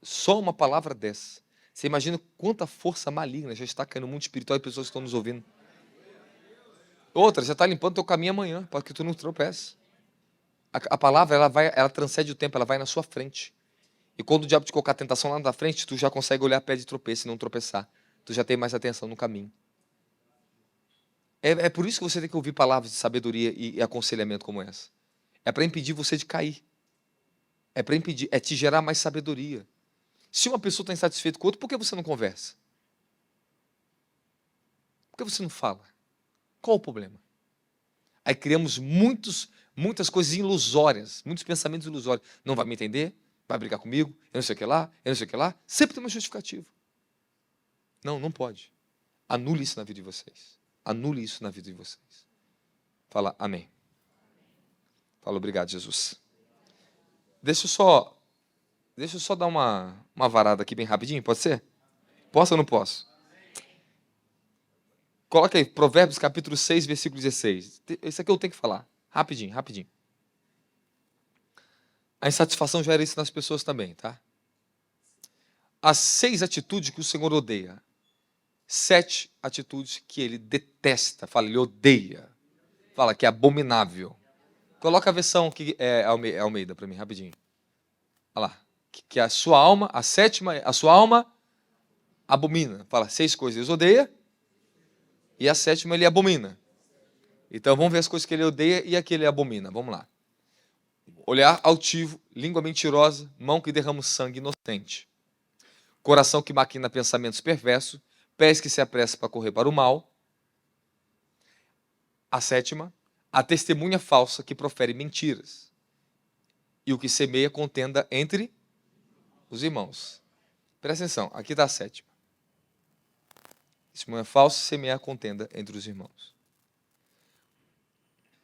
Só uma palavra dessa. Você imagina quanta força maligna já está caindo no mundo espiritual e pessoas que estão nos ouvindo. Outra, já está limpando o teu caminho amanhã, para que tu não tropece. A palavra, ela transcende o tempo, ela vai na sua frente. E quando o diabo te colocar a tentação lá na frente, tu já consegue olhar a pé de tropeço e não tropeçar. Tu já tem mais atenção no caminho. É por isso que você tem que ouvir palavras de sabedoria e aconselhamento como essa. É para impedir você de cair. É para impedir, é te gerar mais sabedoria. Se uma pessoa está insatisfeita com outra, por que você não conversa? Por que você não fala? Qual o problema? Aí criamos muitas coisas ilusórias, muitos pensamentos ilusórios. Não vai me entender? Vai brigar comigo? Eu não sei o que lá, eu não sei o que lá. Sempre tem uma justificativa. Não, não pode. Anule isso na vida de vocês. Anule isso na vida de vocês. Fala amém. Fala obrigado, Jesus. Deixa eu só dar uma varada aqui bem rapidinho, pode ser? Posso ou não posso? Coloca aí, Provérbios capítulo 6, versículo 16. Esse aqui eu tenho que falar. Rapidinho, rapidinho. A insatisfação gera isso nas pessoas também, tá? As 6 atitudes que o Senhor odeia. 7 atitudes que ele detesta. Fala, ele odeia. Fala que é abominável. Coloca a versão que é Almeida para mim, rapidinho. Olha lá. Que a sua alma, a sétima, a sua alma abomina. Fala, 6 coisas ele odeia. E a sétima ele abomina. Então vamos ver as coisas que ele odeia e a que ele abomina. Vamos lá. Olhar altivo, língua mentirosa, mão que derrama sangue inocente. Coração que maquina pensamentos perversos, pés que se apressam para correr para o mal. A sétima, a testemunha falsa que profere mentiras. E o que semeia contenda entre os irmãos. Presta atenção, aqui está a sétima. Testemunha falsa semeia contenda entre os irmãos.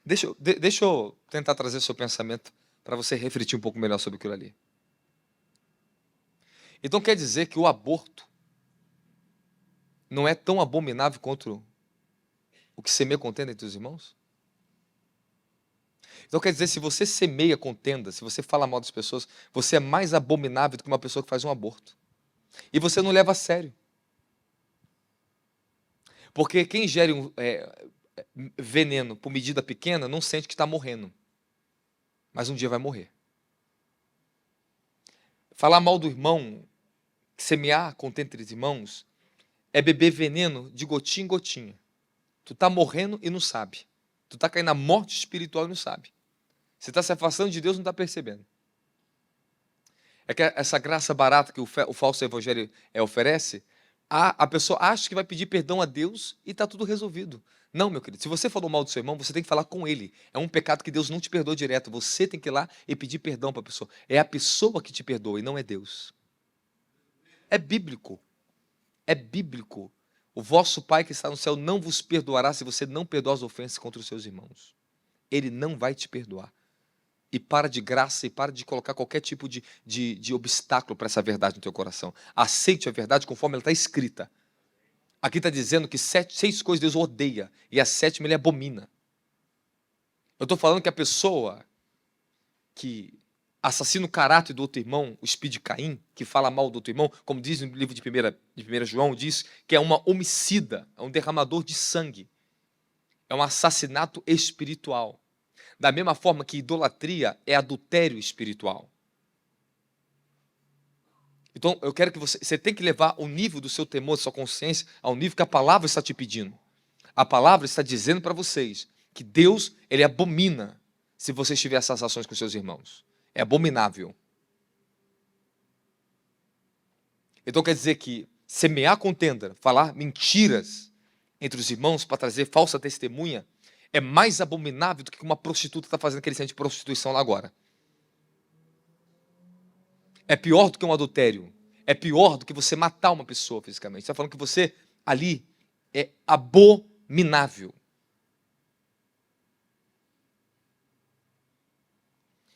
Deixa eu tentar trazer seu pensamento para você refletir um pouco melhor sobre aquilo ali. Então quer dizer que o aborto não é tão abominável quanto o que semeia contenda entre os irmãos? Então quer dizer, se você semeia contenda, se você fala mal das pessoas, você é mais abominável do que uma pessoa que faz um aborto. E você não leva a sério. Porque quem gere veneno por medida pequena não sente que está morrendo. Mas um dia vai morrer. Falar mal do irmão, semear contenda entre os irmãos, é beber veneno de gotinha em gotinha. Tu está morrendo e não sabe. Tu está caindo na morte espiritual e não sabe. Você está se afastando de Deus e não está percebendo. É que essa graça barata que o falso evangelho oferece, a pessoa acha que vai pedir perdão a Deus e está tudo resolvido. Não, meu querido, se você falou mal do seu irmão, você tem que falar com ele. É um pecado que Deus não te perdoa direto. Você tem que ir lá e pedir perdão para a pessoa. É a pessoa que te perdoa e não é Deus. É bíblico. É bíblico. O vosso Pai que está no céu não vos perdoará se você não perdoar as ofensas contra os seus irmãos. Ele não vai te perdoar. E para de graça e para de colocar qualquer tipo de obstáculo para essa verdade no teu coração. Aceite a verdade conforme ela está escrita. Aqui está dizendo que 6 coisas Deus odeia e a 7ª ele abomina. Eu estou falando que a pessoa que assassina o caráter do outro irmão, o espírito de Caim, que fala mal do outro irmão, como diz no livro de 1 João, diz que é uma homicida, é um derramador de sangue. É um assassinato espiritual. Da mesma forma que idolatria é adultério espiritual. Então, eu quero que você tem que levar o nível do seu temor, da sua consciência, ao nível que a palavra está te pedindo. A palavra está dizendo para vocês que Deus, ele abomina se você tiver essas ações com seus irmãos. É abominável. Então quer dizer que semear contenda, falar mentiras entre os irmãos para trazer falsa testemunha, é mais abominável do que uma prostituta está fazendo aquele centro de prostituição lá agora. É pior do que um adultério. É pior do que você matar uma pessoa fisicamente. Você está falando que você ali é abominável.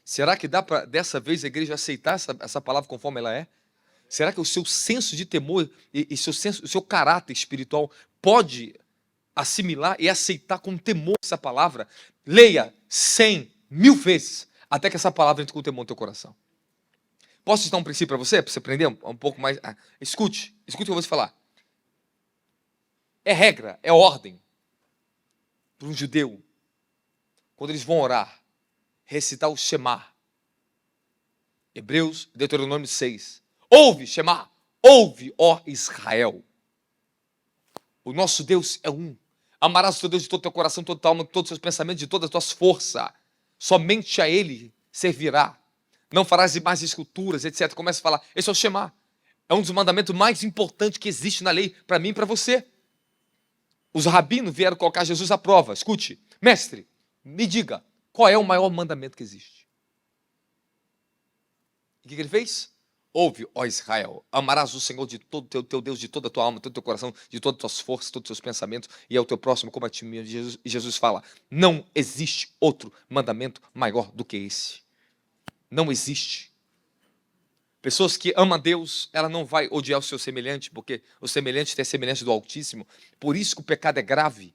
Será que dá para, dessa vez, a igreja aceitar essa palavra conforme ela é? Será que o seu senso de temor e o seu caráter espiritual pode assimilar e aceitar com temor essa palavra? Leia 100, 1000 vezes, até que essa palavra entre com temor no teu coração. Posso citar um princípio para você aprender um pouco mais? Escute o que eu vou te falar. É regra, é ordem para um judeu, quando eles vão orar, recitar o Shema. Hebreus, Deuteronômio 6. Ouve, Shema, ouve, ó Israel. O nosso Deus é um. Amarás o teu Deus de todo o teu coração, toda a tua alma, todos os seus pensamentos, de todas as tuas forças. Somente a Ele servirá. Não farás mais esculturas, etc. Começa a falar. Esse é o Shema. É um dos mandamentos mais importantes que existe na lei, para mim e para você. Os rabinos vieram colocar Jesus à prova. Escute, mestre, me diga, qual é o maior mandamento que existe? E o que ele fez? Ouve, ó Israel, amarás o Senhor de todo o teu Deus, de toda a tua alma, todo o teu coração, de todas as tuas forças, todos os teus pensamentos, e ao teu próximo como a ti mesmo. E Jesus fala, não existe outro mandamento maior do que esse. Não existe. Pessoas que amam a Deus, ela não vai odiar o seu semelhante, porque o semelhante tem a semelhança do Altíssimo. Por isso que o pecado é grave,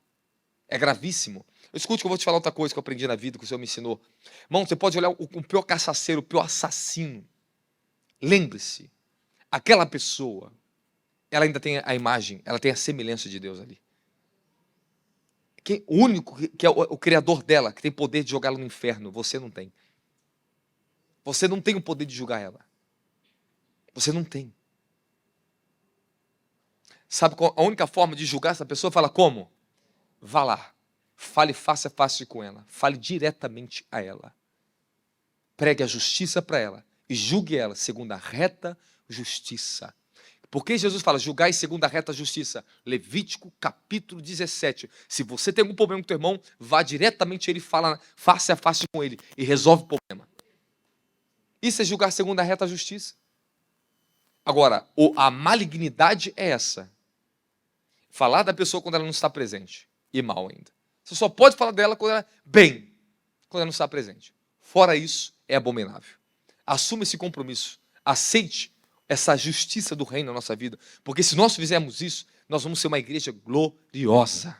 é gravíssimo. Escute que eu vou te falar outra coisa que eu aprendi na vida, que o Senhor me ensinou. Irmão, você pode olhar o pior cachaceiro, o pior assassino. Lembre-se, aquela pessoa, ela ainda tem a imagem, ela tem a semelhança de Deus ali. O único que é o criador dela, que tem poder de jogá-la no inferno, você não tem. Você não tem o poder de julgar ela. Você não tem. Sabe qual a única forma de julgar essa pessoa? Fala como? Vá lá. Fale face a face com ela. Fale diretamente a ela. Pregue a justiça para ela. E julgue ela segundo a reta justiça. Por que Jesus fala, julgai segundo a reta justiça? Levítico capítulo 17. Se você tem algum problema com teu irmão, vá diretamente a ele, fala face a face com ele e resolve o problema. Isso é julgar segundo a reta justiça. Agora, a malignidade é essa. Falar da pessoa quando ela não está presente. E mal ainda. Você só pode falar dela quando ela bem, quando ela não está presente. Fora isso, é abominável. Assuma esse compromisso. Aceite essa justiça do reino na nossa vida. Porque se nós fizermos isso, nós vamos ser uma igreja gloriosa.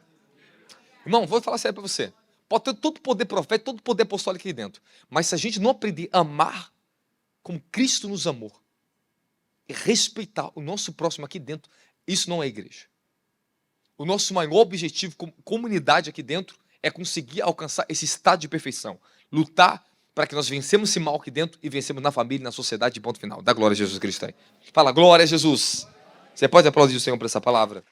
Irmão, vou falar sério para você. Pode ter todo o poder profético, todo o poder apostólico aqui dentro. Mas se a gente não aprender a amar como Cristo nos amou, e respeitar o nosso próximo aqui dentro, isso não é igreja. O nosso maior objetivo como comunidade aqui dentro é conseguir alcançar esse estado de perfeição. Lutar para que nós vencemos esse mal aqui dentro e vencemos na família, na sociedade, de ponto final. Dá glória a Jesus Cristo aí. Fala, glória a Jesus. Você pode aplaudir o Senhor por essa palavra?